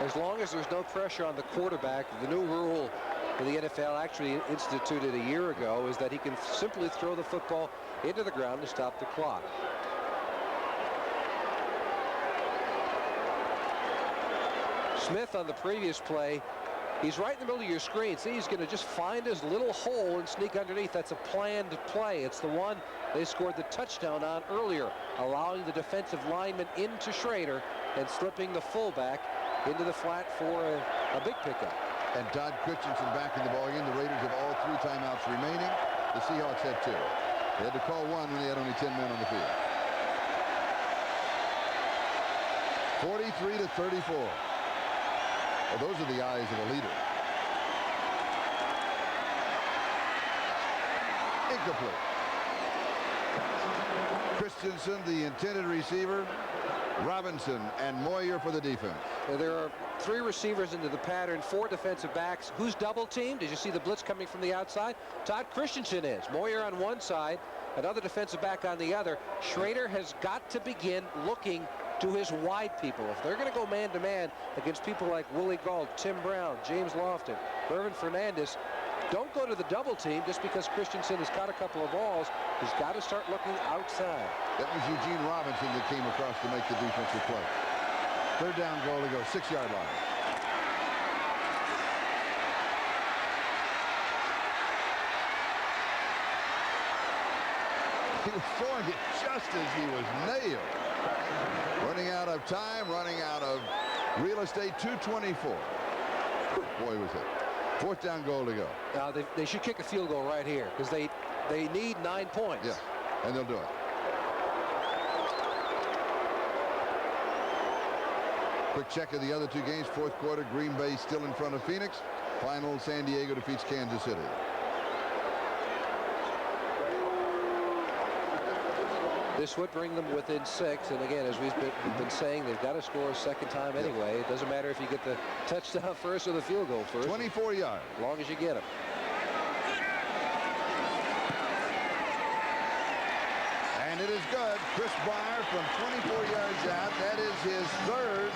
As long as there's no pressure on the quarterback, the new rule for the NFL actually instituted a year ago is that he can simply throw the football into the ground to stop the clock. Smith on the previous play, he's right in the middle of your screen. See, he's going to just find his little hole and sneak underneath. That's a planned play. It's the one they scored the touchdown on earlier, allowing the defensive lineman into Schrader and slipping the fullback into the flat for a big pickup. And Todd Christensen back in the ballgame. The Raiders have all 3 timeouts remaining. The Seahawks have 2. They had to call 1 when they had only 10 men on the field. 43-34. Well, those are the eyes of a leader. Incomplete. Christensen, the intended receiver. Robinson and Moyer for the defense. There are 3 receivers into the pattern, 4 defensive backs. Who's double teamed? Did you see the blitz coming from the outside? Todd Christensen is. Moyer on one side, another defensive back on the other. Schrader has got to begin looking to his wide people. If they're going to go man-to-man against people like Willie Gault, Tim Brown, James Lofton, Irvin Fernandez, don't go to the double team just because Christensen has caught a couple of balls. He's got to start looking outside. That was Eugene Robinson that came across to make the defensive play. 3rd down, goal to go, 6-yard line. He was throwing it just as he was nailed. Running out of time, running out of real estate, 2:24. Boy, was it. 4th down, goal to go. Now they should kick a field goal right here because they need 9 points. Yeah, and they'll do it. Quick check of the other 2 games. 4th quarter, Green Bay still in front of Phoenix. Final, San Diego defeats Kansas City. This would bring them within 6, and again, as we've been saying, they've got to score a second time anyway. It doesn't matter if you get the touchdown first or the field goal first. 24 yards. As long as you get them. And it is good. Chris Bryar from 24 yards out. That is his 3rd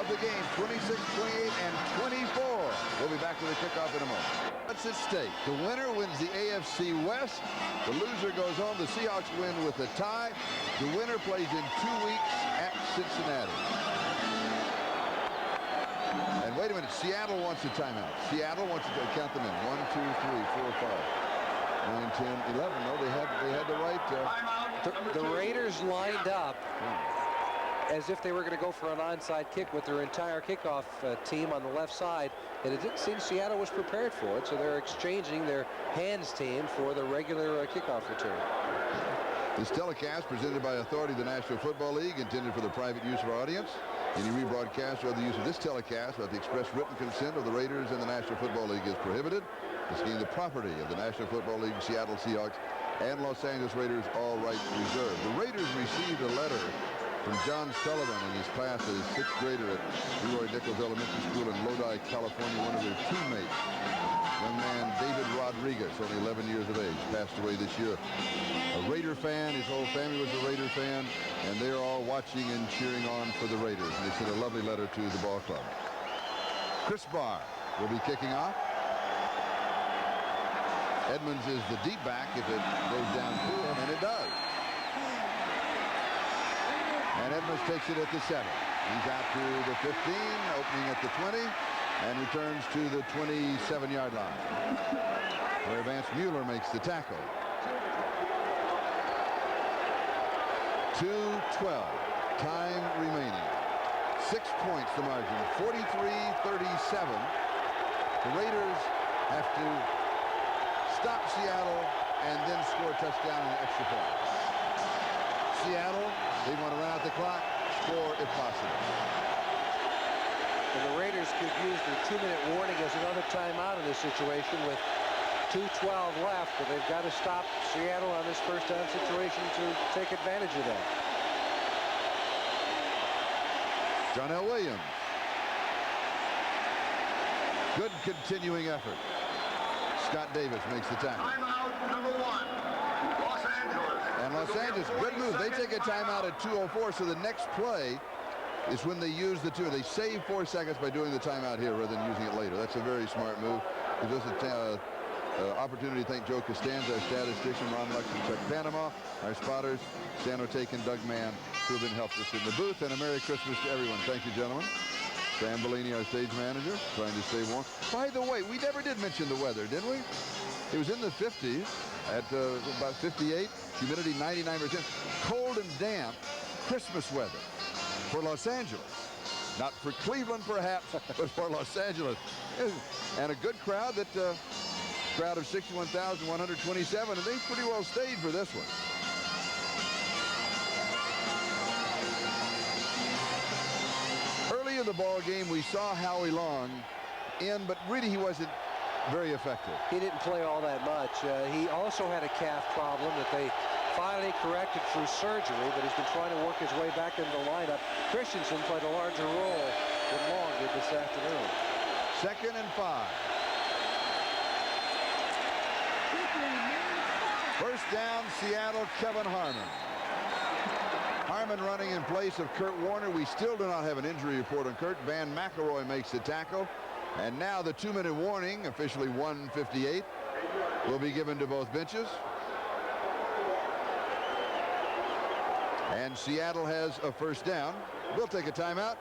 of the game. 26, 28, and 24. We'll be back with a kickoff in a moment. What's at stake? The winner wins the AFC West. The loser goes home. The Seahawks win with a tie. The winner plays in 2 weeks at Cincinnati. And wait a minute. Seattle wants a timeout. Seattle wants to count them in. 1, 2, 3, 4, 5, 9, 10, 11. No, they had the right. The Raiders lined up as if they were going to go for an onside kick with their entire kickoff team on the left side, and it didn't seem Seattle was prepared for it, so they're exchanging their hands team for the regular kickoff return. This telecast presented by authority of the National Football League, intended for the private use of our audience. Any rebroadcast or other use of this telecast without the express written consent of the Raiders and the National Football League is prohibited. This being the property of the National Football League, Seattle Seahawks, and Los Angeles Raiders, all rights reserved. The Raiders received a letter from John Sullivan in his class as a 6th grader at Leroy Nichols Elementary School in Lodi, California. One of their teammates, young man David Rodriguez, only 11 years of age, passed away this year. A Raider fan, his whole family was a Raider fan, and they're all watching and cheering on for the Raiders. And they sent a lovely letter to the ball club. Chris Barr will be kicking off. Edmonds is the deep back if it goes down to him, and it does. And Edmonds takes it at the 7. He's out to the 15, opening at the 20, and returns to the 27-yard line, where Vance Mueller makes the tackle. 2:12, time remaining. 6 points the margin, 43-37. The Raiders have to stop Seattle and then score a touchdown and extra point. Seattle, they want to run out the clock, score if possible. And the Raiders could use their 2-minute warning as another timeout in this situation with 2:12 left, but they've got to stop Seattle on this first down situation to take advantage of that. John L. Williams. Good continuing effort. Scott Davis makes the tackle. Timeout number 1. Los Angeles. And Los Angeles, good move. They take a timeout at 2:04, so the next play is when they use the 2. They save 4 seconds by doing the timeout here rather than using it later. That's a very smart move. Gives us an opportunity to thank Joe Costanza, our statistician, Ron Lux and Chuck Panama, our spotters, Stan O'Take and Doug Mann, who have been helping us in the booth, and a Merry Christmas to everyone. Thank you, gentlemen. Sam Bellini, our stage manager, trying to stay warm. By the way, we never did mention the weather, did we? It was in the 50s at about 58, humidity 99%, cold and damp Christmas weather for Los Angeles. Not for Cleveland, perhaps, but for Los Angeles. And a good crowd, crowd of 61,127, and they pretty well stayed for this one. Early in the ball game, we saw Howie Long in, but really he wasn't very effective. He didn't play all that much. He also had a calf problem that they finally corrected through surgery, but he's been trying to work his way back into the lineup. Christensen played a larger role than Long did this afternoon. 2nd and 5. First down, Seattle, Kevin Harmon. Harmon running in place of Kurt Warner. We still do not have an injury report on Kurt. Van McElroy makes the tackle. And now the 2-minute warning, officially 1:58, will be given to both benches. And Seattle has a first down. We'll take a timeout.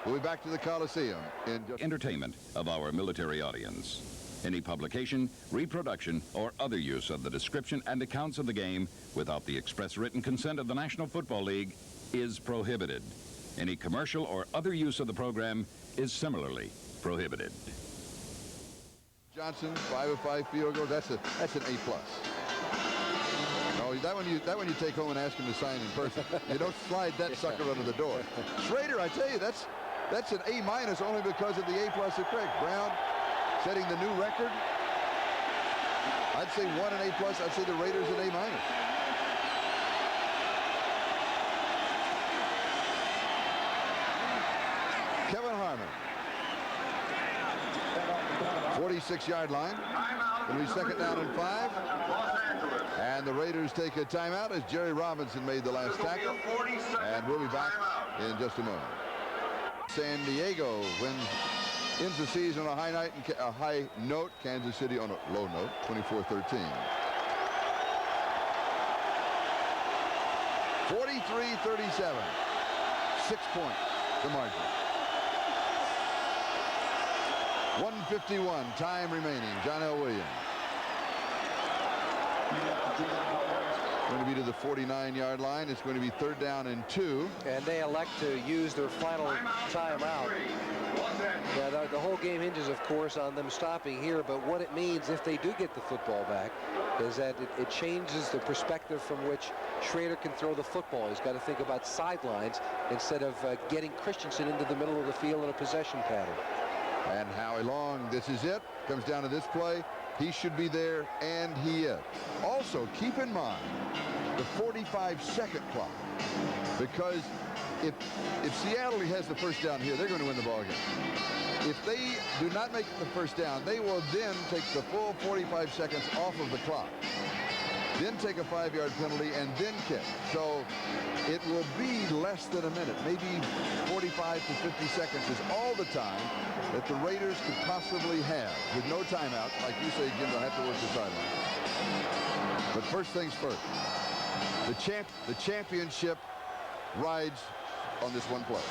We'll be back to the Coliseum in just... Entertainment of our military audience. Any publication, reproduction, or other use of the description and accounts of the game without the express written consent of the National Football League is prohibited. Any commercial or other use of the program is similarly prohibited. Johnson, 5 of 5 field goals. That's an A+. No, that one you take home and ask him to sign in person. You don't slide that sucker under the door. Schrader, I tell you, that's an A- only because of the A+ of Craig Brown. Setting the new record. I'd say 1 and A+. I'd say the Raiders an A-. Kevin Harmon. 46-yard line. It'll be 2nd down and 5. And the Raiders take a timeout as Jerry Robinson made the last tackle. And we'll be back in just a moment. San Diego ends the season on a high note. Kansas City on a low note, 24-13. 43-37. 6 points, the margin. 1:51, time remaining. John L. Williams. Going to be to the 49-yard line. It's going to be 3rd down and 2. And they elect to use their final timeout. Yeah, the whole game hinges, of course, on them stopping here. But what it means if they do get the football back is that it changes the perspective from which Schrader can throw the football. He's got to think about sidelines instead of getting Christensen into the middle of the field in a possession pattern. And Howie Long, this is it. Comes down to this play. He should be there, and he is. Also, keep in mind the 45-second clock, because if Seattle has the first down here, they're going to win the ball game. If they do not make the first down, they will then take the full 45 seconds off of the clock, then take a 5-yard penalty, and then kick. So it will be less than a minute, maybe 45 to 50 seconds is all the time that the Raiders could possibly have with no timeout. Like you say, Jim, they'll have to work the sideline. But first things first, the championship rides on this one play.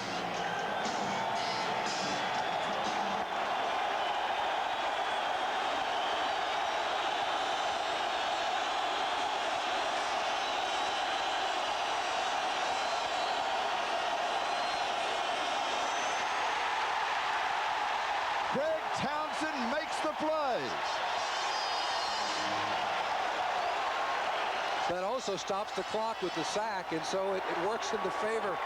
That also stops the clock with the sack, and so it works in the favor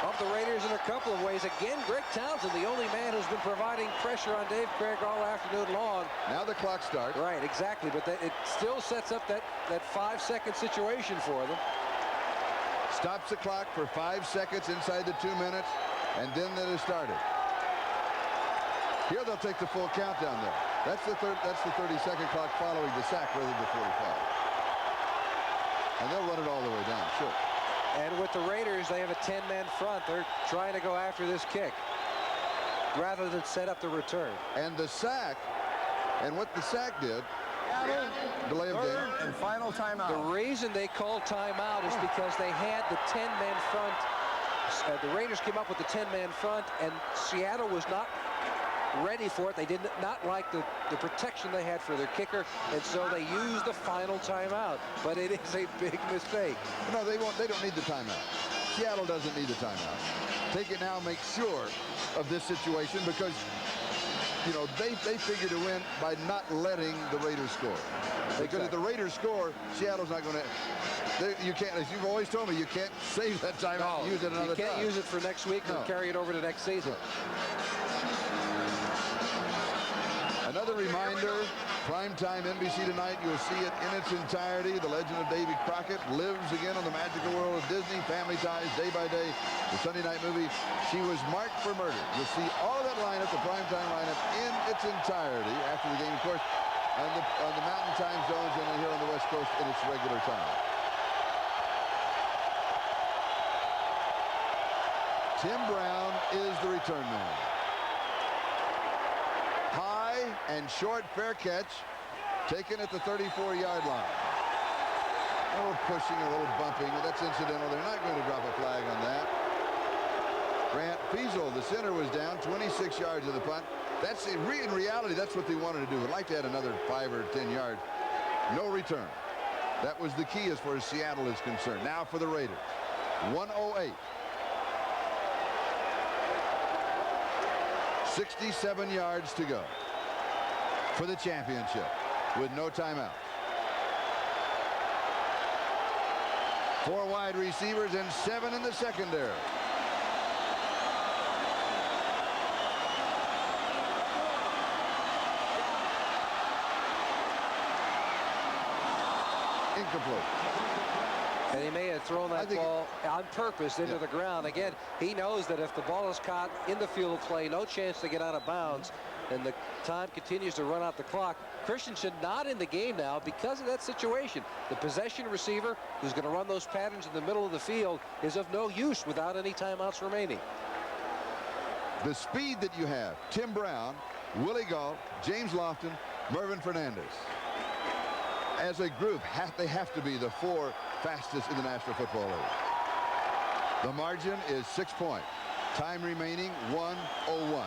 of the Raiders in a couple of ways. Again, Greg Townsend, the only man who's been providing pressure on Dave Craig all afternoon long. Now the clock starts. Right, exactly, but it still sets up that 5-second situation for them. Stops the clock for 5 seconds inside the 2 minutes, and then it is started. Here they'll take the full countdown there. That's the 30-second clock following the sack rather than the 45. And they'll run it all the way down, sure. And with the Raiders, they have a 10-man front. They're trying to go after this kick rather than set up the return. And the sack, and what the sack did, delay of game. And final timeout. The reason they called timeout is because they had the 10-man front. The Raiders came up with the 10-man front, and Seattle was not ready for it. They did not like the protection they had for their kicker, and so they used the final timeout. But it is a big mistake. No, they won't. They don't need the timeout. Seattle doesn't need the timeout. Take it now, make sure of this situation, because you know they figure to win by not letting the Raiders score. Because if the Raiders score, Seattle's not going to. You can't, as you've always told me, you can't save that timeout and use it another time. You can't use it for next week or carry it over to next season. Another reminder, primetime NBC tonight, you'll see it in its entirety. The legend of Davy Crockett lives again on the magical world of Disney. Family Ties, Day by Day, the Sunday night movie. She was marked for murder. You'll see all of that lineup, the primetime lineup, in its entirety after the game, of course, on the mountain time zones and here on the West Coast in its regular time. Tim Brown is the return man. High and short, fair catch, taken at the 34-yard line. A little pushing, a little bumping. That's incidental. They're not going to drop a flag on that. Grant Feasel, the center, was down 26 yards of the punt. That's in reality, that's what they wanted to do. Would like to add another 5 or 10 yards. No return. That was the key as far as Seattle is concerned. Now for the Raiders. 1:08. 67 yards to go for the championship with no timeout. 4 wide receivers and 7 in the secondary. Incomplete. And he may have thrown that ball on purpose into the ground. Again, he knows that if the ball is caught in the field of play, no chance to get out of bounds, and the time continues to run out the clock. Christensen not in the game now because of that situation. The possession receiver who's going to run those patterns in the middle of the field is of no use without any timeouts remaining. The speed that you have, Tim Brown, Willie Gault, James Lofton, Mervyn Fernandez. As a group, they have to be the 4 fastest in the National Football League. The margin is 6 points. Time remaining 1:01.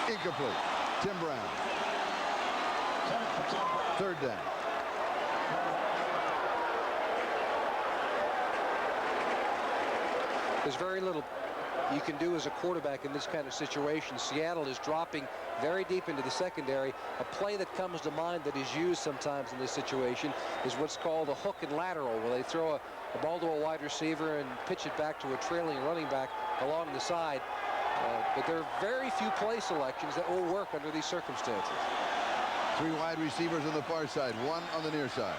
Incomplete. Tim Brown. Third down. There's very little you can do as a quarterback in this kind of situation. Seattle is dropping very deep into the secondary. A play that comes to mind that is used sometimes in this situation is what's called a hook and lateral, where they throw a ball to a wide receiver and pitch it back to a trailing running back along the side. But there are very few play selections that will work under these circumstances. 3 wide receivers on the far side, 1 on the near side.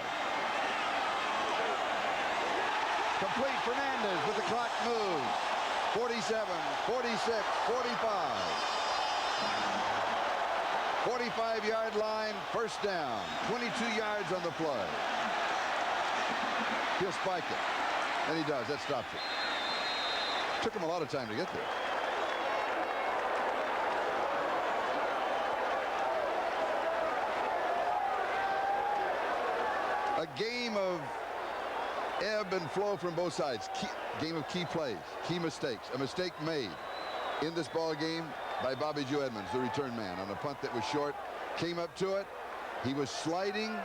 Complete. Fernandez with the clock moves. 47, 46, 45. 45-yard line, first down. 22 yards on the play. He'll spike it. And he does. That stops it. Took him a lot of time to get there. A game of ebb and flow from both sides. Game of key plays, key mistakes. A mistake made in this ball game by Bobby Joe Edmonds, the return man, on a punt that was short. Came up to it. He was sliding.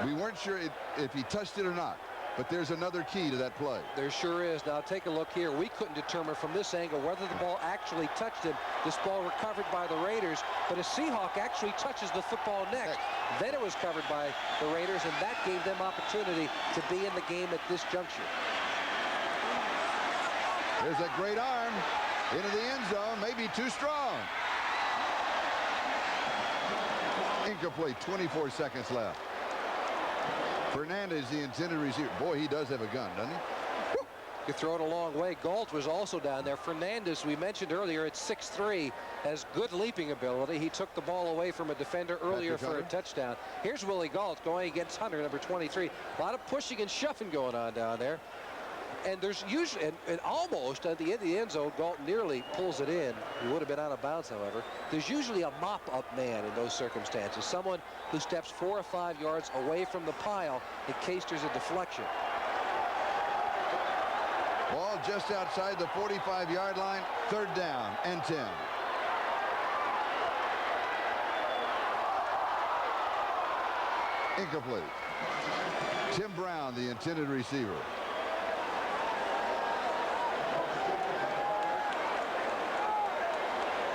We weren't sure if he touched it or not. But there's another key to that play. There sure is. Now take a look here. We couldn't determine from this angle whether the ball actually touched him. This ball recovered by the Raiders, but a Seahawk actually touches the football next. Then it was covered by the Raiders, and that gave them opportunity to be in the game at this juncture. There's a great arm into the end zone, maybe too strong. Incomplete, 24 seconds left. Fernandez, the intended receiver. Boy, he does have a gun, doesn't he? Woo! You throw it a long way. Galt was also down there. Fernandez, we mentioned earlier, at 6'3", has good leaping ability. He took the ball away from a defender earlier for a touchdown. Here's Willie Galt going against Hunter, number 23. A lot of pushing and shoving going on down there. And there's usually, and almost at the end of the end zone, Galt nearly pulls it in. He would have been out of bounds, however. There's usually a mop-up man in those circumstances, someone who steps 4 or 5 yards away from the pile in case there's a deflection. Ball just outside the 45-yard line, third down and 10. Incomplete. Tim Brown, the intended receiver.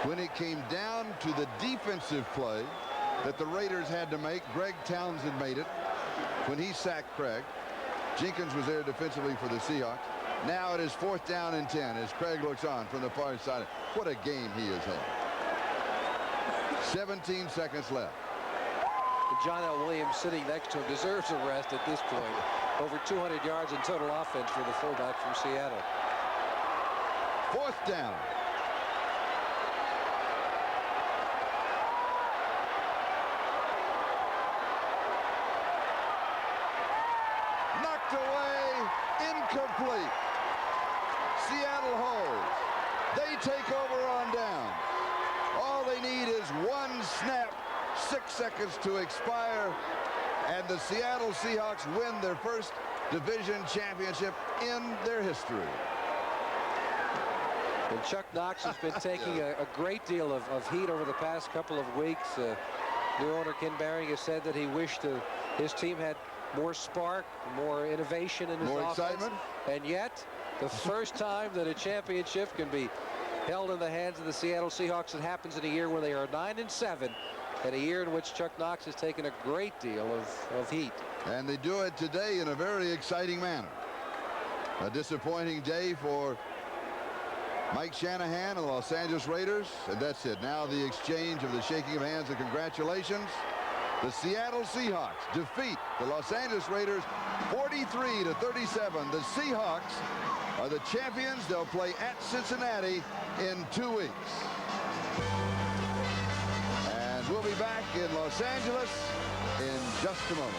When it came down to the defensive play that the Raiders had to make, Greg Townsend made it when he sacked Craig. Jenkins was there defensively for the Seahawks. Now it is 4th down and 10 as Craig looks on from the far side. What a game he has had. 17 seconds left. John L. Williams sitting next to him deserves a rest at this point. Over 200 yards in total offense for the fullback from Seattle. 4th down. Away, incomplete. Seattle holds. They take over on down. All they need is 1 snap, 6 seconds to expire, and the Seattle Seahawks win their first division championship in their history. And Chuck Knox has been taking a great deal of heat over the past couple of weeks. New owner Ken Behring has said that he wished his team had more spark, more innovation in his offense. Excitement. And yet, the first time that a championship can be held in the hands of the Seattle Seahawks, it happens in a year where they are 9-7, and a year in which Chuck Knox has taken a great deal of heat. And they do it today in a very exciting manner. A disappointing day for Mike Shanahan and the Los Angeles Raiders, and that's it. Now the exchange of the shaking of hands and congratulations. The Seattle Seahawks defeat the Los Angeles Raiders 43-37. The Seahawks are the champions. They'll play at Cincinnati in 2 weeks. And we'll be back in Los Angeles in just a moment.